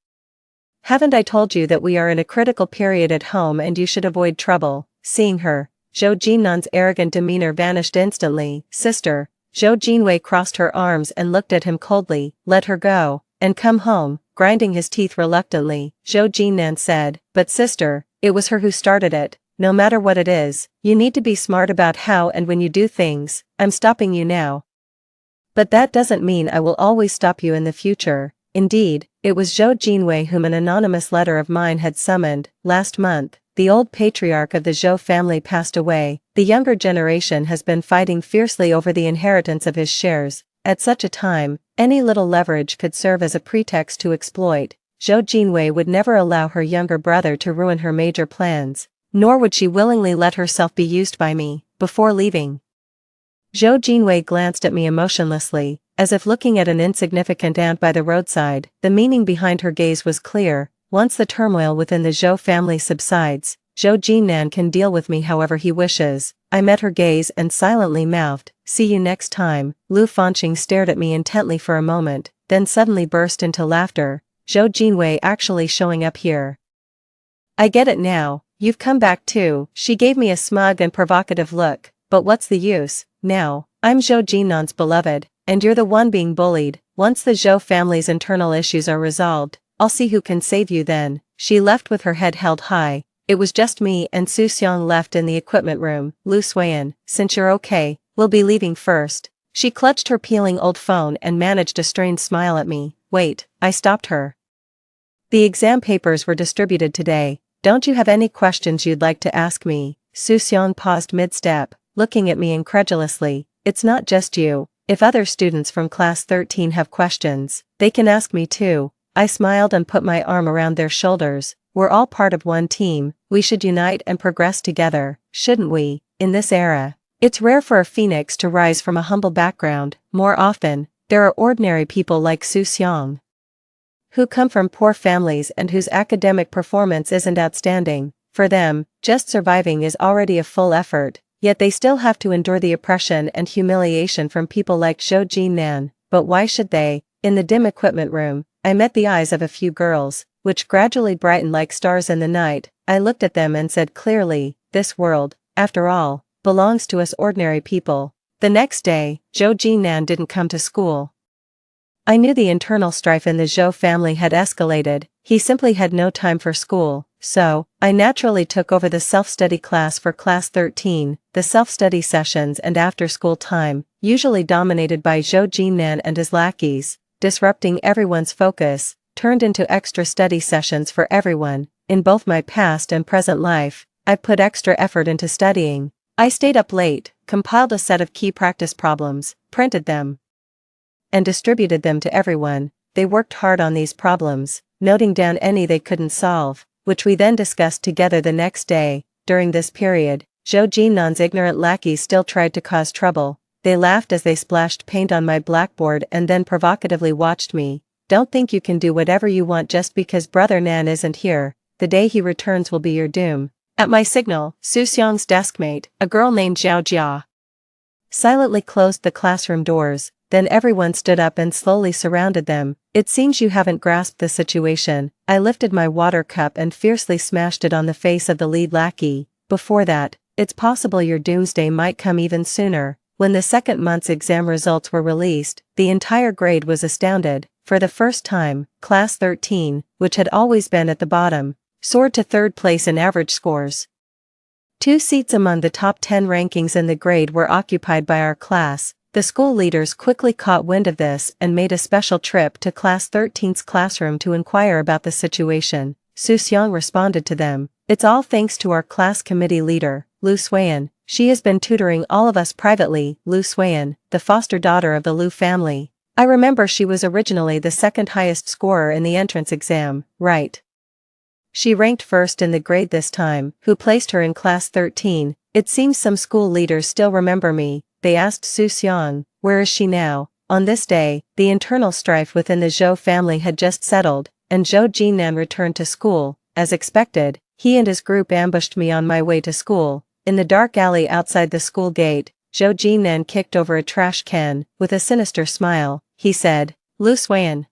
haven't I told you that we are in a critical period at home and you should avoid trouble?" Seeing her, Zhou Jinnan's arrogant demeanor vanished instantly. "Sister." Zhou Jinwei crossed her arms and looked at him coldly. "Let her go, and come home." Grinding his teeth reluctantly, Zhou Jinnan said, "But sister, it was her who started it. No matter what it is, you need to be smart about how and when you do things. I'm stopping you now. But that doesn't mean I will always stop you in the future." Indeed, it was Zhou Jinwei whom an anonymous letter of mine had summoned. Last month, the old patriarch of the Zhou family passed away. The younger generation has been fighting fiercely over the inheritance of his shares. At such a time, any little leverage could serve as a pretext to exploit. Zhou Jinwei would never allow her younger brother to ruin her major plans, nor would she willingly let herself be used by me. Before leaving, Zhou Jinwei glanced at me emotionlessly, as if looking at an insignificant ant by the roadside. The meaning behind her gaze was clear. Once the turmoil within the Zhou family subsides, Zhou Jinnan can deal with me however he wishes. I met her gaze and silently mouthed, "See you next time." Lu Fanqing stared at me intently for a moment, then suddenly burst into laughter. "Zhou Jinwei actually showing up here. I get it now, you've come back too." She gave me a smug and provocative look. "But what's the use? Now, I'm Zhou Jinnan's beloved, and you're the one being bullied. Once the Zhou family's internal issues are resolved, I'll see who can save you then." She left with her head held high. It was just me and Su Xiang left in the equipment room. "Lu Suiyan, since you're okay, we'll be leaving first." She clutched her peeling old phone and managed a strained smile at me. "Wait," I stopped her. "The exam papers were distributed today. Don't you have any questions you'd like to ask me?" Su Xiang paused mid-step, looking at me incredulously. "It's not just you. If other students from class 13 have questions, they can ask me too." I smiled and put my arm around their shoulders. "We're all part of one team. We should unite and progress together, shouldn't we? In this era, it's rare for a phoenix to rise from a humble background. More often, there are ordinary people like Su Xiang, who come from poor families and whose academic performance isn't outstanding. For them, just surviving is already a full effort, yet they still have to endure the oppression and humiliation from people like Zhou Jinnan. But why should they?" In the dim equipment room, I met the eyes of a few girls, which gradually brightened like stars in the night. I looked at them and said clearly, "This world, after all, belongs to us ordinary people." The next day, Zhou Jinnan didn't come to school. I knew the internal strife in the Zhou family had escalated. He simply had no time for school, so I naturally took over the self-study class for class 13. The self-study sessions and after-school time, usually dominated by Zhou Jinnan and his lackeys, disrupting everyone's focus, turned into extra study sessions for everyone. In both my past and present life, I've put extra effort into studying. I stayed up late, compiled a set of key practice problems, printed them, and distributed them to everyone. they worked hard on these problems, noting down any they couldn't solve, which we then discussed together the next day. During this period, Zhou Jinnan's ignorant lackeys still tried to cause trouble. They laughed as they splashed paint on my blackboard and then provocatively watched me. Don't think you can do whatever you want just because Brother Nan isn't here. The day he returns will be your doom. At my signal, Su Xiang's deskmate, a girl named Zhao Jia, silently closed the classroom doors. Then everyone stood up and slowly surrounded them. It seems you haven't grasped the situation. I lifted my water cup and fiercely smashed it on the face of the lead lackey. Before that, it's possible your doomsday might come even sooner. When the second month's exam results were released, the entire grade was astounded. For the first time, Class 13, which had always been at the bottom, soared to third place in average scores. 2 seats among the top 10 rankings in the grade were occupied by our class. The school leaders quickly caught wind of this and made a special trip to Class 13's classroom to inquire about the situation. Su Xiang responded to them. It's all thanks to our class committee leader, Lu Suiyan. She has been tutoring all of us privately. Lu Suiyan, the foster daughter of the Lu family. I remember she was originally the second highest scorer in the entrance exam, right? She ranked first in the grade this time. Who placed her in Class 13? It seems some school leaders still remember me. They asked Su Xiang, where is she now? On this day, the internal strife within the Zhou family had just settled, and Zhou Jinnan returned to school. As expected, he and his group ambushed me on my way to school. In the dark alley outside the school gate, Zhou Jinnan kicked over a trash can. With a sinister smile, he said, Lu Suiyan,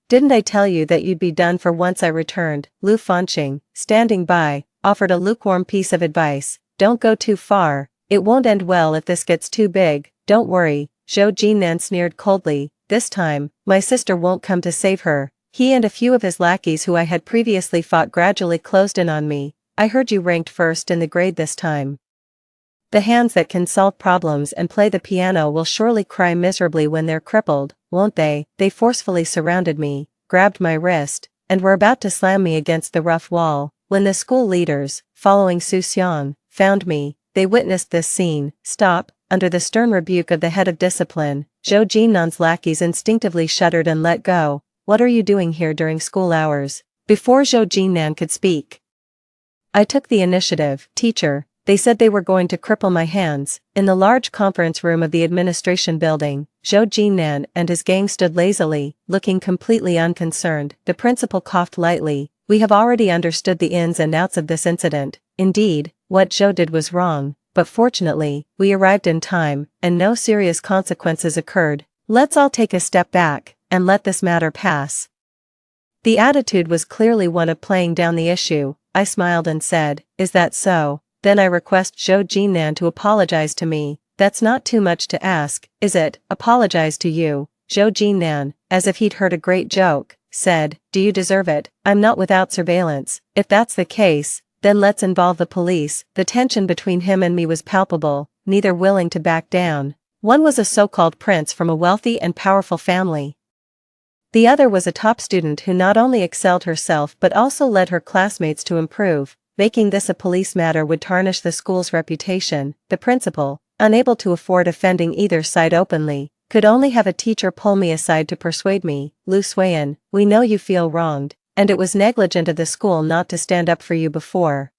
didn't I tell you that you'd be done for once I returned? Lu Fanqing, standing by, offered a lukewarm piece of advice. Don't go too far. It won't end well if this gets too big. Don't worry, Zhou Jinnan sneered coldly. This time, my sister won't come to save her. He and a few of his lackeys who I had previously fought gradually closed in on me. I heard you ranked first in the grade this time. The hands that can solve problems and play the piano will surely cry miserably when they're crippled, won't they? They forcefully surrounded me, grabbed my wrist, and were about to slam me against the rough wall. When the school leaders, following Su Xiang, found me, they witnessed this scene. Stop! Under the stern rebuke of the head of discipline, Zhou Jinnan's lackeys instinctively shuddered and let go. What are you doing here during school hours? Before Zhou Jinnan could speak, I took the initiative. Teacher, they said they were going to cripple my hands. In the large conference room of the administration building, Zhou Jinnan and his gang stood lazily, looking completely unconcerned. The principal coughed lightly. We have already understood the ins and outs of this incident. Indeed, what Zhou did was wrong, but fortunately, we arrived in time, and no serious consequences occurred. Let's all take a step back, and let this matter pass. The attitude was clearly one of playing down the issue. I smiled and said, is that so? Then I request Zhou Jinnan to apologize to me. That's not too much to ask, is it? Apologize to you? Zhou Jinnan, as if he'd heard a great joke, said, do you deserve it? I'm not without surveillance. If that's the case, then let's involve the police. The tension between him and me was palpable, neither willing to back down. One was a so-called prince from a wealthy and powerful family. The other was a top student who not only excelled herself but also led her classmates to improve. Making this a police matter would tarnish the school's reputation. The principal, unable to afford offending either side openly, could only have a teacher pull me aside to persuade me. Lu Suiyan, we know you feel wronged, and it was negligent of the school not to stand up for you before.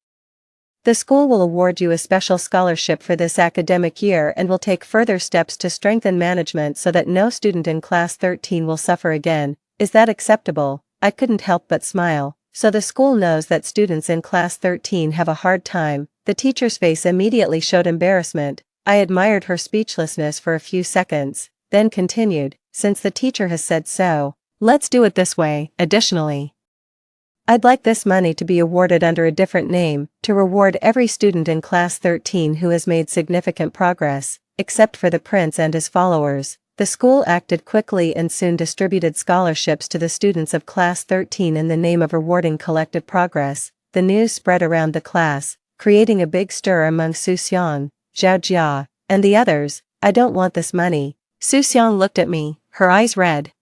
The school will award you a special scholarship for this academic year and will take further steps to strengthen management so that no student in Class 13 will suffer again. Is that acceptable? I couldn't help but smile. So the school knows that students in Class 13 have a hard time. The teacher's face immediately showed embarrassment. I admired her speechlessness for a few seconds, then continued, since the teacher has said so, let's do it this way. Additionally, I'd like this money to be awarded under a different name, to reward every student in Class 13 who has made significant progress, except for the prince and his followers. The school acted quickly and soon distributed scholarships to the students of Class 13 in the name of rewarding collective progress. The news spread around the class, creating a big stir among Su Xiang, Zhao Jia, and the others. I don't want this money. Su Xiang looked at me, her eyes red.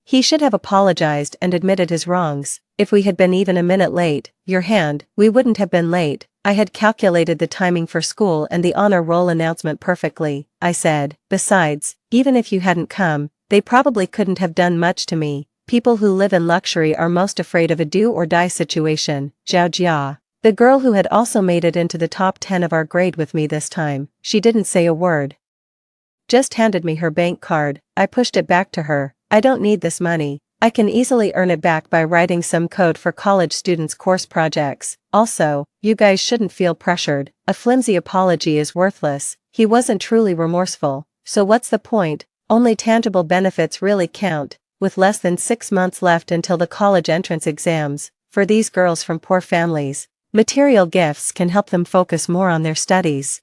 He should have apologized and admitted his wrongs. If we had been even a minute late, your hand, we wouldn't have been late. I had calculated the timing for school and the honor roll announcement perfectly, I said. Besides, even if you hadn't come, They probably couldn't have done much to me. People who live in luxury are most afraid of a do-or-die situation. Zhao Jia. The girl who had also made it into the top 10 of our grade with me this time, she didn't say a word. Just handed me her bank card. I pushed it back to her. I don't need this money. I can easily earn it back by writing some code for college students' course projects. Also, you guys shouldn't feel pressured. A flimsy apology is worthless. He wasn't truly remorseful. So what's the point? Only tangible benefits really count. With less than 6 months left until the college entrance exams, for these girls from poor families, material gifts can help them focus more on their studies.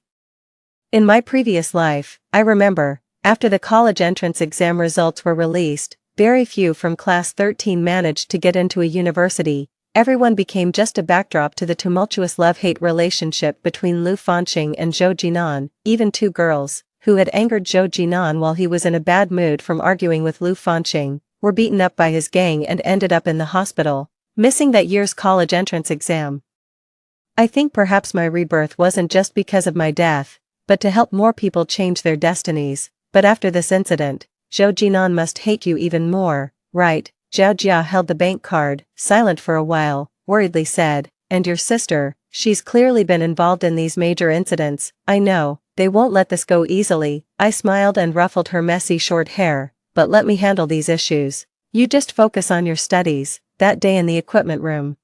In my previous life, I remember, after the college entrance exam results were released, very few from class 13 managed to get into a university. Everyone became just a backdrop to the tumultuous love-hate relationship between Lu Fanqing and Zhou Jinan. Even two girls, who had angered Zhou Jinan while he was in a bad mood from arguing with Lu Fanqing, were beaten up by his gang and ended up in the hospital, missing that year's college entrance exam. I think perhaps my rebirth wasn't just because of my death, but to help more people change their destinies. But after this incident, Zhou Jinan must hate you even more, right? Zhao Jia held the bank card, silent for a while, worriedly said, and your sister, she's clearly been involved in these major incidents. I know, they won't let this go easily. I smiled and ruffled her messy short hair, but let me handle these issues. You just focus on your studies. That day in the equipment room,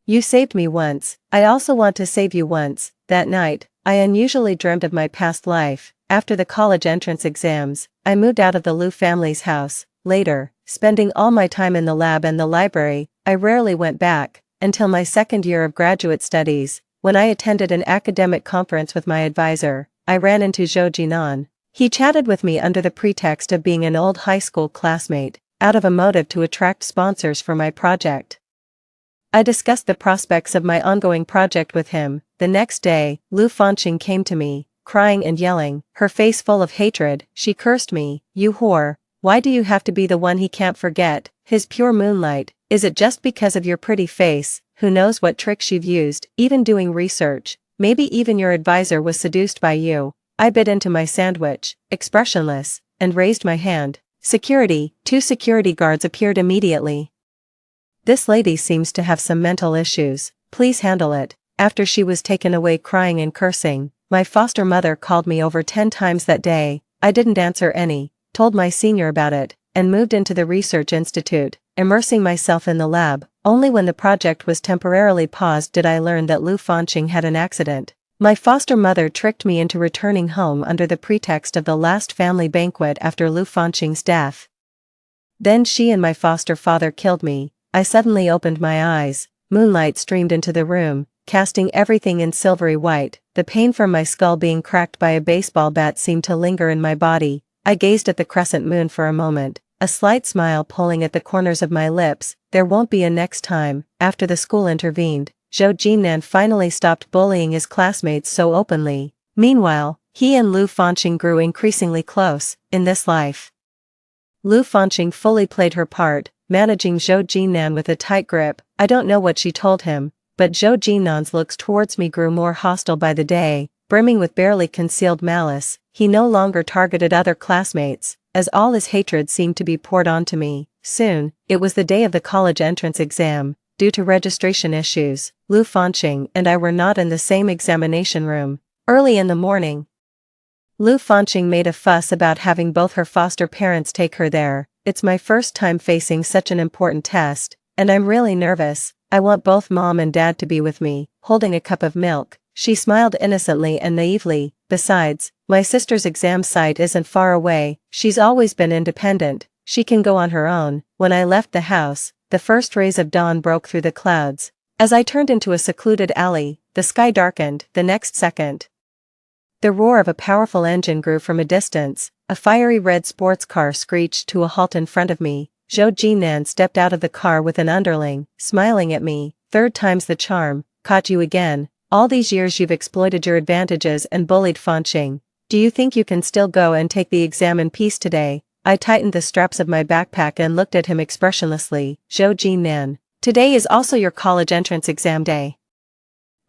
you saved me once. I also want to save you once. That night, I unusually dreamt of my past life. After the college entrance exams, I moved out of the Lu family's house. Later, spending all my time in the lab and the library, I rarely went back, until my second year of graduate studies, when I attended an academic conference with my advisor. I ran into Zhou Jinan. He chatted with me under the pretext of being an old high school classmate, out of a motive to attract sponsors for my project. I discussed the prospects of my ongoing project with him. The next day, Lu Fanqing came to me, crying and yelling, her face full of hatred. She cursed me. You whore, why do you have to be the one he can't forget? His pure moonlight. Is it just because of your pretty face? Who knows what tricks you've used, even doing research? Maybe even your advisor was seduced by you. I bit into my sandwich, expressionless, and raised my hand. Security. 2 security guards appeared immediately. This lady seems to have some mental issues. Please handle it. After she was taken away crying and cursing, my foster mother called me over 10 times that day. I didn't answer any, told my senior about it, and moved into the research institute, immersing myself in the lab. Only when the project was temporarily paused did I learn that Lu Fanqing had an accident. My foster mother tricked me into returning home under the pretext of the last family banquet after Lu Fanqing's death. Then she and my foster father killed me. I suddenly opened my eyes. Moonlight streamed into the room, casting everything in silvery white. The pain from my skull being cracked by a baseball bat seemed to linger in my body. I gazed at the crescent moon for a moment, a slight smile pulling at the corners of my lips. There won't be a next time. After the school intervened, Zhou Jinan finally stopped bullying his classmates so openly. Meanwhile, he and Lu Fanqing grew increasingly close. In this life, Lu Fanqing fully played her part, managing Zhou Jinan with a tight grip. I don't know what she told him, but Zhou Jinan's looks towards me grew more hostile by the day, brimming with barely concealed malice. He no longer targeted other classmates, as all his hatred seemed to be poured onto me. Soon, it was the day of the college entrance exam. Due to registration issues, Lu Fanqing and I were not in the same examination room. Early in the morning, Lu Fanqing made a fuss about having both her foster parents take her there. It's my first time facing such an important test, and I'm really nervous. I want both mom and dad to be with me. Holding a cup of milk, she smiled innocently and naively. Besides, my sister's exam site isn't far away. She's always been independent. She can go on her own. When I left the house, the first rays of dawn broke through the clouds. As I turned into a secluded alley, the sky darkened. The next second, the roar of a powerful engine grew from a distance. A fiery red sports car screeched to a halt in front of me. Zhou Jinan stepped out of the car with an underling, smiling at me. Third time's the charm. Caught you again. All these years you've exploited your advantages and bullied Fanqing. Do you think you can still go and take the exam in peace today? I tightened the straps of my backpack and looked at him expressionlessly. Zhou Jinan, today is also your college entrance exam day.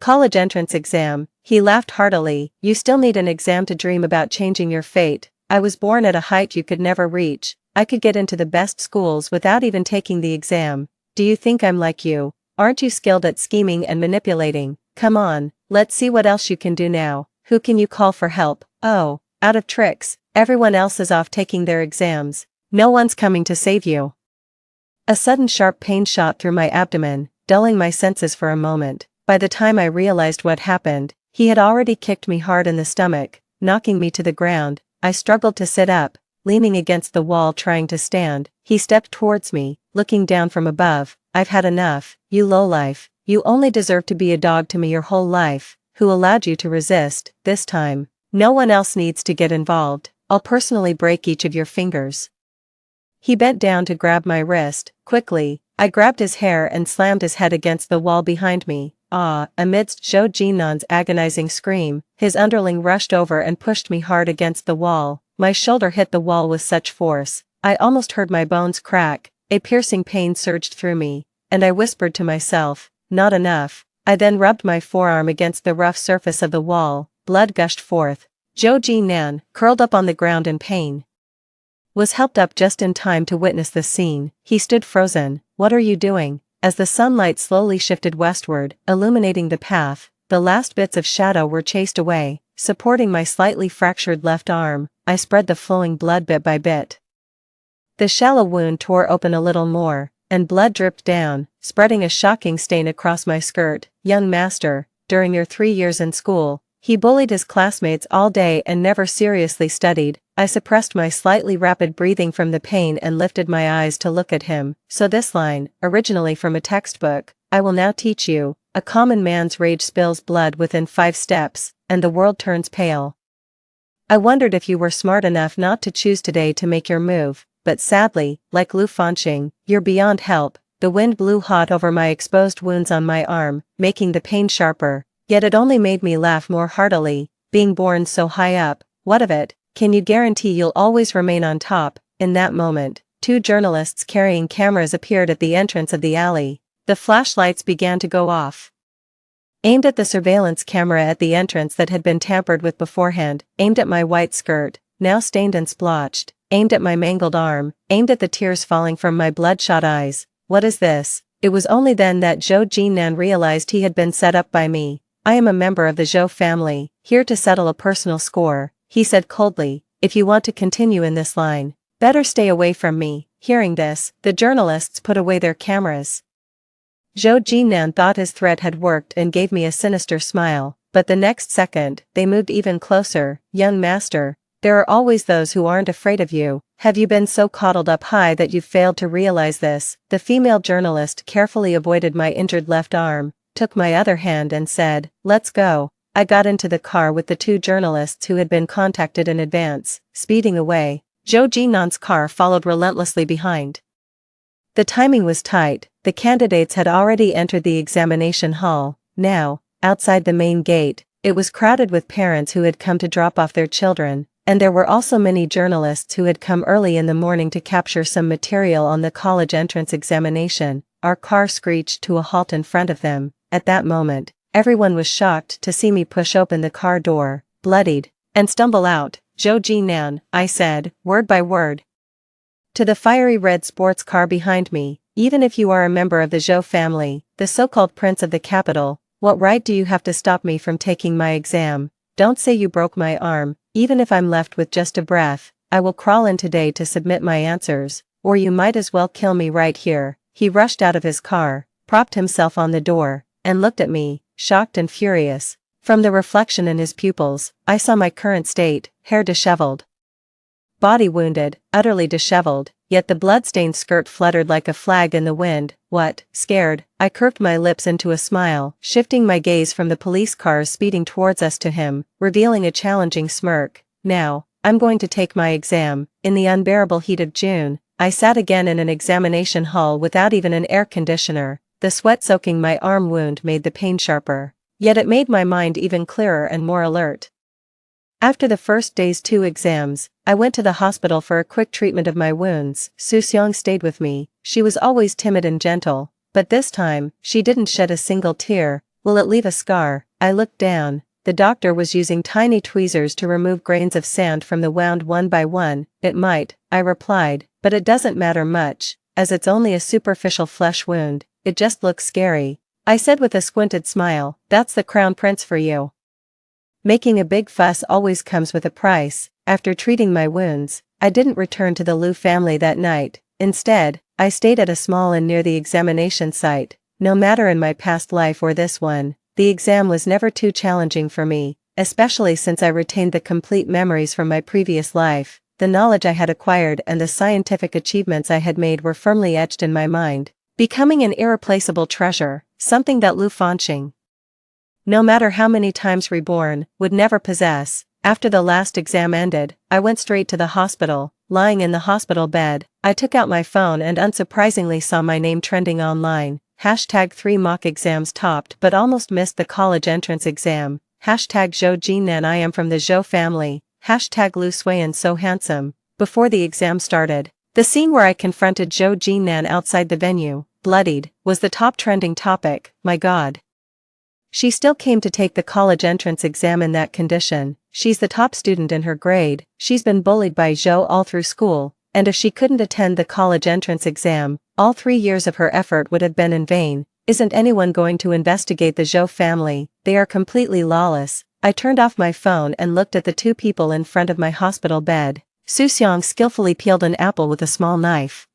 College entrance exam, he laughed heartily. You still need an exam to dream about changing your fate. I was born at a height you could never reach. I could get into the best schools without even taking the exam. Do you think I'm like you? Aren't you skilled at scheming and manipulating? Come on, let's see what else you can do now. Who can you call for help? Oh, out of tricks. Everyone else is off taking their exams. No one's coming to save you. A sudden sharp pain shot through my abdomen, dulling my senses for a moment. By the time I realized what happened, he had already kicked me hard in the stomach, knocking me to the ground. I struggled to sit up, leaning against the wall trying to stand. He stepped towards me, looking down from above. I've had enough, you lowlife. You only deserve to be a dog to me your whole life. Who allowed you to resist, this time? No one else needs to get involved. I'll personally break each of your fingers. He bent down to grab my wrist. Quickly, I grabbed his hair and slammed his head against the wall behind me. Amidst Zhou Jinnan's agonizing scream, his underling rushed over and pushed me hard against the wall. My shoulder hit the wall with such force, I almost heard my bones crack. A piercing pain surged through me, and I whispered to myself, not enough. I then rubbed my forearm against the rough surface of the wall. Blood gushed forth. Zhou Jinnan, curled up on the ground in pain, was helped up just in time to witness the scene. He stood frozen. What are you doing? As the sunlight slowly shifted westward, illuminating the path, the last bits of shadow were chased away. Supporting my slightly fractured left arm, I spread the flowing blood bit by bit. The shallow wound tore open a little more, and blood dripped down, spreading a shocking stain across my skirt. Young master, during your 3 years in school, he bullied his classmates all day and never seriously studied. I suppressed my slightly rapid breathing from the pain and lifted my eyes to look at him. So this line, originally from a textbook, I will now teach you. A common man's rage spills blood within 5 steps, and the world turns pale. I wondered if you were smart enough not to choose today to make your move, but sadly, like Lu Fanqing, you're beyond help. The wind blew hot over my exposed wounds on my arm, making the pain sharper, yet it only made me laugh more heartily. Being born so high up, what of it? Can you guarantee you'll always remain on top? In that moment, 2 journalists carrying cameras appeared at the entrance of the alley. The flashlights began to go off. Aimed at the surveillance camera at the entrance that had been tampered with beforehand, aimed at my white skirt, now stained and splotched, aimed at my mangled arm, aimed at the tears falling from my bloodshot eyes. What is this? It was only then that Zhou Jinnan realized he had been set up by me. I am a member of the Zhou family, here to settle a personal score, he said coldly. If you want to continue in this line, better stay away from me. Hearing this, the journalists put away their cameras. Zhou Jinnan thought his threat had worked and gave me a sinister smile, but the next second, they moved even closer. Young master, there are always those who aren't afraid of you. Have you been so coddled up high that you've failed to realize this? The female journalist carefully avoided my injured left arm, took my other hand and said, let's go. I got into the car with the 2 journalists who had been contacted in advance. Speeding away, Zhou Jinnan's car followed relentlessly behind. The timing was tight. The candidates had already entered the examination hall. Now, outside the main gate, it was crowded with parents who had come to drop off their children, and there were also many journalists who had come early in the morning to capture some material on the college entrance examination. Our car screeched to a halt in front of them. At that moment, everyone was shocked to see me push open the car door, bloodied, and stumble out. Zhou Jinnan, I said, word by word, to the fiery red sports car behind me. Even if you are a member of the Zhou family, the so-called prince of the capital, what right do you have to stop me from taking my exam? Don't say you broke my arm. Even if I'm left with just a breath, I will crawl in today to submit my answers, or you might as well kill me right here. He rushed out of his car, propped himself on the door, and looked at me, shocked and furious. From the reflection in his pupils, I saw my current state: hair disheveled, body wounded, utterly disheveled, yet the blood-stained skirt fluttered like a flag in the wind. What? Scared? I curved my lips into a smile, shifting my gaze from the police cars speeding towards us to him, revealing a challenging smirk. Now, I'm going to take my exam. In the unbearable heat of June, I sat again in an examination hall without even an air conditioner. The sweat soaking my arm wound made the pain sharper, yet it made my mind even clearer and more alert. After the first day's 2 exams, I went to the hospital for a quick treatment of my wounds. Su Xiong stayed with me. She was always timid and gentle, but this time, she didn't shed a single tear. Will it leave a scar? I looked down. The doctor was using tiny tweezers to remove grains of sand from the wound one by one. It might, I replied. but it doesn't matter much, as it's only a superficial flesh wound, it just looks scary. I said with a squinted smile, that's the crown prince for you. Making a big fuss always comes with a price. After treating my wounds, I didn't return to the Liu family that night. Instead, I stayed at a small inn near the examination site. No matter in my past life or this one, the exam was never too challenging for me, especially since I retained the complete memories from my previous life. The knowledge I had acquired and the scientific achievements I had made were firmly etched in my mind, becoming an irreplaceable treasure, something that Liu Fanqing, no matter how many times reborn, would never possess. After the last exam ended, I went straight to the hospital. Lying in the hospital bed, I took out my phone and unsurprisingly saw my name trending online. #3 mock exams topped but almost missed the college entrance exam. #Zhou Jinan I am from the Zhou family. #Lu Suiyan so handsome. Before the exam started, the scene where I confronted Zhou Jinan outside the venue, bloodied, was the top trending topic. My god. She still came to take the college entrance exam in that condition. She's the top student in her grade, she's been bullied by Zhou all through school, and if she couldn't attend the college entrance exam, all 3 years of her effort would have been in vain. Isn't anyone going to investigate the Zhou family? They are completely lawless. I turned off my phone and looked at the two people in front of my hospital bed. Su Xiang skillfully peeled an apple with a small knife.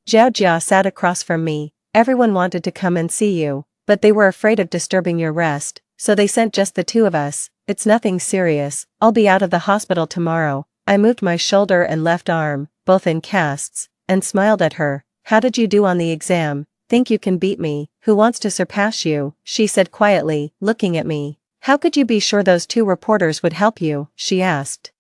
Zhao Jia sat across from me. Everyone wanted to come and see you, but they were afraid of disturbing your rest, so they sent just the two of us. It's nothing serious, I'll be out of the hospital tomorrow. I moved my shoulder and left arm, both in casts, and smiled at her. How did you do on the exam? Think you can beat me? Who wants to surpass you? She said quietly, looking at me. How could you be sure those two reporters would help you? She asked.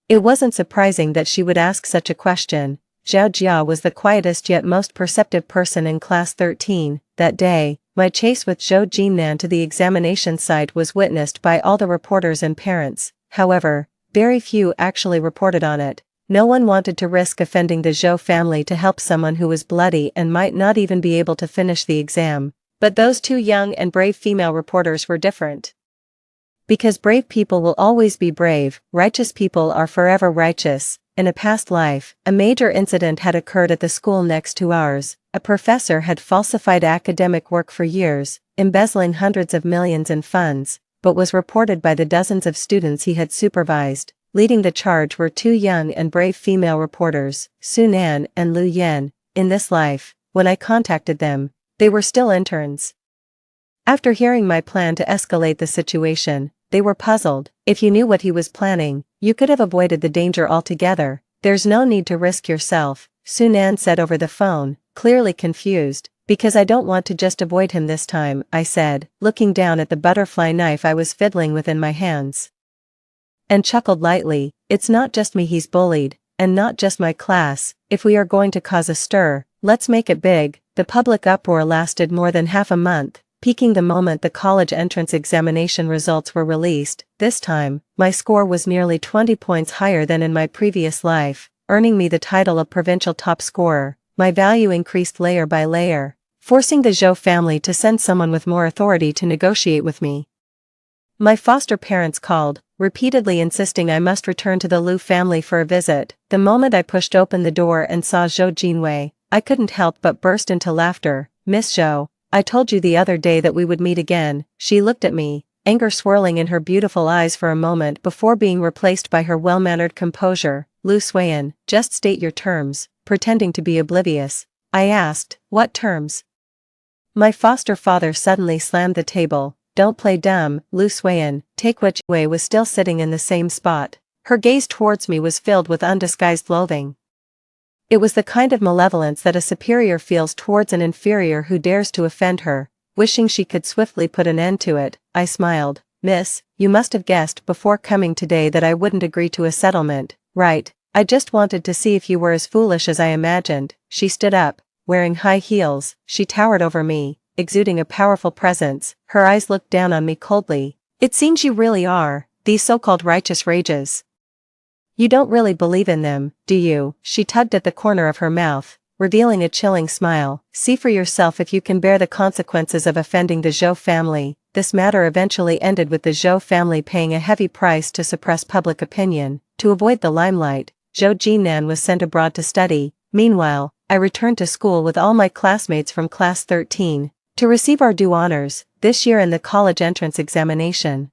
It wasn't surprising that she would ask such a question. Zhao Jia was the quietest yet most perceptive person in class 13. That day, my chase with Zhou Jinan to the examination site was witnessed by all the reporters and parents. However, very few actually reported on it. No one wanted to risk offending the Zhou family to help someone who was bloody and might not even be able to finish the exam. But those two young and brave female reporters were different. Because brave people will always be brave, righteous people are forever righteous. In a past life, a major incident had occurred at the school next to ours. A professor had falsified academic work for years, embezzling hundreds of millions in funds, but was reported by the dozens of students he had supervised. Leading the charge were two young and brave female reporters, Su Nan and Lu Yan. In this life, when I contacted them, they were still interns. After hearing my plan to escalate the situation, they were puzzled. If you knew what he was planning, you could have avoided the danger altogether. There's no need to risk yourself, Su Nan said over the phone, clearly confused. Because I don't want to just avoid him this time, I said, looking down at the butterfly knife I was fiddling with in my hands. And chuckled lightly. It's not just me he's bullied, and not just my class. If we are going to cause a stir, let's make it big. The public uproar lasted more than half a month, peaking the moment the college entrance examination results were released. This time, my score was nearly 20 points higher than in my previous life, earning me the title of provincial top scorer. My value increased layer by layer, forcing the Zhou family to send someone with more authority to negotiate with me. My foster parents called, repeatedly insisting I must return to the Liu family for a visit. The moment I pushed open the door and saw Zhou Jinwei, I couldn't help but burst into laughter. Miss Zhou, I told you the other day that we would meet again. She looked at me, anger swirling in her beautiful eyes for a moment before being replaced by her well-mannered composure. Lu Suiyan, just state your terms. Pretending to be oblivious, I asked, what terms? My foster father suddenly slammed the table. Don't play dumb, Lu Suiyan. Take what Wei was still sitting in the same spot. Her gaze towards me was filled with undisguised loathing. It was the kind of malevolence that a superior feels towards an inferior who dares to offend her. Wishing she could swiftly put an end to it, I smiled. Miss, you must have guessed before coming today that I wouldn't agree to a settlement, right? I just wanted to see if you were as foolish as I imagined. She stood up, wearing high heels. She towered over me, exuding a powerful presence. Her eyes looked down on me coldly. It seems you really are, these so-called righteous rages. You don't really believe in them, do you? She tugged at the corner of her mouth, revealing a chilling smile. See for yourself if you can bear the consequences of offending the Zhou family. This matter eventually ended with the Zhou family paying a heavy price to suppress public opinion. To avoid the limelight, Zhou Jinan was sent abroad to study. Meanwhile, I returned to school with all my classmates from class 13 to receive our due honors this year in the college entrance examination.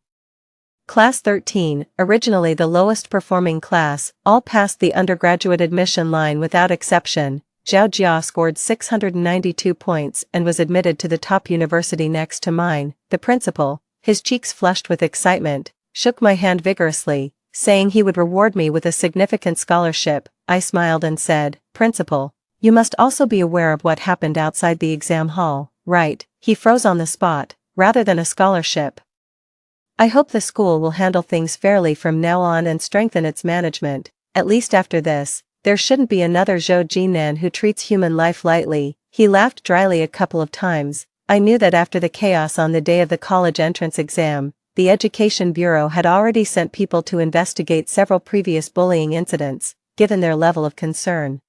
Class 13, originally the lowest performing class, all passed the undergraduate admission line without exception. Zhao Jia scored 692 points and was admitted to the top university next to mine. The principal, his cheeks flushed with excitement, shook my hand vigorously, saying he would reward me with a significant scholarship. I smiled and said, "Principal, you must also be aware of what happened outside the exam hall, right?" He froze on the spot. "Rather than a scholarship. I hope the school will handle things fairly from now on and strengthen its management. At least after this, there shouldn't be another Zhou Jinan who treats human life lightly." He laughed dryly a couple of times. I knew that after the chaos on the day of the college entrance exam, the Education Bureau had already sent people to investigate several previous bullying incidents, given their level of concern.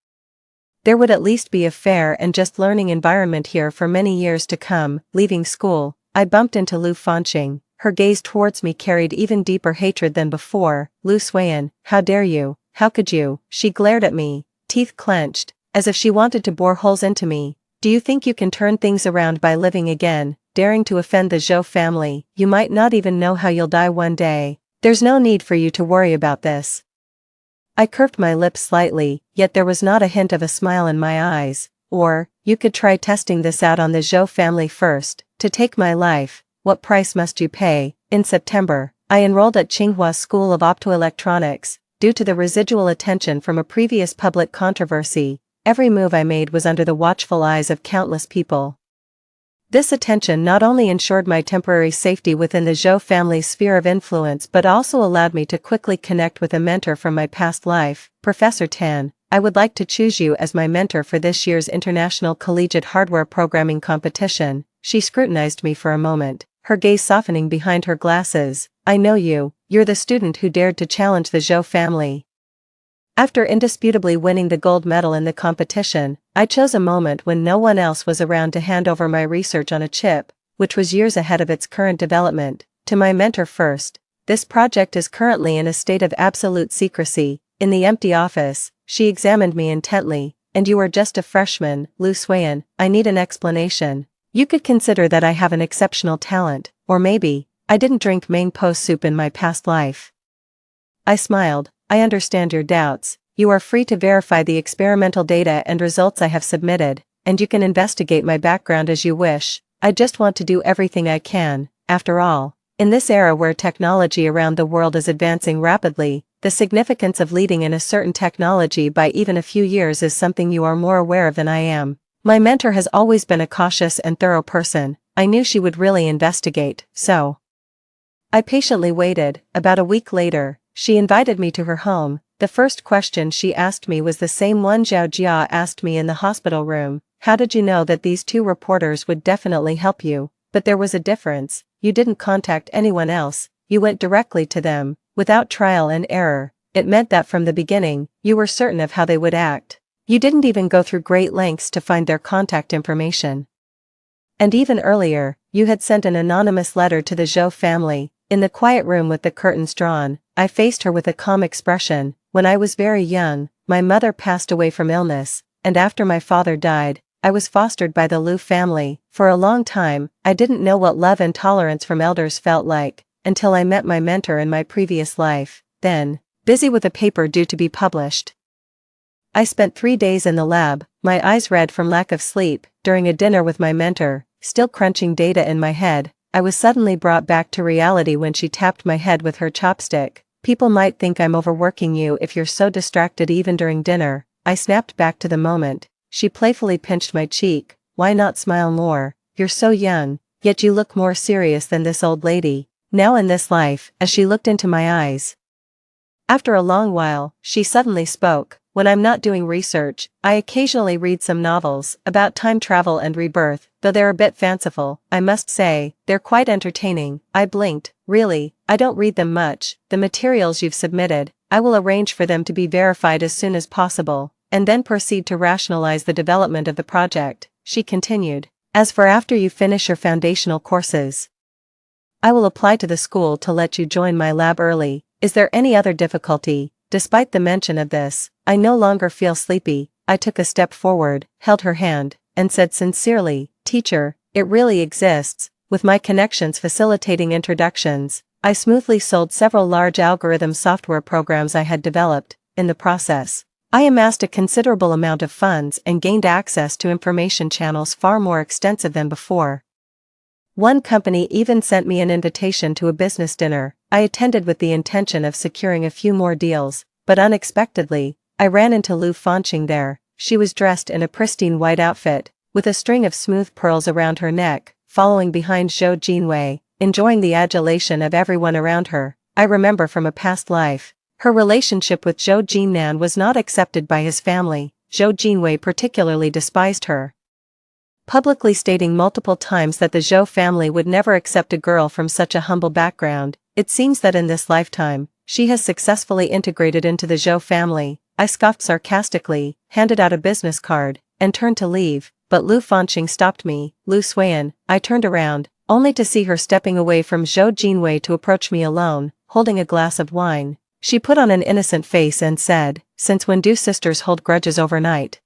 There would at least be a fair and just learning environment here for many years to come. Leaving school, I bumped into Lu Fanqing. Her gaze towards me carried even deeper hatred than before. "Lu Suiyan, how dare you? How could you?" She glared at me, teeth clenched, as if she wanted to bore holes into me. "Do you think you can turn things around by living again, daring to offend the Zhou family? You might not even know how you'll die one day. There's no need for you to worry about this." I curved my lips slightly, yet there was not a hint of a smile in my eyes. "Or, you could try testing this out on the Zhou family first. To take my life, what price must you pay?" In September, I enrolled at Tsinghua School of Optoelectronics. Due to the residual attention from a previous public controversy, every move I made was under the watchful eyes of countless people. This attention not only ensured my temporary safety within the Zhou family's sphere of influence but also allowed me to quickly connect with a mentor from my past life. "Professor Tan, I would like to choose you as my mentor for this year's International Collegiate Hardware Programming Competition." She scrutinized me for a moment, her gaze softening behind her glasses. "I know you, you're the student who dared to challenge the Zhou family. After indisputably winning the gold medal in the competition, I chose a moment when no one else was around to hand over my research on a chip, which was years ahead of its current development, to my mentor first. This project is currently in a state of absolute secrecy." In the empty office, she examined me intently. "And you are just a freshman, Lu Suiyan. I need an explanation. You could consider that I have an exceptional talent, or maybe, I didn't drink main post soup in my past life." I smiled. "I understand your doubts. You are free to verify the experimental data and results I have submitted, and you can investigate my background as you wish. I just want to do everything I can. After all, in this era where technology around the world is advancing rapidly, the significance of leading in a certain technology by even a few years is something you are more aware of than I am." My mentor has always been a cautious and thorough person. I knew she would really investigate, so I patiently waited. About a week later, she invited me to her home. The first question she asked me was the same one Zhao Jia asked me in the hospital room. "How did you know that these two reporters would definitely help you?" But there was a difference. You didn't contact anyone else, you went directly to them, without trial and error. It meant that from the beginning, you were certain of how they would act. You didn't even go through great lengths to find their contact information. And even earlier, you had sent an anonymous letter to the Zhou family. In the quiet room with the curtains drawn, I faced her with a calm expression. "When I was very young, my mother passed away from illness, and after my father died, I was fostered by the Lu family. For a long time, I didn't know what love and tolerance from elders felt like, until I met my mentor in my previous life. Then, busy with a paper due to be published, I spent 3 days in the lab, my eyes red from lack of sleep. During a dinner with my mentor, still crunching data in my head, I was suddenly brought back to reality when she tapped my head with her chopstick. "People might think I'm overworking you if you're so distracted even during dinner." I snapped back to the moment. She playfully pinched my cheek. "Why not smile more? You're so young, yet you look more serious than this old lady, now in this life." As she looked into my eyes, after a long while, she suddenly spoke. "When I'm not doing research, I occasionally read some novels about time travel and rebirth, though they're a bit fanciful. I must say, they're quite entertaining." I blinked. "Really, I don't read them much. The materials you've submitted, I will arrange for them to be verified as soon as possible, and then proceed to rationalize the development of the project," she continued. "As for after you finish your foundational courses, I will apply to the school to let you join my lab early. Is there any other difficulty?" despite the mention of this, I no longer feel sleepy. I took a step forward, held her hand, and said sincerely, "Teacher, it really exists." With my connections facilitating introductions, I smoothly sold several large algorithm software programs I had developed. In the process, I amassed a considerable amount of funds and gained access to information channels far more extensive than before. One company even sent me an invitation to a business dinner. I attended with the intention of securing a few more deals, but unexpectedly, I ran into Lu Fanqing there. She was dressed in a pristine white outfit, with a string of smooth pearls around her neck, following behind Zhou Jinwei, enjoying the adulation of everyone around her. I remember from a past life, her relationship with Zhou Jinnan was not accepted by his family. Zhou Jinwei particularly despised her, publicly stating multiple times that the Zhou family would never accept a girl from such a humble background. It seems that in this lifetime, she has successfully integrated into the Zhou family. I scoffed sarcastically, handed out a business card, and turned to leave, but Lu Fanqing stopped me. "Lu Suan." I turned around, only to see her stepping away from Zhou Jinwei to approach me alone, holding a glass of wine. She put on an innocent face and said, "Since when do sisters hold grudges overnight?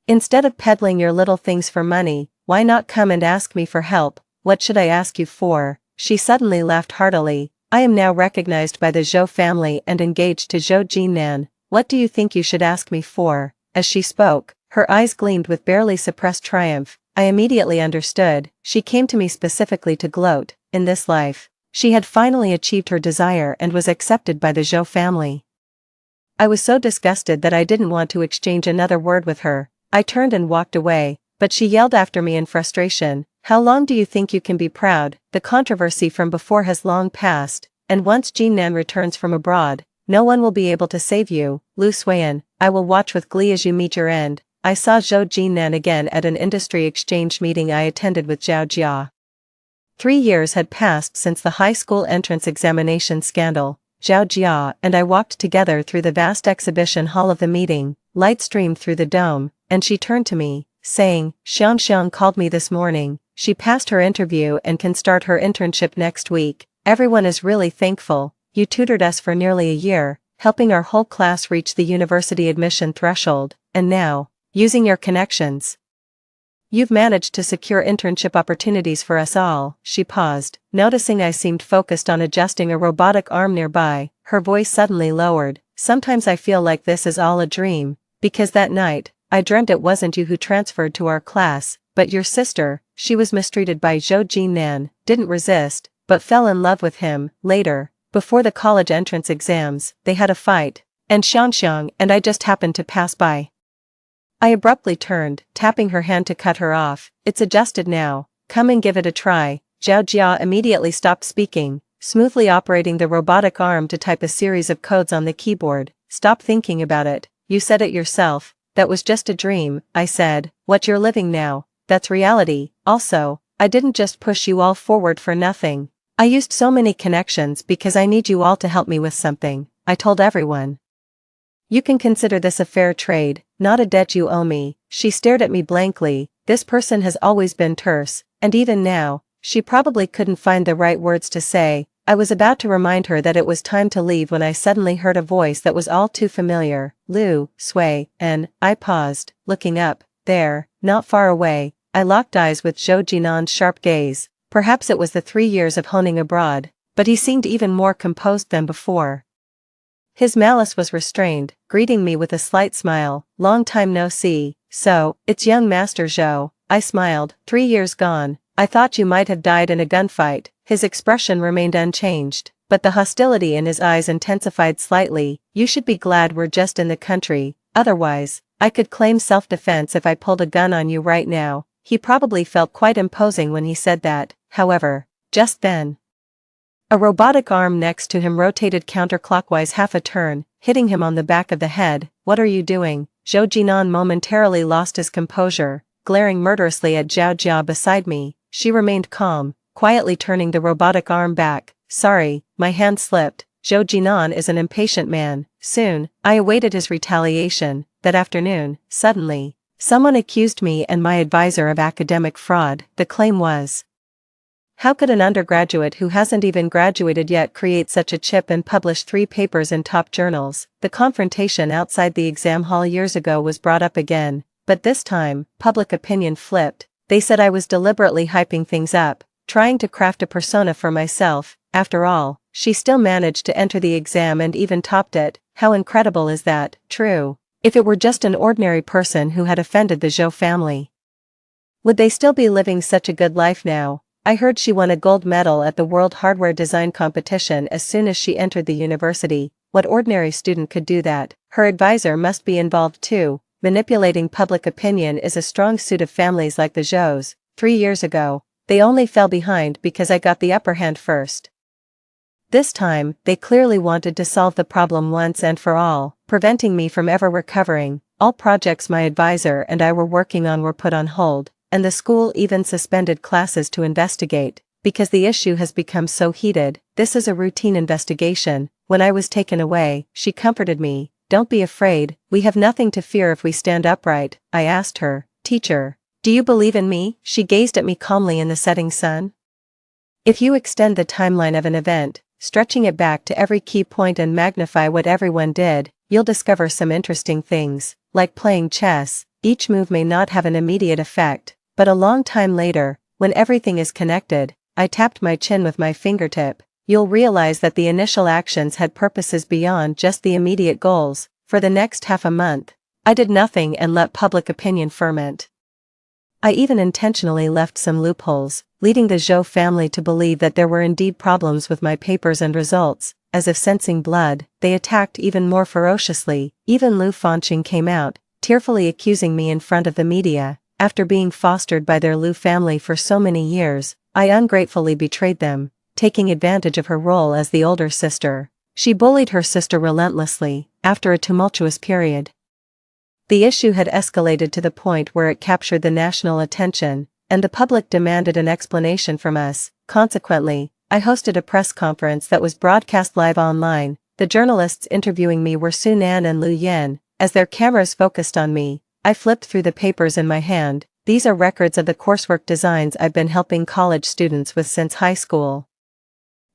Instead of peddling your little things for money, why not come and ask me for help?" "What should I ask you for?" She suddenly laughed heartily. "I am now recognized by the Zhou family and engaged to Zhou Jinnan. What do you think you should ask me for?" As she spoke, her eyes gleamed with barely suppressed triumph. I immediately understood. She came to me specifically to gloat. In this life, she had finally achieved her desire and was accepted by the Zhou family. I was so disgusted that I didn't want to exchange another word with her. I turned and walked away, but she yelled after me in frustration, "How long do you think you can be proud? The controversy from before has long passed, and once Jinnan returns from abroad, no one will be able to save you. Lu Suan, I will watch with glee as you meet your end." I saw Zhou Jinnan again at an industry exchange meeting I attended with Zhao Jia. 3 years had passed since the high school entrance examination scandal. Zhao Jia and I walked together through the vast exhibition hall of the meeting. Light streamed through the dome, and she turned to me, saying, "Xiang called me this morning. She passed her interview and can start her internship next week. Everyone is really thankful. You tutored us for nearly a year, helping our whole class reach the university admission threshold, and now, using your connections, you've managed to secure internship opportunities for us all." She paused, noticing I seemed focused on adjusting a robotic arm nearby. Her voice suddenly lowered. "Sometimes I feel like this is all a dream, because that night, I dreamt it wasn't you who transferred to our class, but your sister." She was mistreated by Zhou Jinnan, didn't resist, but fell in love with him. Later, before the college entrance exams, they had a fight, and Xiang and I just happened to pass by. I abruptly turned, tapping her hand to cut her off. "It's adjusted now. Come and give it a try." Zhao Jia immediately stopped speaking, smoothly operating the robotic arm to type a series of codes on the keyboard. "Stop thinking about it. You said it yourself. That was just a dream," I said. "What you're living now, that's reality." Also, I didn't just push you all forward for nothing. I used so many connections because I need you all to help me with something. I told everyone. You can consider this a fair trade, not a debt you owe me. She stared at me blankly. This person has always been terse, and even now, she probably couldn't find the right words to say. I was about to remind her that it was time to leave when I suddenly heard a voice that was all too familiar. "Lu Sui," and I paused, looking up. There, not far away, I locked eyes with Zhou Jinan's sharp gaze. Perhaps it was the 3 years of honing abroad, but he seemed even more composed than before. His malice was restrained, greeting me with a slight smile. "Long time no see. So, it's young Master Zhou." I smiled. 3 years gone. I thought you might have died in a gunfight." His expression remained unchanged, but the hostility in his eyes intensified slightly. "You should be glad we're just in the country, otherwise, I could claim self-defense if I pulled a gun on you right now." He probably felt quite imposing when he said that. However, just then, a robotic arm next to him rotated counterclockwise half a turn, hitting him on the back of the head. "What are you doing?" Zhou Jinan momentarily lost his composure, glaring murderously at Zhao Jia beside me. She remained calm, quietly turning the robotic arm back. "Sorry, my hand slipped." Zhou Jinan is an impatient man. Soon, I awaited his retaliation. That afternoon, suddenly, someone accused me and my advisor of academic fraud. The claim was How could an undergraduate who hasn't even graduated yet create such a chip and publish 3 papers in top journals? The confrontation outside the exam hall years ago was brought up again, but this time, public opinion flipped. They said I was deliberately hyping things up, trying to craft a persona for myself. After all, she still managed to enter the exam and even topped it. How incredible is that? True. If it were just an ordinary person who had offended the Zhou family, would they still be living such a good life now? I heard she won a gold medal at the World Hardware Design Competition as soon as she entered the university. What ordinary student could do that? Her advisor must be involved too. Manipulating public opinion is a strong suit of families like the Zhous. 3 years ago, they only fell behind because I got the upper hand first. This time, they clearly wanted to solve the problem once and for all, preventing me from ever recovering. All projects my advisor and I were working on were put on hold, and the school even suspended classes to investigate, because the issue has become so heated. This is a routine investigation. When I was taken away, she comforted me. Don't be afraid, we have nothing to fear if we stand upright. I asked her, teacher, do you believe in me? She gazed at me calmly in the setting sun. If you extend the timeline of an event, stretching it back to every key point and magnify what everyone did, you'll discover some interesting things. Like playing chess, each move may not have an immediate effect, but a long time later, when everything is connected, I tapped my chin with my fingertip, you'll realize that the initial actions had purposes beyond just the immediate goals. For the next half a month, I did nothing and let public opinion ferment. I even intentionally left some loopholes, leading the Zhou family to believe that there were indeed problems with my papers and results. As if sensing blood, they attacked even more ferociously. Even Lu Fanqing came out, tearfully accusing me in front of the media. After being fostered by their Lu family for so many years, I ungratefully betrayed them, taking advantage of her role as the older sister. She bullied her sister relentlessly. After a tumultuous period, the issue had escalated to the point where it captured the national attention, and the public demanded an explanation from us. Consequently, I hosted a press conference that was broadcast live online. The journalists interviewing me were Sun An and Lu Yan. As their cameras focused on me, I flipped through the papers in my hand. These are records of the coursework designs I've been helping college students with since high school.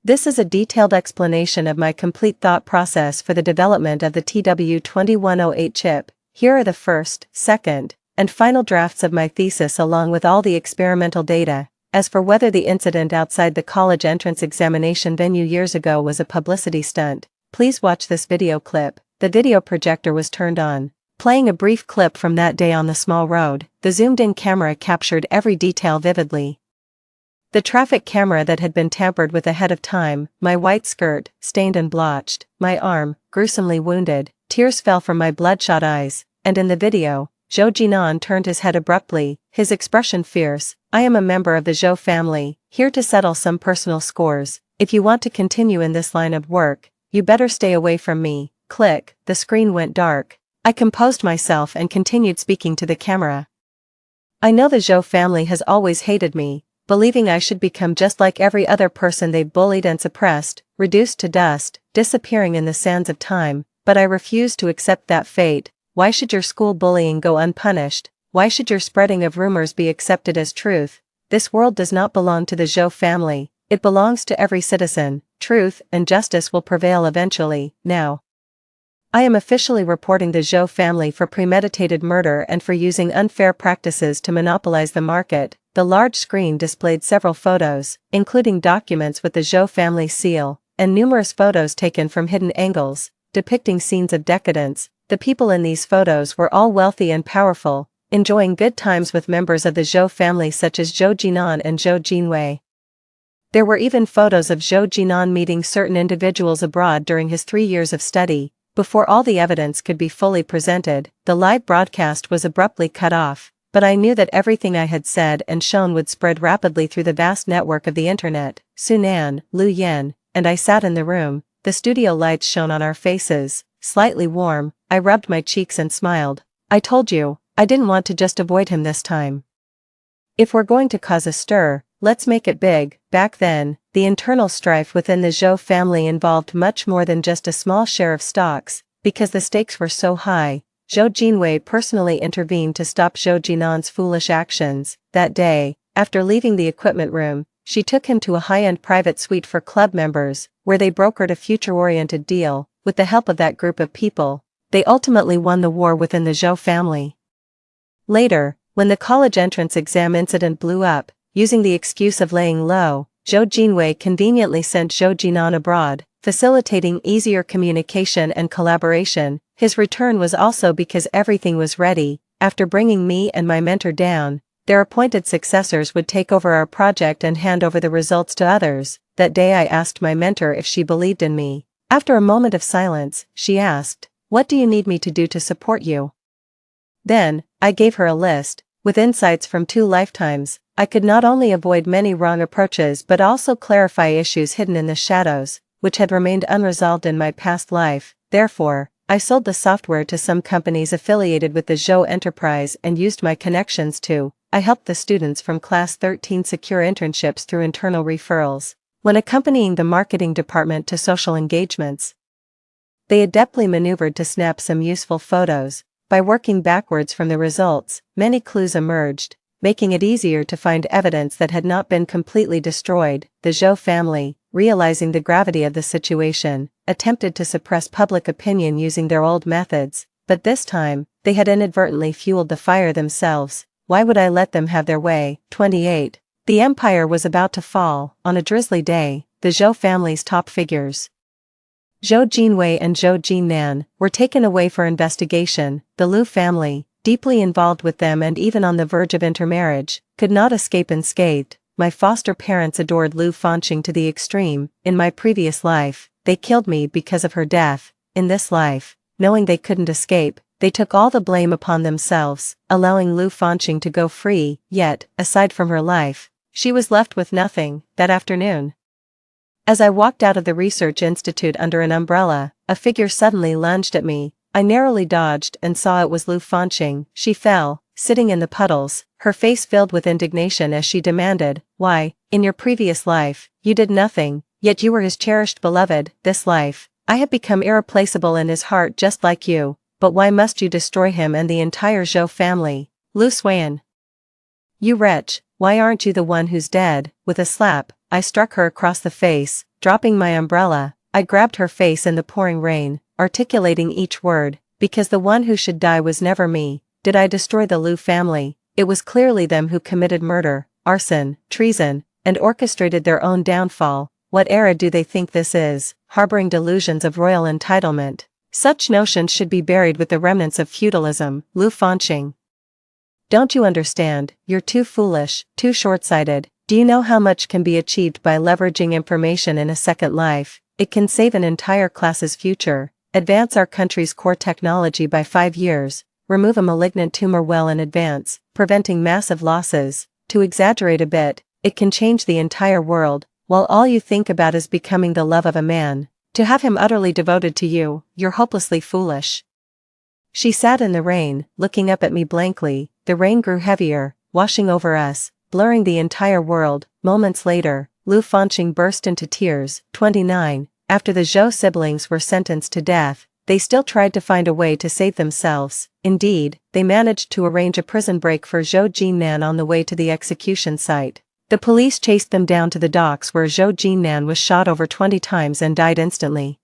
This is a detailed explanation of my complete thought process for the development of the TW2108 chip. Here are the first, second, and final drafts of my thesis along with all the experimental data. As for whether the incident outside the college entrance examination venue years ago was a publicity stunt, please watch this video clip. The video projector was turned on, playing a brief clip from that day on the small road. The zoomed-in camera captured every detail vividly. The traffic camera that had been tampered with ahead of time, my white skirt, stained and blotched, my arm, gruesomely wounded, tears fell from my bloodshot eyes, and in the video, Zhou Jinan turned his head abruptly, his expression fierce. I am a member of the Zhou family, here to settle some personal scores. If you want to continue in this line of work, you better stay away from me. Click, the screen went dark. I composed myself and continued speaking to the camera. I know the Zhou family has always hated me, believing I should become just like every other person they've bullied and suppressed, reduced to dust, disappearing in the sands of time, but I refuse to accept that fate. Why should your school bullying go unpunished? Why should your spreading of rumors be accepted as truth? This world does not belong to the Zhou family, it belongs to every citizen. Truth and justice will prevail eventually. Now, I am officially reporting the Zhou family for premeditated murder and for using unfair practices to monopolize the market. The large screen displayed several photos, including documents with the Zhou family seal, and numerous photos taken from hidden angles, depicting scenes of decadence. The people in these photos were all wealthy and powerful, enjoying good times with members of the Zhou family such as Zhou Jinan and Zhou Jinwei. There were even photos of Zhou Jinan meeting certain individuals abroad during his 3 years of study. Before all the evidence could be fully presented, the live broadcast was abruptly cut off, but I knew that everything I had said and shown would spread rapidly through the vast network of the internet. Sun An, Lu Yan, and I sat in the room. The studio lights shone on our faces, slightly warm. I rubbed my cheeks and smiled. I told you, I didn't want to just avoid him this time. If we're going to cause a stir, let's make it big. Back then, the internal strife within the Zhou family involved much more than just a small share of stocks. Because the stakes were so high, Zhou Jinwei personally intervened to stop Zhou Jinan's foolish actions. That day, after leaving the equipment room, she took him to a high-end private suite for club members, where they brokered a future-oriented deal. With the help of that group of people, they ultimately won the war within the Zhou family. Later, when the college entrance exam incident blew up, using the excuse of laying low, Zhou Jinwei conveniently sent Zhou Jinan abroad, facilitating easier communication and collaboration. His return was also because everything was ready. After bringing me and my mentor down, their appointed successors would take over our project and hand over the results to others. That day I asked my mentor if she believed in me. After a moment of silence, she asked, "What do you need me to do to support you?" Then, I gave her a list. With insights from 2 lifetimes, I could not only avoid many wrong approaches but also clarify issues hidden in the shadows, which had remained unresolved in my past life. Therefore, I sold the software to some companies affiliated with the Zhou enterprise and used my connections to. I helped the students from Class 13 secure internships through internal referrals. When accompanying the marketing department to social engagements, they adeptly maneuvered to snap some useful photos. By working backwards from the results, many clues emerged, making it easier to find evidence that had not been completely destroyed. The Zhou family, realizing the gravity of the situation, attempted to suppress public opinion using their old methods, but this time, they had inadvertently fueled the fire themselves. Why would I let them have their way? 28. The empire was about to fall. On a drizzly day, the Zhou family's top figures, Zhou Jinwei and Zhou Jinnan, were taken away for investigation. The Liu family, deeply involved with them and even on the verge of intermarriage, could not escape unscathed. My foster parents adored Liu Fanqing to the extreme. In my previous life, they killed me because of her death. In this life, knowing they couldn't escape, they took all the blame upon themselves, allowing Liu Fanqing to go free. Yet, aside from her life, she was left with nothing. That afternoon, as I walked out of the research institute under an umbrella, a figure suddenly lunged at me. I narrowly dodged and saw it was Liu Fanqing. She fell, sitting in the puddles, her face filled with indignation as she demanded, "Why, in your previous life, you did nothing, yet you were his cherished beloved. This life, I have become irreplaceable in his heart just like you, but why must you destroy him and the entire Zhou family? Liu Xuan, you wretch, why aren't you the one who's dead?" With a slap, I struck her across the face. Dropping my umbrella, I grabbed her face in the pouring rain, articulating each word, "Because the one who should die was never me. Did I destroy the Liu family? It was clearly them who committed murder, arson, treason, and orchestrated their own downfall. What era do they think this is, harboring delusions of royal entitlement? Such notions should be buried with the remnants of feudalism." Liu Fanqing, don't you understand? You're too foolish, too short-sighted. Do you know how much can be achieved by leveraging information in a second life? It can save an entire class's future, advance our country's core technology by 5 years, remove a malignant tumor well in advance, preventing massive losses. To exaggerate a bit, it can change the entire world, while all you think about is becoming the love of a man. To have him utterly devoted to you, you're hopelessly foolish. She sat in the rain, looking up at me blankly. The rain grew heavier, washing over us, blurring the entire world. Moments later, Liu Fanqing burst into tears. 29. After the Zhou siblings were sentenced to death, they still tried to find a way to save themselves. Indeed, they managed to arrange a prison break for Zhou Jinnan on the way to the execution site. The police chased them down to the docks where Zhou Jinnan was shot over 20 times and died instantly.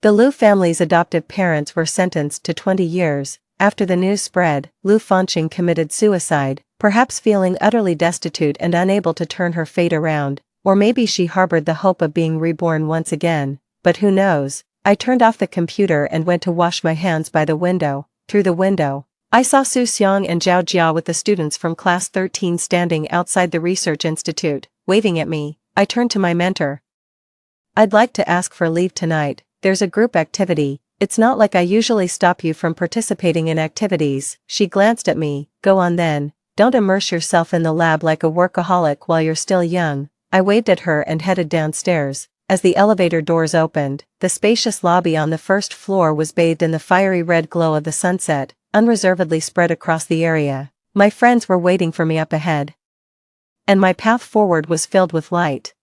The Liu family's adoptive parents were sentenced to 20 years. After the news spread, Liu Fanqing committed suicide, perhaps feeling utterly destitute and unable to turn her fate around, or maybe she harbored the hope of being reborn once again, but who knows? I turned off the computer and went to wash my hands by the window. Through the window, I saw Su Xiang and Zhao Jia with the students from Class 13 standing outside the research institute, waving at me. I turned to my mentor. "I'd like to ask for leave tonight. There's a group activity. It's not like I usually stop you from participating in activities." She glanced at me. "Go on then. Don't immerse yourself in the lab like a workaholic while you're still young." I waved at her and headed downstairs. As the elevator doors opened, the spacious lobby on the first floor was bathed in the fiery red glow of the sunset, unreservedly spread across the area. My friends were waiting for me up ahead, and my path forward was filled with light.